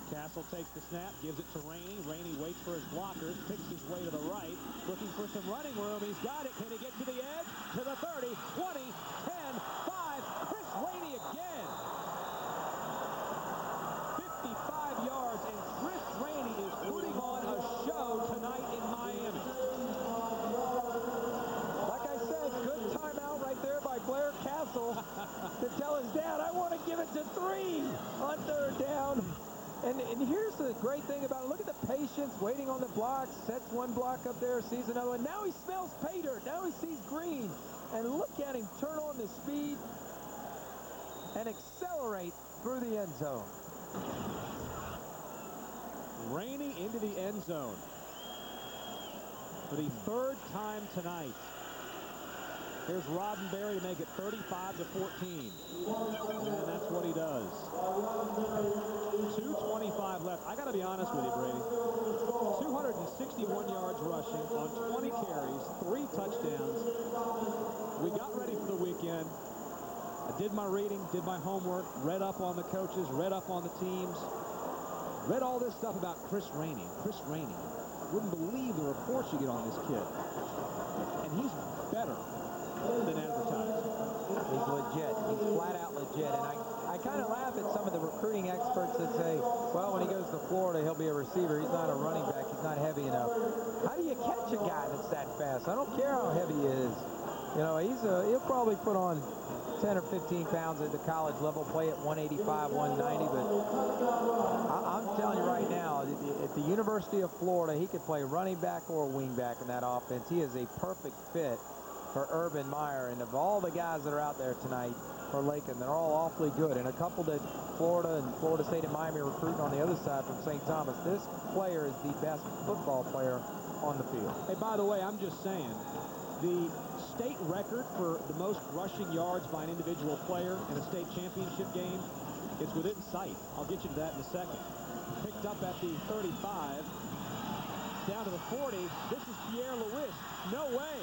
Castle takes the snap, gives it to Rainey. Rainey waits for his blockers, picks his way to the right, looking for some running room. He's got it. Can he get to the edge? To the 30, 20, 10, 5. Chris Rainey again. 55 yards, and Chris Rainey is putting on a show tonight in Miami. Like I said, good timeout right there by Blair Castle to tell his dad, I want to give it to 3 on 3rd down. And here's the great thing about it. Look at the patience, waiting on the blocks, sets one block up there, sees another one. Now he smells pay dirt. Now he sees green. And look at him turn on the speed and accelerate through the end zone. Rainey into the end zone for the 3rd time tonight. Here's Roddenberry to make it 35-14. And that's what he does. 2:25 left. I got to be honest with you, Brady. 261 yards rushing on 20 carries, 3 touchdowns. We got ready for the weekend. I did my reading, did my homework, read up on the coaches, read up on the teams, read all this stuff about Chris Rainey. Chris Rainey. Wouldn't believe the reports you get on this kid. And he's better than advertised. He's legit. He's flat out legit. And I kind of laugh at some of the recruiting experts that say, well, when he goes to Florida, he'll be a receiver. He's not a running back. He's not heavy enough. How do you catch a guy that's that fast? I don't care how heavy he is. He'll probably put on 10 or 15 pounds at the college level, play at 185, 190. But I'm telling you right now, at the University of Florida, he could play running back or wing back in that offense. He is a perfect fit for Urban Meyer. And of all the guys that are out there tonight for Lakeland, they're all awfully good. And a couple that Florida and Florida State and Miami are recruiting on the other side from St. Thomas. This player is the best football player on the field. Hey, by the way, I'm just saying, the state record for the most rushing yards by an individual player in a state championship game, it's within sight. I'll get you to that in a second. Picked up at the 35, down to the 40. This is Pierre Lewis. No way.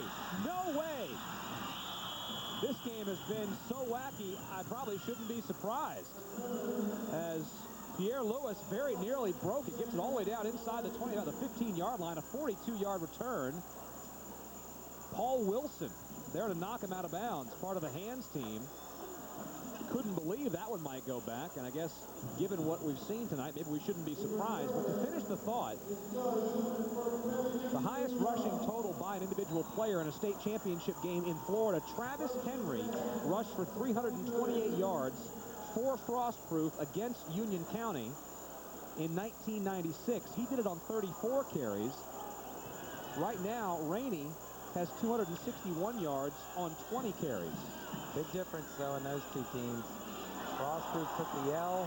No way. This game has been so wacky, I probably shouldn't be surprised, as Pierre Lewis very nearly broke it. Gets it all the way down inside the 20, the 15-yard line, a 42-yard return. Paul Wilson there to knock him out of bounds, part of the hands team. Couldn't believe that one might go back, and I guess given what we've seen tonight, maybe we shouldn't be surprised. But to finish the thought, the highest rushing total by an individual player in a state championship game in Florida, Travis Henry rushed for 328 yards, 4 Frostproof against Union County in 1996. He did it on 34 carries. Right now, Rainey has 261 yards on 20 carries. Big difference, though, in those two teams. Frostproof took the L.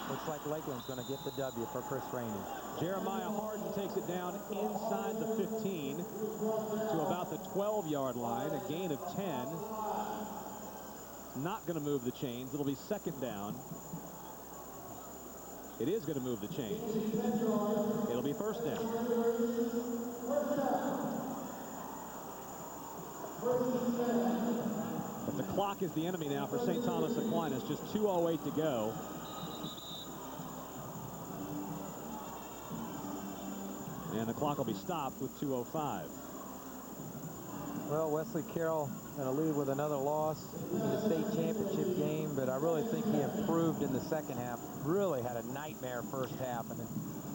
Looks like Lakeland's going to get the W for Chris Rainey. Jeremiah Harden takes it down inside the 15 to about the 12-yard line, a gain of 10. Not going to move the chains. It'll be second down. It is going to move the chains. It'll be first down. But the clock is the enemy now for St. Thomas Aquinas. Just 2:08 to go. And the clock will be stopped with 2:05. Well, Wesley Carroll going to leave with another loss in the state championship game, but I really think he improved in the second half. Really had a nightmare first half, and then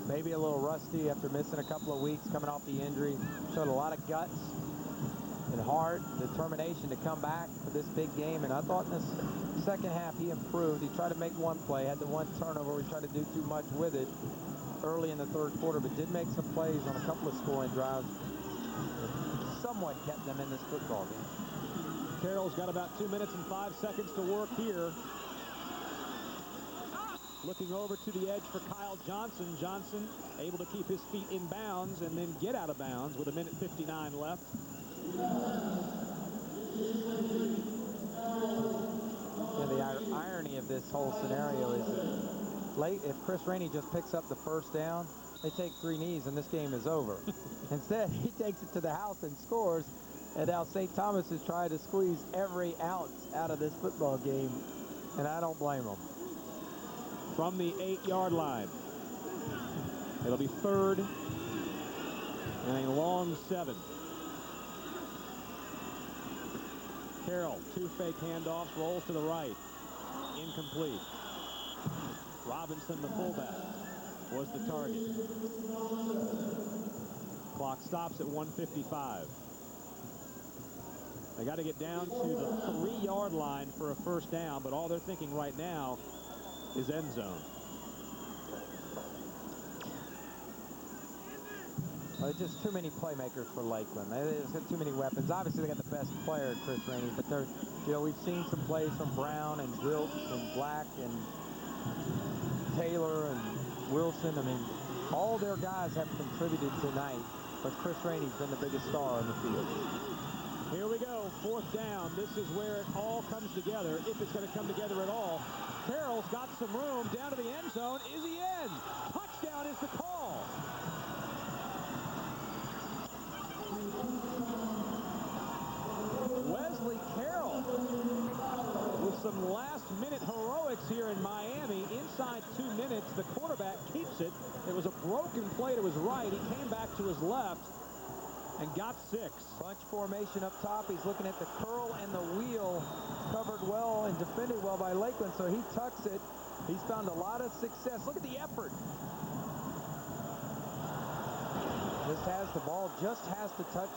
maybe a little rusty after missing a couple of weeks coming off the injury. Showed a lot of guts and heart and determination to come back for this big game, and I thought in this second half he improved. He tried to make one play, had the one turnover. We tried to do too much with it early in the third quarter, but did make some plays on a couple of scoring drives. Somewhat kept them in this football game. Carroll's got about 2 minutes and 5 seconds to work here. Looking over to the edge for Kyle Johnson. Johnson able to keep his feet in bounds and then get out of bounds with 1:59 left. Yeah, the irony of this whole scenario is that if Chris Rainey just picks up the first down, they take 3 knees and this game is over. Instead, he takes it to the house and scores, and now St. Thomas is trying to squeeze every ounce out of this football game, and I don't blame them. From the 8-yard line. It'll be 3rd and a long 7. Carroll, 2 fake handoffs, rolls to the right. Incomplete. Robinson, the fullback, was the target. Clock stops at 1:55. They got to get down to the 3-yard line for a first down, but all they're thinking right now is end zone. Well, there's just too many playmakers for Lakeland. They've got too many weapons. Obviously, they got the best player, Chris Rainey, but they're, we've seen some plays from Brown and Wilt and Black and Taylor and Wilson. I mean, all their guys have contributed tonight, but Chris Rainey's been the biggest star on the field. Here we go, 4th down. This is where it all comes together, if it's going to come together at all. Carroll's got some room down to the end zone. Is he in? Touchdown is the call. Wesley Carroll with some last-minute heroics here in Miami. Inside 2 minutes, the quarterback keeps it. It was a broken play to his right. He came back to his left and got 6. Bunch formation up top. He's looking at the curl and the wheel, covered well and defended well by Lakeland, so he tucks it. He's found a lot of success. Look at the effort. The ball just has to touch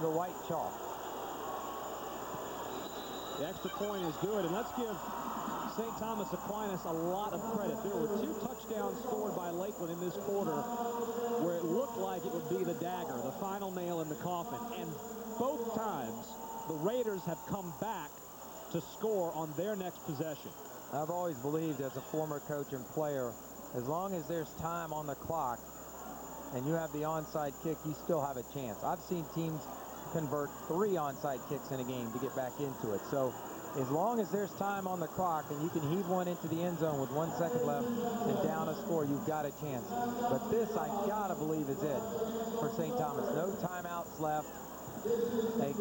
the white chalk. The extra point is good, and let's give St. Thomas Aquinas a lot of credit. There were 2 touchdowns scored by Lakeland in this quarter where it looked like it would be the dagger, the final nail in the coffin. And both times, the Raiders have come back to score on their next possession. I've always believed as a former coach and player, as long as there's time on the clock and you have the onside kick, you still have a chance. I've seen teams convert 3 onside kicks in a game to get back into it. So as long as there's time on the clock and you can heave one into the end zone with 1 second left and down a score, you've got a chance. But this, I gotta believe, is it for St. Thomas. No timeouts left. A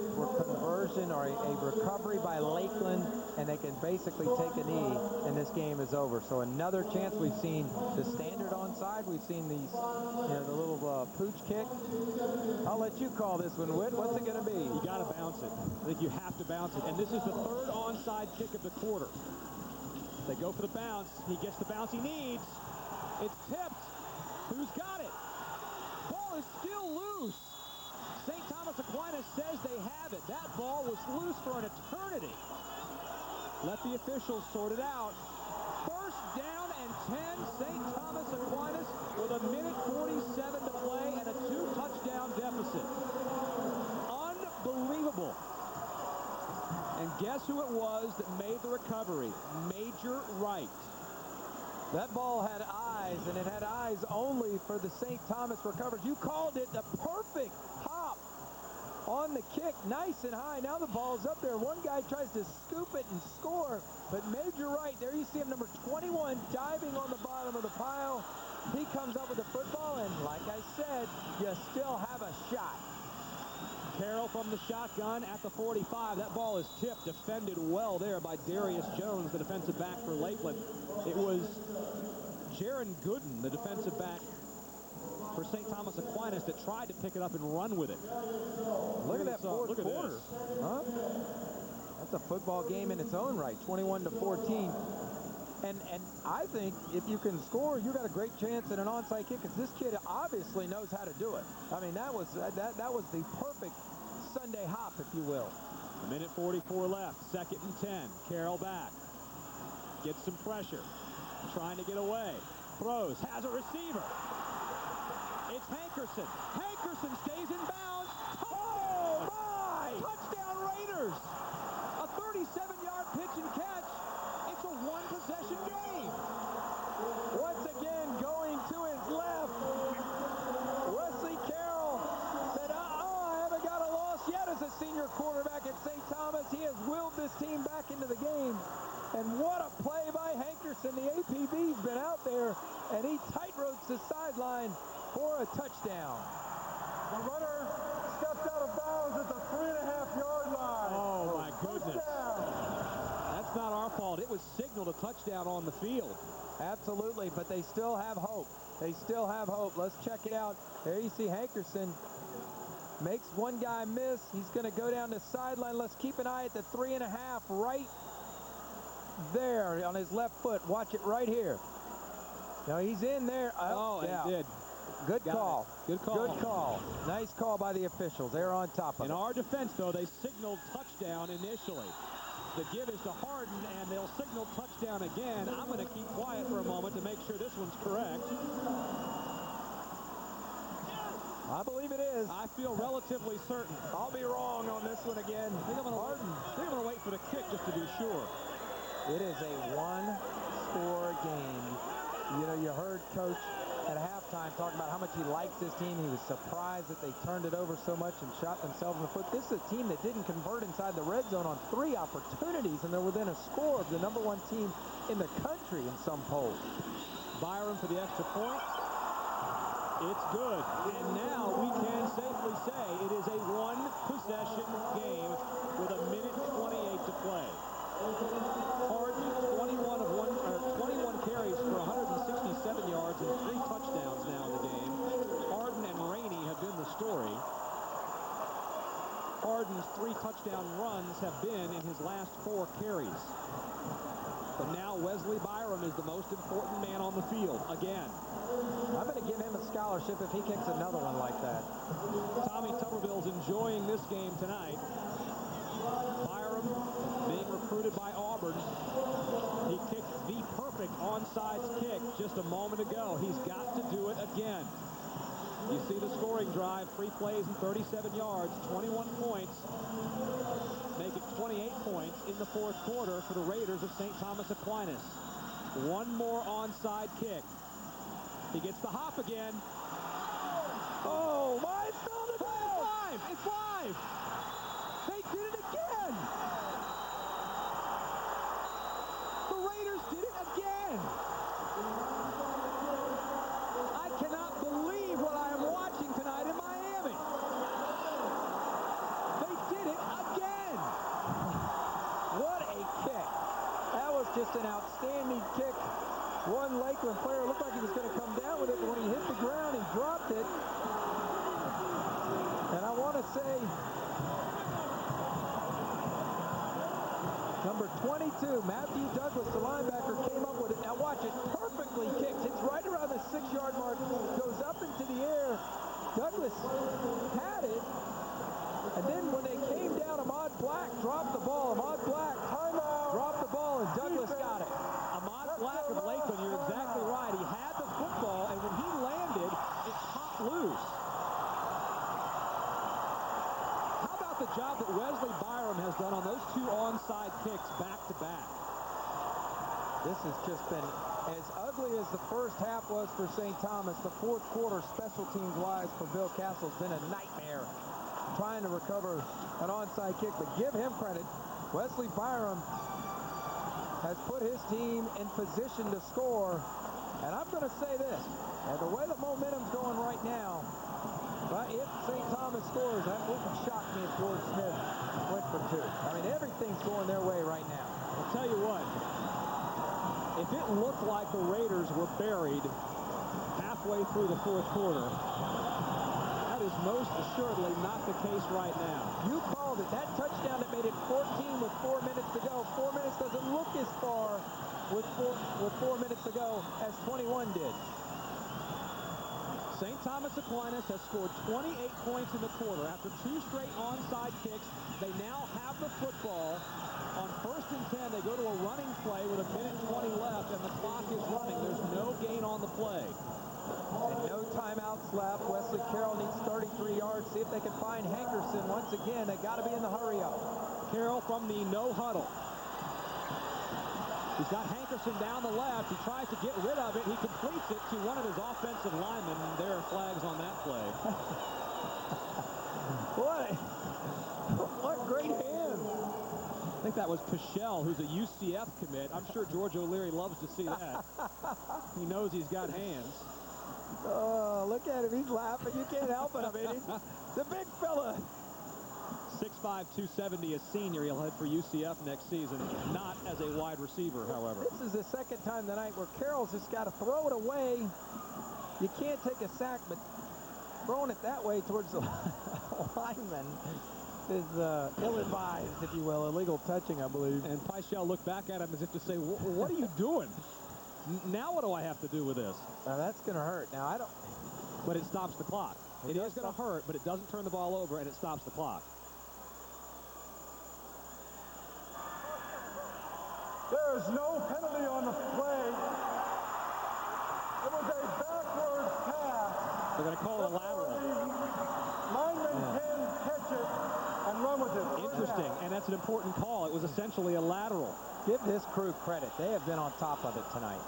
conversion or a recovery by Lakeland, and they can basically take a knee, and this game is over. So another chance. We've seen the standard onside. We've seen these, the little pooch kick. I'll let you call this one, Whit. What's it going to be? You got to bounce it. I think you have to bounce it. And this is the 3rd onside kick of the quarter. They go for the bounce. He gets the bounce he needs. It's tipped. Who's got it? Ball is still loose. St. Thomas Aquinas says they have it. That ball was loose for an eternity. Let the officials sort it out. 1st down and 10. St. Thomas Aquinas with 1:47 to play and a 2-touchdown deficit. Unbelievable. And guess who it was that made the recovery? Major Wright. That ball had eyes, and it had eyes only for the St. Thomas recoveries. You called it the perfect hop on the kick, nice and high. Now the ball's up there. One guy tries to scoop it and score, but Major Wright, there you see him, number 21, diving on the bottom of the pile. He comes up with the football, and like I said, you still have a shot. Carroll from the shotgun at the 45. That ball is tipped, defended well there by Darius Jones, the defensive back for Lakeland. It was Jaron Gooden, the defensive back for St. Thomas Aquinas that tried to pick it up and run with it. Look at that fourth look at quarter. this. Huh? That's a football game in its own right, 21-14. And I think if you can score, you got a great chance at an onside kick, because this kid obviously knows how to do it. I mean, that was the perfect Sunday hop, if you will. A minute 44 left, 2nd and 10. Carroll back. Gets some pressure. Trying to get away. Throws, has a receiver. It's Hankerson. Hankerson stays in bounds. Oh, my! Touchdown Raiders! A 37-yard pitch and catch. It's a one-possession game. Once again, going to his left. Wesley Carroll said, I haven't got a loss yet as a senior quarterback at St. Thomas. He has willed this team back into the game. And what a play by Hankerson. The APB's been out there, and he tight-ropes the sideline for a touchdown. The runner stepped out of bounds at the 3.5-yard line. Oh, my goodness. Touchdown. That's not our fault. It was signaled a touchdown on the field. Absolutely, but they still have hope. They still have hope. Let's check it out. There you see Hankerson makes one guy miss. He's going to go down the sideline. Let's keep an eye at the 3.5 right there on his left foot. Watch it right here. Now he's in there. Oh, yeah. he did. Good call. Good call. Good call. Nice call by the officials. They're on top of it. In our defense, though, they signaled touchdown initially. The give is to Harden, and they'll signal touchdown again. I'm going to keep quiet for a moment to make sure this one's correct. I believe it is. I feel relatively certain. I'll be wrong on this one again. I think I'm going to wait for the kick just to be sure. It is a one-score game. You know, you heard Coach at halftime talking about how much he likes his team. He was surprised that they turned it over so much and shot themselves in the foot. This is a team that didn't convert inside the red zone on 3 opportunities, and they're within a score of the #1 team in the country in some polls. BYRUM for the extra point. It's good. And now we can safely say it is a one-possession game with a minute 28 to play. Harden, 21 carries for 167 yards and 3 touchdowns now in the game. Harden and Rainey have been the story. Harden's 3 touchdown runs have been in his last 4 carries. But now Wesley BYRUM is the most important man on the field again. I'm going to give him a scholarship if he kicks another one like that. Tommy Tuberville's enjoying this game tonight. BYRUM being recruited by Auburn. He kicked the perfect onside kick just a moment ago. He's got to do it again. You see the scoring drive, 3 plays and 37 yards, 21 points. Make it 28 points in the 4th quarter for the Raiders of St. Thomas Aquinas. One more onside kick. He gets the hop again. Oh, my! It's on the ground! It's live! They did it again! The Raiders did it again! I cannot believe what I am watching tonight in Miami. They did it again! What a kick. That was just an outstanding kick. One Lakeland player looked like he was going to come down with it, but when he hit the ground, he dropped it. And I want to say, number 22, Matthew Douglas, the linebacker, came up with it. Now watch it, perfectly kicked. It's right around the 6-yard mark, goes up into the air. Douglas had it, and then when they came down, Ahmad Black dropped the ball. Ahmad Black dropped the ball, and Douglas got it. Ahmad Black of Lakeland, you're exactly right. He had the football, and when he landed, it popped loose. How about the job that Wesley BYRUM has done on those 2 onside kicks back-to-back? This has just been as ugly as the first half was for St. Thomas. The 4th quarter, special teams-wise, for Bill Castle has been a nightmare trying to recover an onside kick. But give him credit. Wesley BYRUM has put his team in position to score. And I'm going to say this, and the way the momentum's going right now, if St. Thomas scores, that wouldn't shock me if George Smith went for 2. I mean, everything's going their way right now. I'll tell you what, if it looked like the Raiders were buried halfway through the fourth quarter. That is most assuredly not the case right now. You called it. That touchdown that made it 14 with 4 minutes to go. 4 minutes doesn't look as far with 4 minutes to go as 21 did. St. Thomas Aquinas has scored 28 points in the quarter. After 2 straight onside kicks, they now have the football. On 1st and 10, they go to a running play with 1:20 left, and the clock is running. There's no gain on the play. And no timeouts left. Wesley Carroll needs 33 yards. See if they can find Hankerson once again. They got to be in the hurry up. Carroll from the no huddle. He's got Hankerson down the left. He tries to get rid of it. He completes it to one of his offensive linemen. There are flags on that play. What great hands. I think that was Pichelle, who's a UCF commit. I'm sure George O'Leary loves to see that. He knows he's got hands. Oh, look at him. He's laughing. You can't help it. I mean, the big fella. 6'5", 270, a senior. He'll head for UCF next season, not as a wide receiver, however. This is the second time tonight where Carroll's just got to throw it away. You can't take a sack, but throwing it that way towards the lineman is ill-advised, if you will. Illegal touching, I believe. And Pichelle looked back at him as if to say, what are you doing? Now what do I have to do with this? Now that's going to hurt. Now I don't... But it stops the clock. It is going to hurt, but it doesn't turn the ball over, and it stops the clock. There is no penalty on the play. It was a backward pass. They're going to call it a lateral. Lineman can catch it and run with it. Interesting, and that's an important call. It was essentially a lateral. Give this crew credit. They have been on top of it tonight.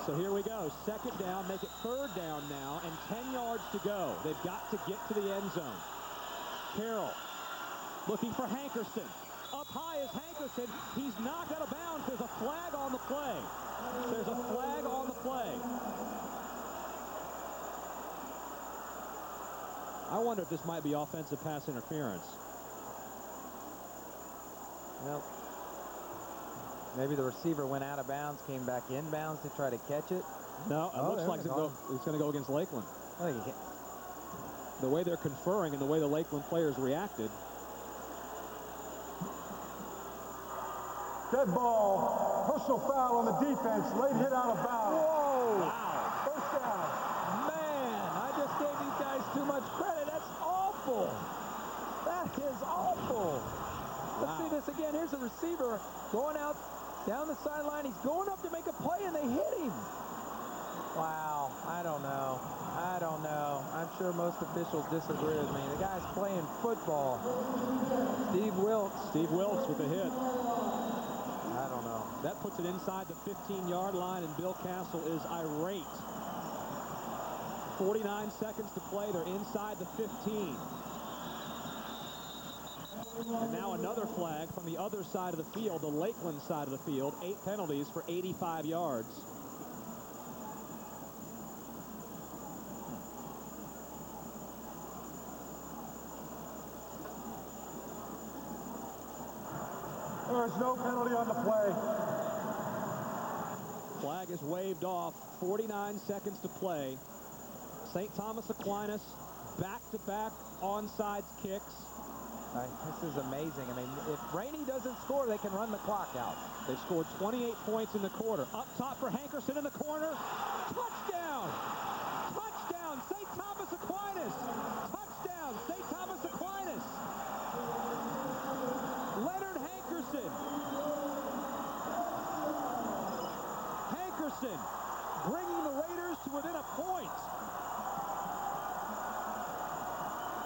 So here we go. 2nd down, make it 3rd down now, and 10 yards to go. They've got to get to the end zone. Carroll looking for Hankerson. Up high is Hankerson. He's knocked out of bounds. There's a flag on the play. There's a flag on the play. I wonder if this might be offensive pass interference. Well, maybe the receiver went out of bounds, came back inbounds to try to catch it. No, it looks like it's going to go against Lakeland. The way they're conferring and the way the Lakeland players reacted. Dead ball. Personal foul on the defense. Late hit out of bounds. Whoa! Wow. 1st down. Man, I just gave these guys too much credit. That's awful. That is awful. Let's see this again. Here's the receiver going out down the sideline. He's going up to make a play, and they hit him. Wow. I don't know. I don't know. I'm sure most officials disagree with me. The guy's playing football. Steve Wilkes. Steve Wilkes with a hit. I don't know. That puts it inside the 15-yard line, and Bill Castle is irate. 49 seconds to play. They're inside the 15. And now another flag from the other side of the field, the Lakeland side of the field. 8 penalties for 85 yards. There's no penalty on the play. Flag is waved off. 49 seconds to play. St. Thomas Aquinas back-to-back onside kicks. This is amazing. I mean, if Rainey doesn't score, they can run the clock out. They've scored 28 points in the quarter. Up top for Hankerson in the corner. Touchdown! Touchdown! St. Thomas Aquinas! Touchdown! St. Thomas Aquinas! Leonard Hankerson. Hankerson bringing the Raiders to within a point.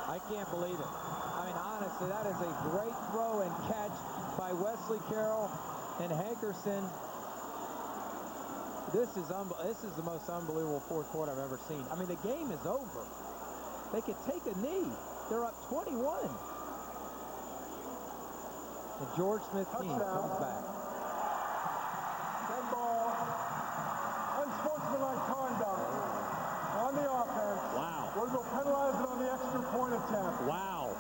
I can't believe it. I mean, honestly, that is a great throw and catch by Wesley Carroll and Hankerson. This is the most unbelievable fourth quarter I've ever seen. I mean, the game is over. They could take a knee. They're up 21. And George Smith team comes back. Dead ball. Unsportsmanlike conduct on the offense. Wow. We're going to penalize it on the extra point attempt. Wow.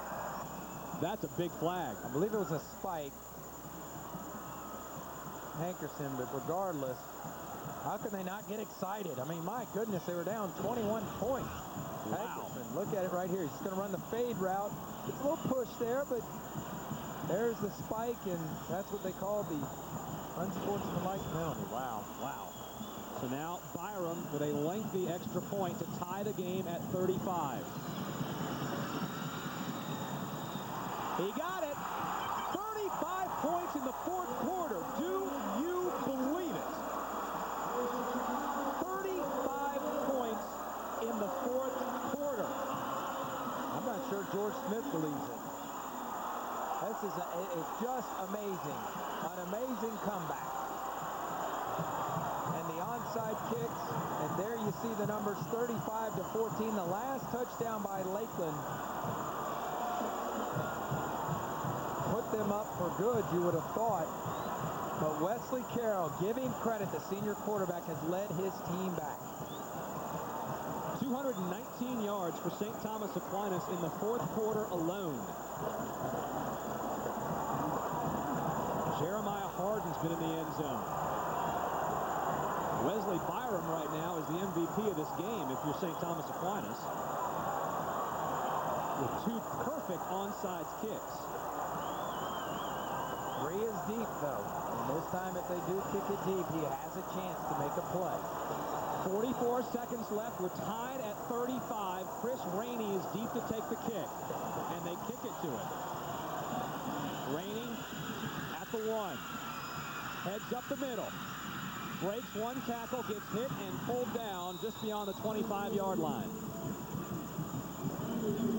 That's a big flag. I believe it was a spike. Hankerson, but regardless, How can they not get excited? I mean, my goodness, they were down 21 points. Wow. Look at it right here. He's just going to run the fade route. It's a little push there, but there's the spike, and that's what they call the unsportsmanlike penalty. Wow, wow. So now BYRUM with a lengthy extra point to tie the game at 35. He got it. 35 points in the fourth quarter. Do you believe it? 35 points in the fourth quarter. I'm not sure George Smith believes it. It's just amazing. An amazing comeback. And the onside kicks, and there you see the numbers 35-14. The last touchdown by Lakeland put them up for good, you would have thought. But Wesley Carroll, give him credit, the senior quarterback has led his team back. 219 yards for St. Thomas Aquinas in the fourth quarter alone. Jeremiah Harden's been in the end zone. Wesley BYRUM right now is the MVP of this game if you're St. Thomas Aquinas, with 2 perfect onside kicks. 3 is deep, though. And this time, if they do kick it deep, he has a chance to make a play. 44 seconds left. We're tied at 35. Chris Rainey is deep to take the kick, and they kick it to him. Rainey at the 1. Heads up the middle. Breaks 1 tackle, gets hit and pulled down just beyond the 25-yard line.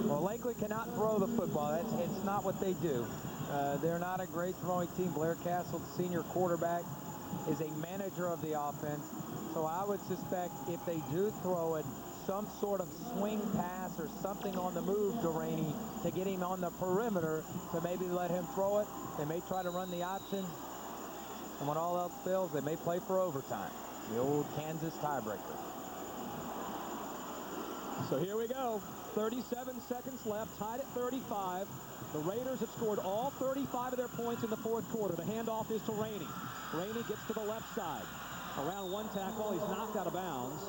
Well, Lakeland cannot throw the football. It's not what they do. They're not a great throwing team. Blair Castle, the senior quarterback, is a manager of the offense. So I would suspect if they do throw it, some sort of swing pass or something on the move to Rainey to get him on the perimeter to maybe let him throw it. They may try to run the option. And when all else fails, they may play for overtime. The old Kansas tiebreaker. So here we go. 37 seconds left, tied at 35. The Raiders have scored all 35 of their points in the fourth quarter. The handoff is to Rainey. Rainey gets to the left side. Around 1 tackle, he's knocked out of bounds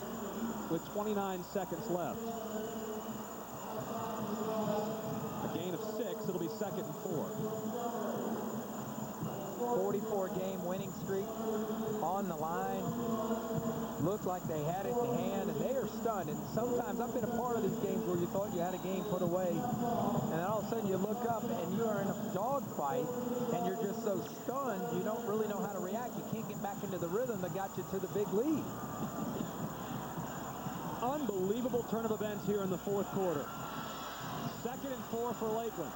with 29 seconds left. A gain of 6, it'll be 2nd and 4. 44-game winning streak on the line. Looked like they had it in hand, and they are stunned. And sometimes I've been a part of these games where you thought you had a game put away, and then all of a sudden you look up and you are in a dogfight, and you're just so stunned you don't really know how to react. You can't get back into the rhythm that got you to the big lead. Unbelievable turn of events here in the fourth quarter. 2nd and 4 for Lakeland.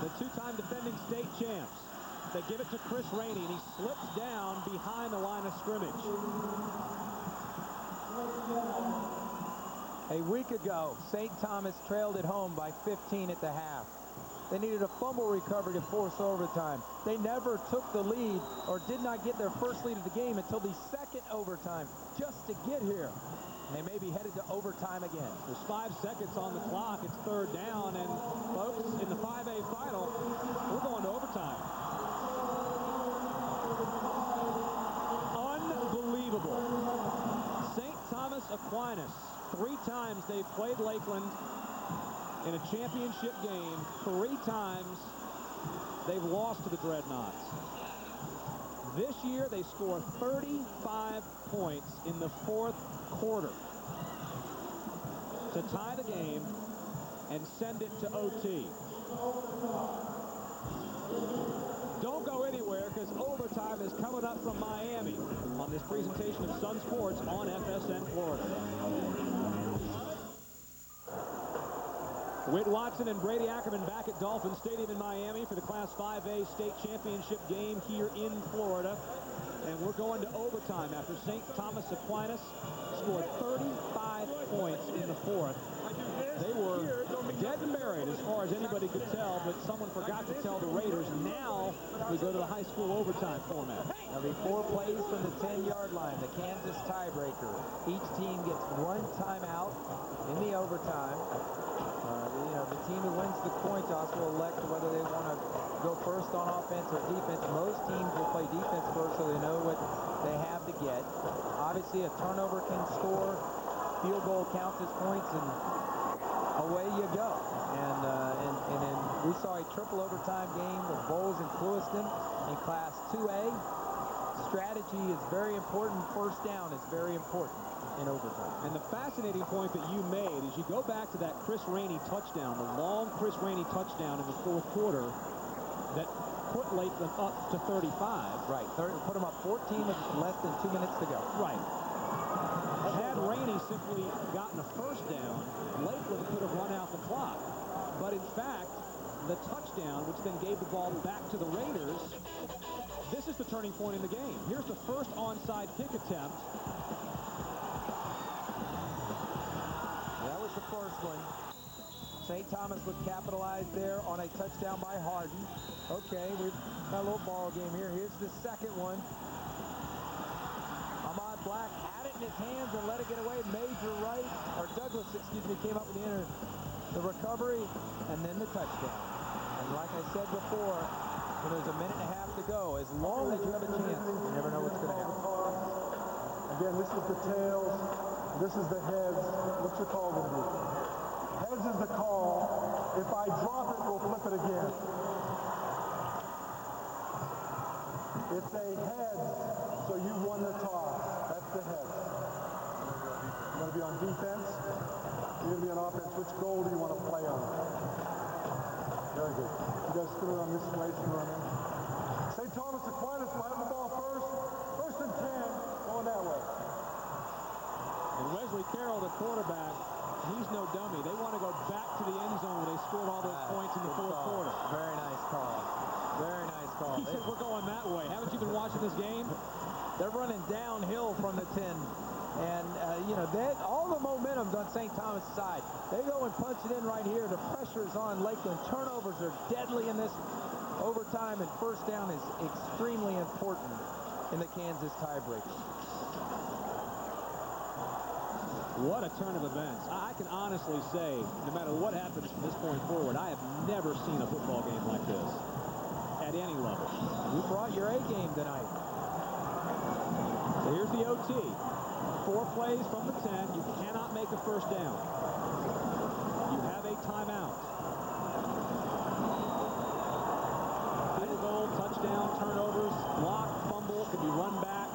The 2-time defending state champs. They give it to Chris Rainey, and he slips down behind the line of scrimmage. A week ago, St. Thomas trailed at home by 15 at the half. They needed a fumble recovery to force overtime. They never took the lead or did not get their first lead of the game until the 2nd overtime just to get here. And they may be headed to overtime again. There's 5 seconds on the clock. It's 3rd down, and folks, in the 5A final, we're going to overtime. Unbelievable. St. Thomas Aquinas, 3 times they've played Lakeland in a championship game. 3 times they've lost to the Dreadnaughts. This year they score 35 points in the fourth quarter to tie the game and send it to OT. Don't go anywhere, because overtime is coming up from Miami on this presentation of Sun Sports on FSN Florida. Whit Watson and Brady Ackerman back at Dolphin Stadium in Miami for the Class 5A state championship game here in Florida. And we're going to overtime after St. Thomas Aquinas scored 35 points in the fourth. They were dead and buried as far as anybody could tell, but someone forgot to tell the Raiders. Now we go to the high school overtime format. There'll be 4 plays from the 10-yard line, the Kansas tiebreaker. Each team gets 1 timeout in the overtime. The team who wins the coin toss will elect whether they want to go first on offense or defense. Most teams will play defense first so they know what they have to get. Obviously, a turnover can score. Field goal counts as points, and away you go. And we saw a triple overtime game with Bowles and Clewiston in Class 2A. Strategy is very important. First down is very important in overtime. And the fascinating point that you made is you go back to that Chris Rainey touchdown, the long Chris Rainey touchdown in the fourth quarter that put Lakeland up to 35. Right, put them up 14 with less than 2 minutes to go. Right. Had Rainey simply gotten a first down, Lakeland could have run out the clock. But in fact, the touchdown, which then gave the ball back to the Raiders, this is the turning point in the game. Here's the first onside kick attempt. That was the first one. St. Thomas would capitalize there on a touchdown by Harden. Okay, we've got a little ball game here. Here's the second one. Ahmad Black had it in his hands and let it get away. Major Wright, or Douglas, excuse me, came up with the recovery, and then the touchdown. And like I said before, when there's a minute and a half to go, as long as you have a chance, you never know what's going to happen. Again, this is the tails. This is the heads. What's your call going to be? Heads is the call. If I drop it, we'll flip it again. It's a head, so you won the toss. That's the head. You want to be on defense? You're going to be on offense. Which goal do you want to play on? Very good. You guys spin it on this way, spin it on there. St. Thomas Aquinas will have the ball first. First and 10, going that way. And Wesley Carroll, the quarterback, he's no dummy. They want to go back to the end zone where they scored all those points in the fourth quarter. Very nice call. Very nice call. He said, we're going that way. Haven't you been watching this game? They're running downhill from the 10. And, you know, all the momentum's on St. Thomas' side. They go and punch it in right here. The pressure's on Lakeland. Turnovers are deadly in this overtime, and first down is extremely important in the Kansas tiebreaker. What a turn of events. I can honestly say, no matter what happens from this point forward, I have never seen a football game like this at any level. You brought your A game tonight. So here's the OT. 4 plays from the 10. You cannot make a first down. You have a timeout. Field goal, touchdown, turnovers, block, fumble, could be run back,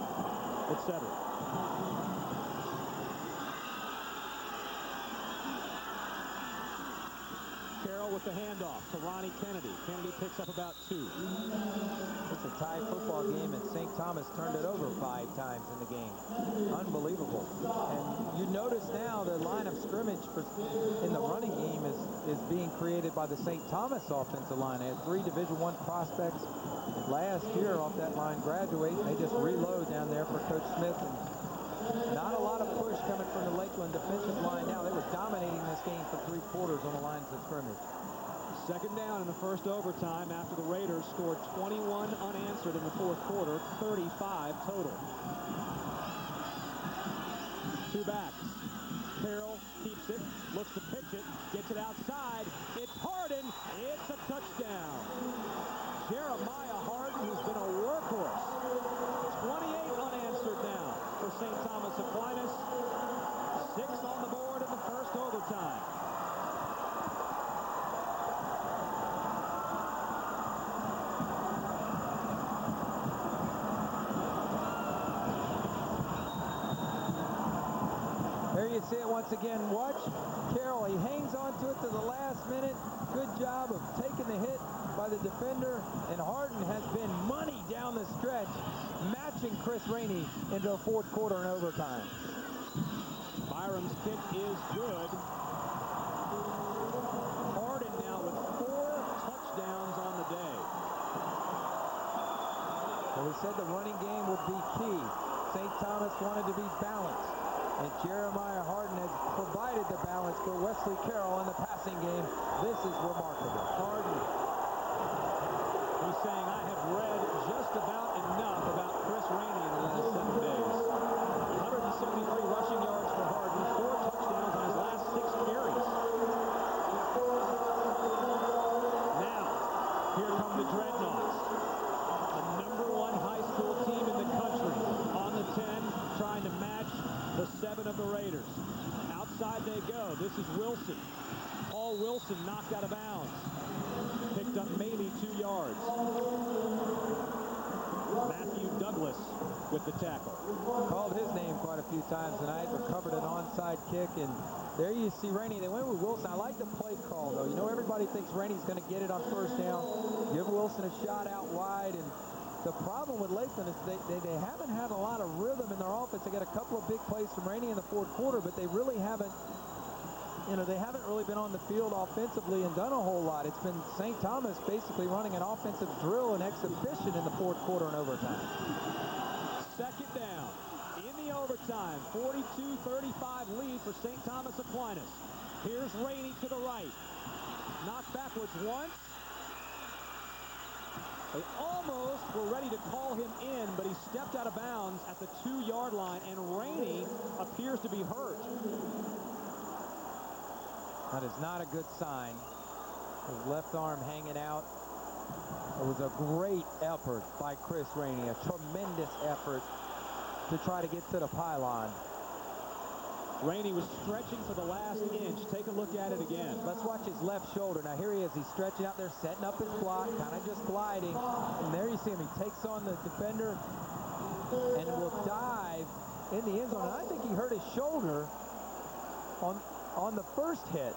etc. Carroll with the handoff to Ronnie Kennedy. Kennedy picks up about 2. It's a tie football game, and St. Thomas turned it over 5 times in the game. Unbelievable. And you notice now the line of scrimmage in the running game is being created by the St. Thomas offensive line. They had 3 Division I prospects last year off that line graduate. They just reload down there for Coach Smith. And not a lot of push coming from the Lakeland defensive line now. They were dominating this game for 3 quarters on the lines of scrimmage. Second down in the first overtime after the Raiders scored 21 unanswered in the fourth quarter, 35 total. 2 backs. Carroll keeps it, looks to pitch it, gets it outside. It's Harden. It's a touchdown. Jeremiah Harden, who's been a workhorse. 28 unanswered now for St. Thomas Aquinas. 6 on the board in the first overtime. There you see it once again. Watch Carroll. He hangs on to it to the last minute. Good job of taking the hit by the defender. And Harden has been money down the stretch, matching Chris Rainey into a fourth quarter in overtime. BYRUM's kick is good. Harden now with 4 touchdowns on the day. So we said the running game would be key. St. Thomas wanted to be balanced. And Jeremiah Harden has provided the balance for Wesley Carroll in the passing game. This is remarkable. Harden, he's saying, I have read just about enough about Chris Rainey in the last 7 days. 173 rushing yards for Harden, 4 touchdowns on his last 6 carries. Now, here come the Dreadnaughts, the #1 high school team in the country, on the 7 of the Raiders. Outside they go. This is Wilson. Paul Wilson knocked out of bounds. Picked up maybe 2 yards. Matthew Douglas with the tackle. Called his name quite a few times tonight. Recovered an onside kick, and there you see Rainey. They went with Wilson. I like the play call, though. You know, everybody thinks Rainey's going to get it on first down. Give Wilson a shot out wide, and the problem with Lakeland is they haven't had a lot of rhythm in their offense. They got a couple of big plays from Rainey in the fourth quarter, but they really haven't, you know, they haven't really been on the field offensively and done a whole lot. It's been St. Thomas basically running an offensive drill and exhibition in the fourth quarter and overtime. Second down in the overtime. 42-35 lead for St. Thomas Aquinas. Here's Rainey to the right. Knocked backwards once. They almost were ready to call him in, but he stepped out of bounds at the 2-yard line, and Rainey appears to be hurt. That is not a good sign. His left arm hanging out. It was a great effort by Chris Rainey, a tremendous effort to try to get to the pylon. Rainey was stretching for the last inch. Take a look at it again. Let's watch his left shoulder. Now here he is. He's stretching out there, setting up his block, kind of just gliding. And there you see him. He takes on the defender and will dive in the end zone. And I think he hurt his shoulder on the first hit.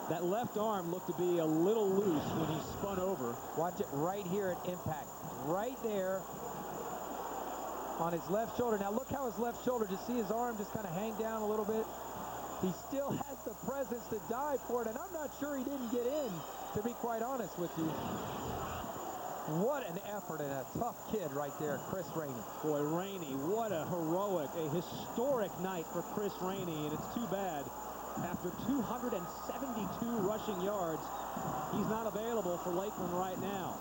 That left arm looked to be a little loose when he spun over. Watch it right here at impact. Right there on his left shoulder. Now look how his left shoulder, just see his arm just kind of hang down a little bit. He still has the presence to dive for it, and I'm not sure he didn't get in, to be quite honest with you. What an effort and a tough kid right there, Chris Rainey. Boy, Rainey, what a heroic, a historic night for Chris Rainey, and it's too bad. After 272 rushing yards, he's not available for Lakeland right now.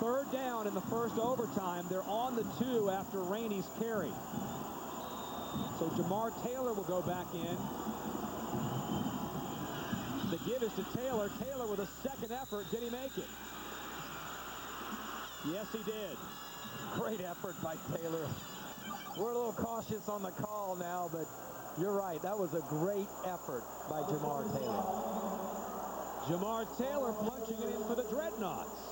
Third down in the first overtime. They're on the 2 after Rainey's carry. So JAMAR Taylor will go back in. The give is to Taylor. Taylor with a second effort. Did he make it? Yes, he did. Great effort by Taylor. We're a little cautious on the call now, but you're right. That was a great effort by JAMAR Taylor. JAMAR Taylor punching it in for the Dreadnaughts.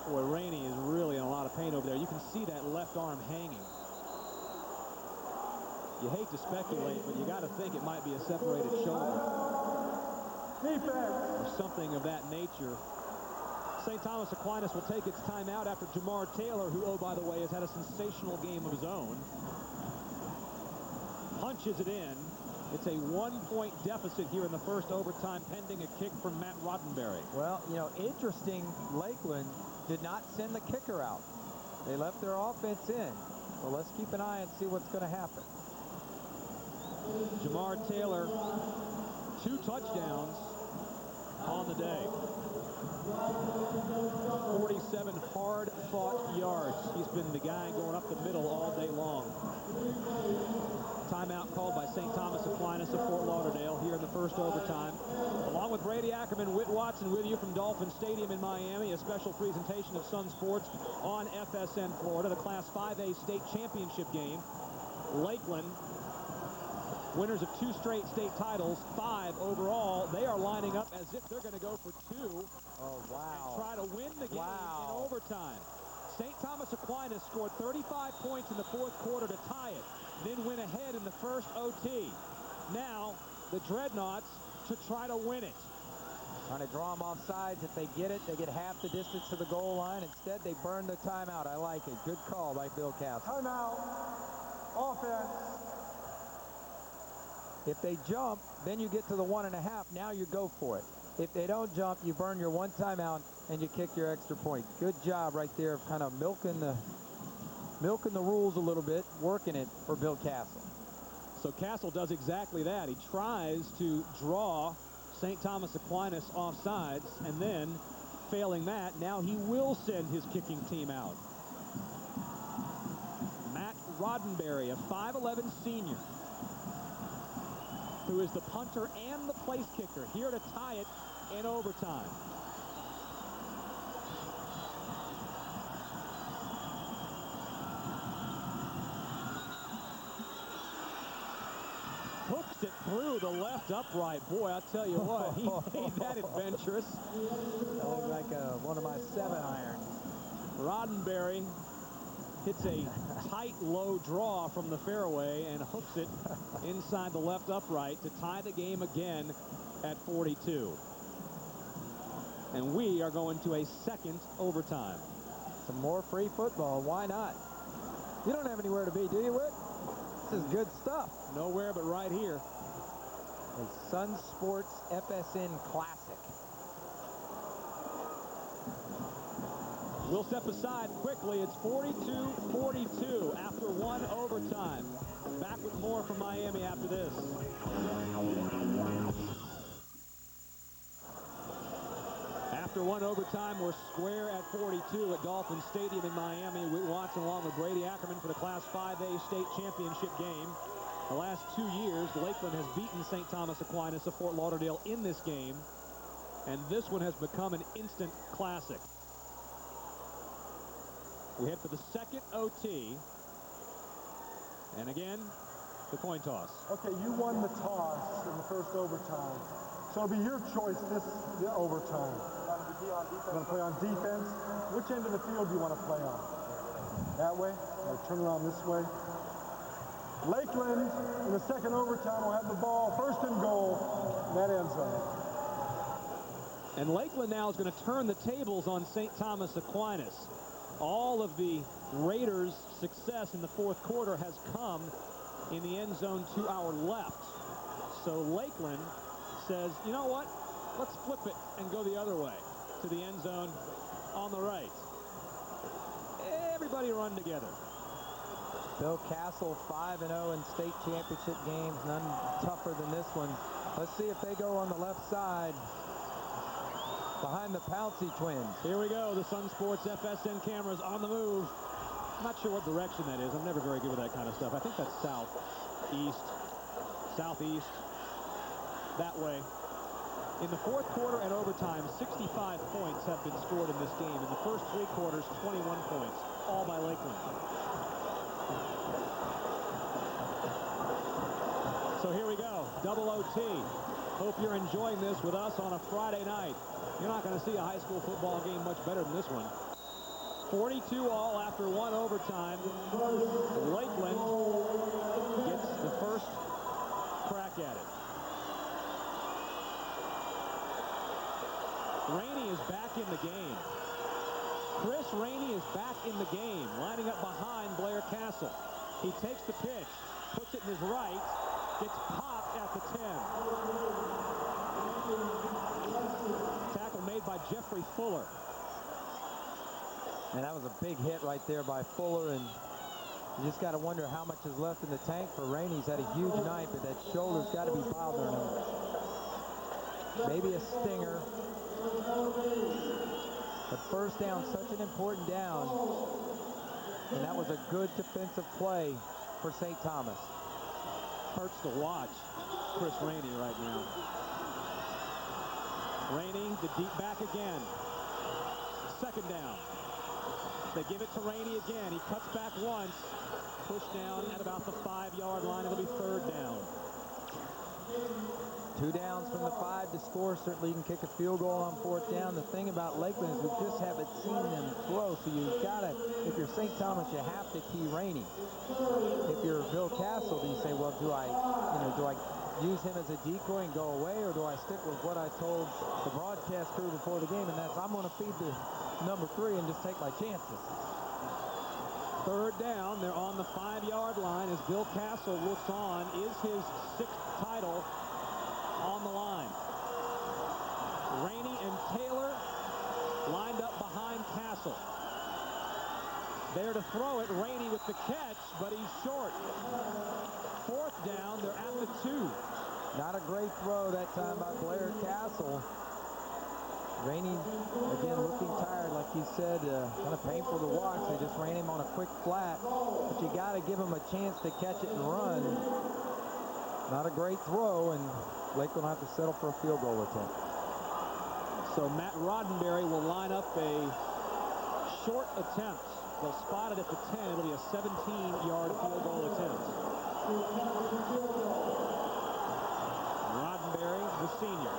Boy, Rainey is really in a lot of pain over there. You can see that left arm hanging. You hate to speculate, but you got to think it might be a separated shoulder. Or something of that nature. St. Thomas Aquinas will take its time out after JAMAR Taylor, who, oh, by the way, has had a sensational game of his own, punches it in. It's a 1-point deficit here in the first overtime, pending a kick from Matt Roddenberry. Well, you know, interesting, Lakeland did not send the kicker out. They left their offense in. Well, let's keep an eye and see what's going to happen. JAMAR Taylor, 2 touchdowns on the day. 47 hard-fought yards. He's been the guy going up the middle all day long. Timeout called by St. Thomas Aquinas of Fort Lauderdale here in the first overtime. Along with Brady Ackerman, Whit Watson with you from Dolphin Stadium in Miami. A special presentation of Sun Sports on FSN Florida. The Class 5A state championship game. Lakeland, winners of 2 straight state titles, 5 overall. They are lining up as if they're going to go for 2. Oh, wow. And try to win the game in overtime. St. Thomas Aquinas scored 35 points in the fourth quarter to tie it, then went ahead in the first OT. Now, the Dreadnaughts to try to win it. Trying to draw them off sides. If they get it, they get half the distance to the goal line. Instead, they burn the timeout. I like it. Good call by Bill Castle. Timeout. Offense. If they jump, then you get to the 1.5. Now you go for it. If they don't jump, you burn your 1 timeout and you kick your extra point. Good job right there of kind of milking the rules a little bit, working it for Bill Castle. So Castle does exactly that. He tries to draw St. Thomas Aquinas off sides, and then, failing that, now he will send his kicking team out. Matt Roddenberry, a 5'11 senior, who is the punter and the place kicker, here to tie it in overtime. through the left upright. Boy, I'll tell you what, he made that adventurous. That looked like one of my 7-iron. Roddenberry hits a tight, low draw from the fairway and hooks it inside the left upright to tie the game again at 42. And we are going to a second overtime. Some more free football. Why not? You don't have anywhere to be, do you, Whit? This is good stuff. Nowhere but right here. The Sun Sports FSN Classic. We'll step aside quickly. It's 42-42 after one overtime. Back with more from Miami after this. After one overtime, we're square at 42 at Dolphin Stadium in Miami. Whit Watson along with Brady Ackerman for the Class 5A state championship game. The last 2 years, Lakeland has beaten St. Thomas Aquinas of Fort Lauderdale in this game. And this one has become an instant classic. We head for the second OT. And again, the coin toss. Okay, you won the toss in the first overtime. So it'll be your choice this overtime. You want to play on defense? Which end of the field do you want to play on? That way? Or turn around this way? Lakeland, in the second overtime, will have the ball first and goal in that end zone. And Lakeland now is going to turn the tables on St. Thomas Aquinas. All of the Raiders' success in the fourth quarter has come in the end zone to our left. So Lakeland says, you know what? Let's flip it and go the other way to the end zone on the right. Everybody run together. Bill Castle 5-0 in state championship games. None tougher than this one. Let's see if they go on the left side behind the Pouncey twins. Here we go. The Sun Sports FSN cameras on the move. I'm not sure what direction that is. I'm never very good with that kind of stuff. I think that's south, east, southeast, that way. In the fourth quarter and overtime, 65 points have been scored in this game. In the first 3 quarters, 21 points, all by Lakeland. So here we go, double OT. Hope you're enjoying this with us on a Friday night. You're not going to see a high school football game much better than this one. 42 all after one overtime. Lakeland gets the first crack at it. Rainey is back in the game. Chris Rainey is back in the game, lining up behind Blair Castle. He takes the pitch, puts it in his right, gets popped at the 10. Tackle made by Jeffrey Fuller. And that was a big hit right there by Fuller, and you just got to wonder how much is left in the tank for Rainey. He's had a huge night, but that shoulder's got to be bothering him. Maybe a stinger. But first down, such an important down. And that was a good defensive play for St. Thomas. Hurts to watch Chris Rainey right now. Rainey, the deep back again. Second down. They give it to Rainey again. He cuts back once. Push down at about the 5-yard line. It'll be third down. 2 downs from the 5 to score. Certainly you can kick a field goal on fourth down. The thing about Lakeland is we just haven't seen them throw. So you've got to, if you're St. Thomas, you have to key Rainey. If you're Bill Castle, do you say, well, do I use him as a decoy and go away, or do I stick with what I told the broadcast crew before the game, and that's I'm going to feed the number 3 and just take my chances. Third down. They're on the 5-yard line as Bill Castle looks on. Is his 6th title on the line? Rainey and Taylor lined up behind Castle. There to throw it. Rainey with the catch, but he's short. Fourth down. They're at the 2. Not a great throw that time by Blair Castle. Rainey, again, looking tired, like you said, kind of painful to watch. They just ran him on a quick flat, but you got to give him a chance to catch it and run. Not a great throw, and Lakeland will have to settle for a field goal attempt. So Matt Roddenberry will line up a short attempt. They'll spot it at the 10. It'll be a 17-yard field goal attempt. Roddenberry, the senior.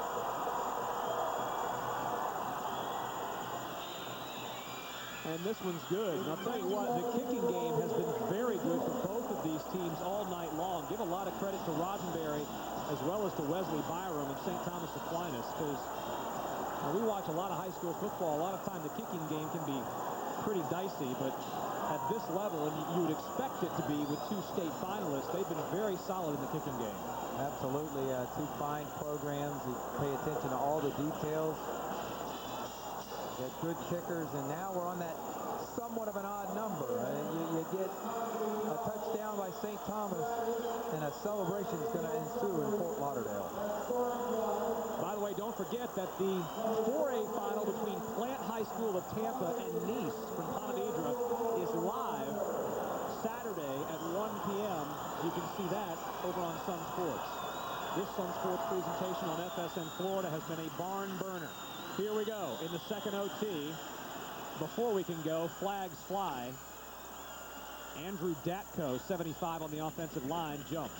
And this one's good. And I'll tell you what, the kicking game has been very good for both of these teams all night long. Give a lot of credit to Roddenberry as well as to Wesley BYRUM and St. Thomas Aquinas, because we watch a lot of high school football. A lot of time the kicking game can be pretty dicey, but at this level, and you would expect it to be with two state finalists, they've been very solid in the kicking game. Absolutely. Two fine programs. You pay attention to all the details. Get good kickers, and now we're on that somewhat of an odd number. You get a touchdown by St. Thomas, and a celebration is going to ensue in Fort Lauderdale. By the way, don't forget that the 4A final between Plant High School of Tampa and Nice from Ponte Vedra is live Saturday at 1 p.m. You can see that over on Sun Sports. This Sun Sports presentation on FSN Florida has been a barn burner. Here we go in the second OT. Before we can go, flags fly. Andrew Datko, 75 on the offensive line, jump.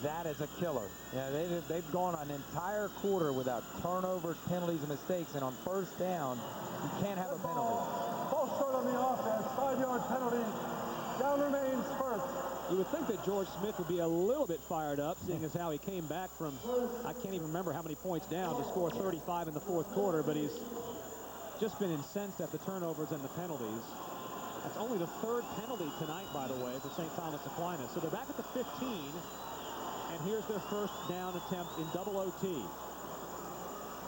That is a killer. Yeah, they've gone an entire quarter without turnovers, penalties, and mistakes, and on first down, you can't have a penalty. False start on the offense, 5-yard penalty. Down remains first. You would think that George Smith would be a little bit fired up, seeing as how he came back from, I can't even remember how many points down to score 35 in the fourth quarter, but he's just been incensed at the turnovers and the penalties. That's only the third penalty tonight, by the way, for St. Thomas Aquinas. So they're back at the 15, and here's their first down attempt in double OT.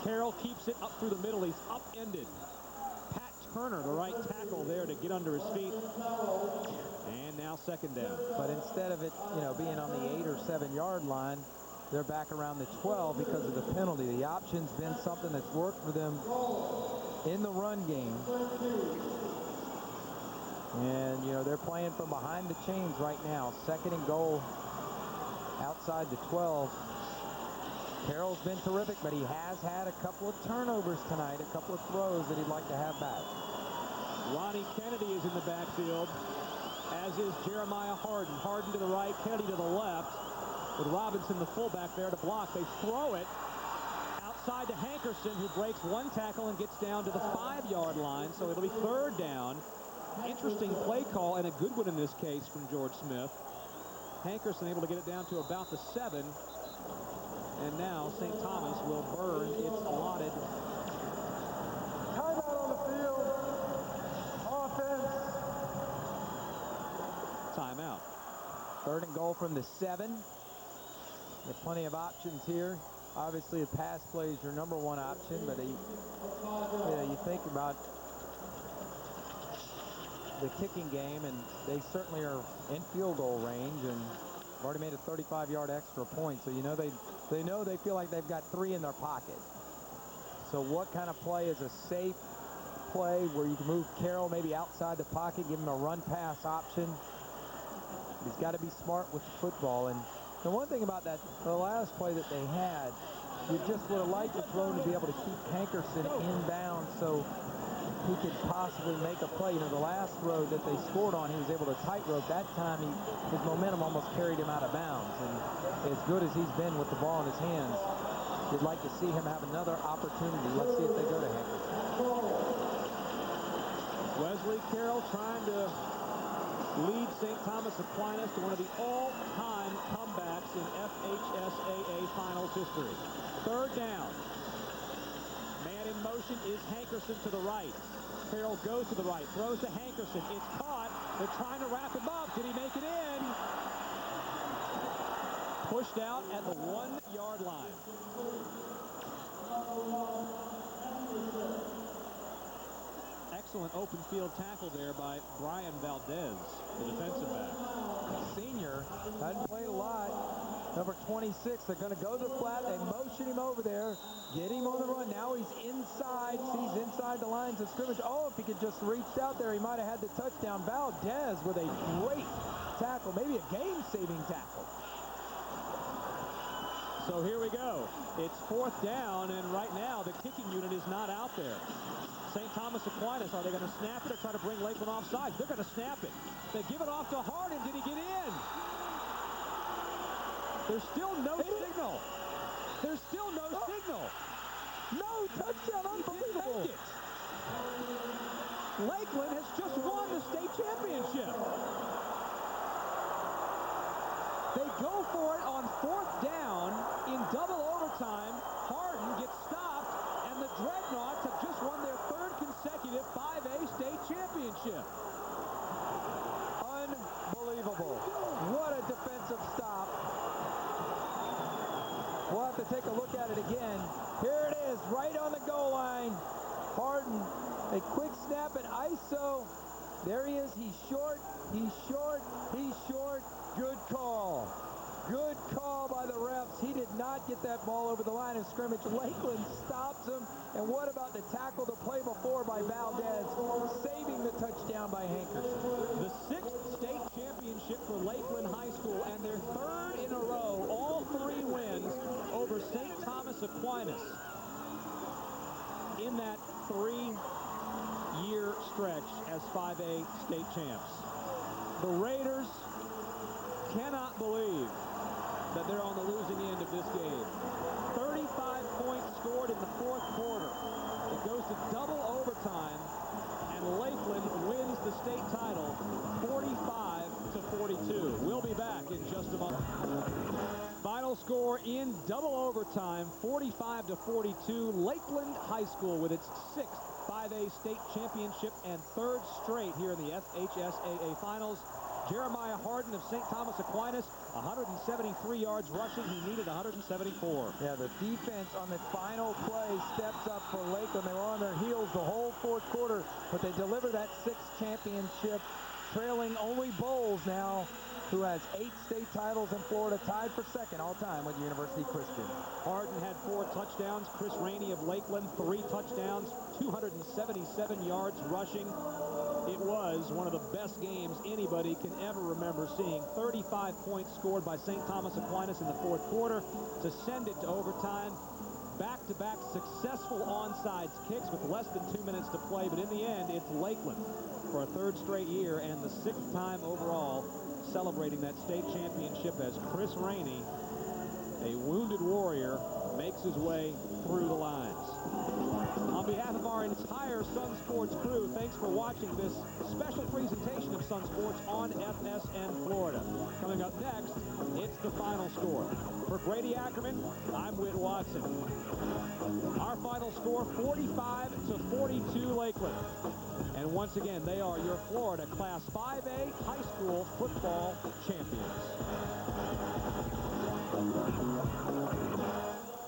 Carroll keeps it up through the middle. He's upended. Pat Turner, the right tackle, there to get under his feet. And now second down. But instead of it, being on the 8 or 7 yard line, they're back around the 12 because of the penalty. The option's been something that's worked for them in the run game. And, they're playing from behind the chains right now. Second and goal outside the 12. Carroll's been terrific, but he has had a couple of turnovers tonight, a couple of throws that he'd like to have back. Ronnie Kennedy is in the backfield, as is Jeremiah Harden. Harden to the right, Kennedy to the left, with Robinson, the fullback, there to block. They throw it outside to Hankerson, who breaks one tackle and gets down to the 5-yard line, so it'll be third down. Interesting play call, and a good one in this case from George Smith. Hankerson able to get it down to about the 7. And now St. Thomas will burn its allotted. Timeout on the field. Offense. Timeout. Third and goal from the 7. There's plenty of options here. Obviously, a pass play is your number one option, but you think about the kicking game, and they certainly are in field goal range, and already made a 35-yard extra point, so they feel like they've got 3 in their pocket. So what kind of play is a safe play where you can move Carroll maybe outside the pocket, give him a run-pass option? He's got to be smart with the football. And the one thing about the last play that they had, you just would have liked the throw to be able to keep Hankerson inbound so he could possibly make a play. The last throw that they scored on, he was able to tightrope. That time, his momentum almost carried him out of bounds. And as good as he's been with the ball in his hands, you'd like to see him have another opportunity. Let's see if they go to Hankerson. Wesley Carroll trying to lead St. Thomas Aquinas to one of the all-time comebacks in FHSAA finals history. Third down. Man in motion is Hankerson to the right. Carroll goes to the right, throws to Hankerson. It's caught. They're trying to wrap him up. Did he make it in? Pushed out at the 1-yard line. Excellent open field tackle there by Brian Valdez, the defensive back. Senior, hadn't played a lot. Number 26, they're going to go to the flat. They motion him over there, get him on the run. Now he's inside, sees inside the lines of scrimmage. Oh, if he could just reached out there, he might have had the touchdown. Valdez with a great tackle, maybe a game-saving tackle. So here we go. It's fourth down, and right now the kicking unit is not out there. St. Thomas Aquinas, are they going to snap it or try to bring Lakeland offside? They're going to snap it. They give it off to Harden. Did he get in? There's still no signal. There's still no signal. No touchdown, unbelievable. Lakeland has just won the state championship. They go for it on 4th down in double overtime. Hardin gets stopped, and the Dreadnaughts have just won their 3rd consecutive 5A state championship. Unbelievable. What a defensive stop. We'll have to take a look at it again. Here it is, right on the goal line. Hardin, a quick snap at ISO. There he is, he's short, he's short, he's short. Good call. Good call by the refs. He did not get that ball over the line of scrimmage. Lakeland stops him. And what about the tackle the play before by Valdez, saving the touchdown by Hankerson. The 6th state championship for Lakeland High School, and their 3rd in a row, all 3 wins over St. Thomas Aquinas in that 3-year stretch as 5A state champs. The Raiders cannot believe that they're on the losing end of this game. 35 points scored in the 4th quarter. It goes to double overtime, and Lakeland wins the state title 45-42. We'll be back in just a moment. Final score in double overtime, 45-42. Lakeland High School with its 6th 5A state championship and 3rd straight here in the FHSAA finals. Jeremiah Hardin of St. Thomas Aquinas, 173 yards rushing. He needed 174. Yeah, the defense on the final play steps up for Lakeland. They were on their heels the whole 4th quarter, but they deliver that 6th championship, trailing only Bowles now, who has 8 state titles in Florida, tied for 2nd all-time with University Christian. Hardin had 4 touchdowns. Chris Rainey of Lakeland, 3 touchdowns, 277 yards rushing. It was one of the best games anybody can ever remember seeing. 35 points scored by St. Thomas Aquinas in the 4th quarter to send it to overtime. Back-to-back successful onside kicks with less than 2 minutes to play, but in the end, it's Lakeland for a 3rd straight year and the 6th time overall celebrating that state championship as Chris Rainey, a wounded warrior, makes his way through the lines. On behalf of our entire Sun Sports crew, thanks for watching this special presentation of Sun Sports on FSN Florida. Coming up next, it's the final score. For Grady Ackerman, I'm Whit Watson. Our final score, 45-42 Lakeland. And once again, they are your Florida Class 5A high school football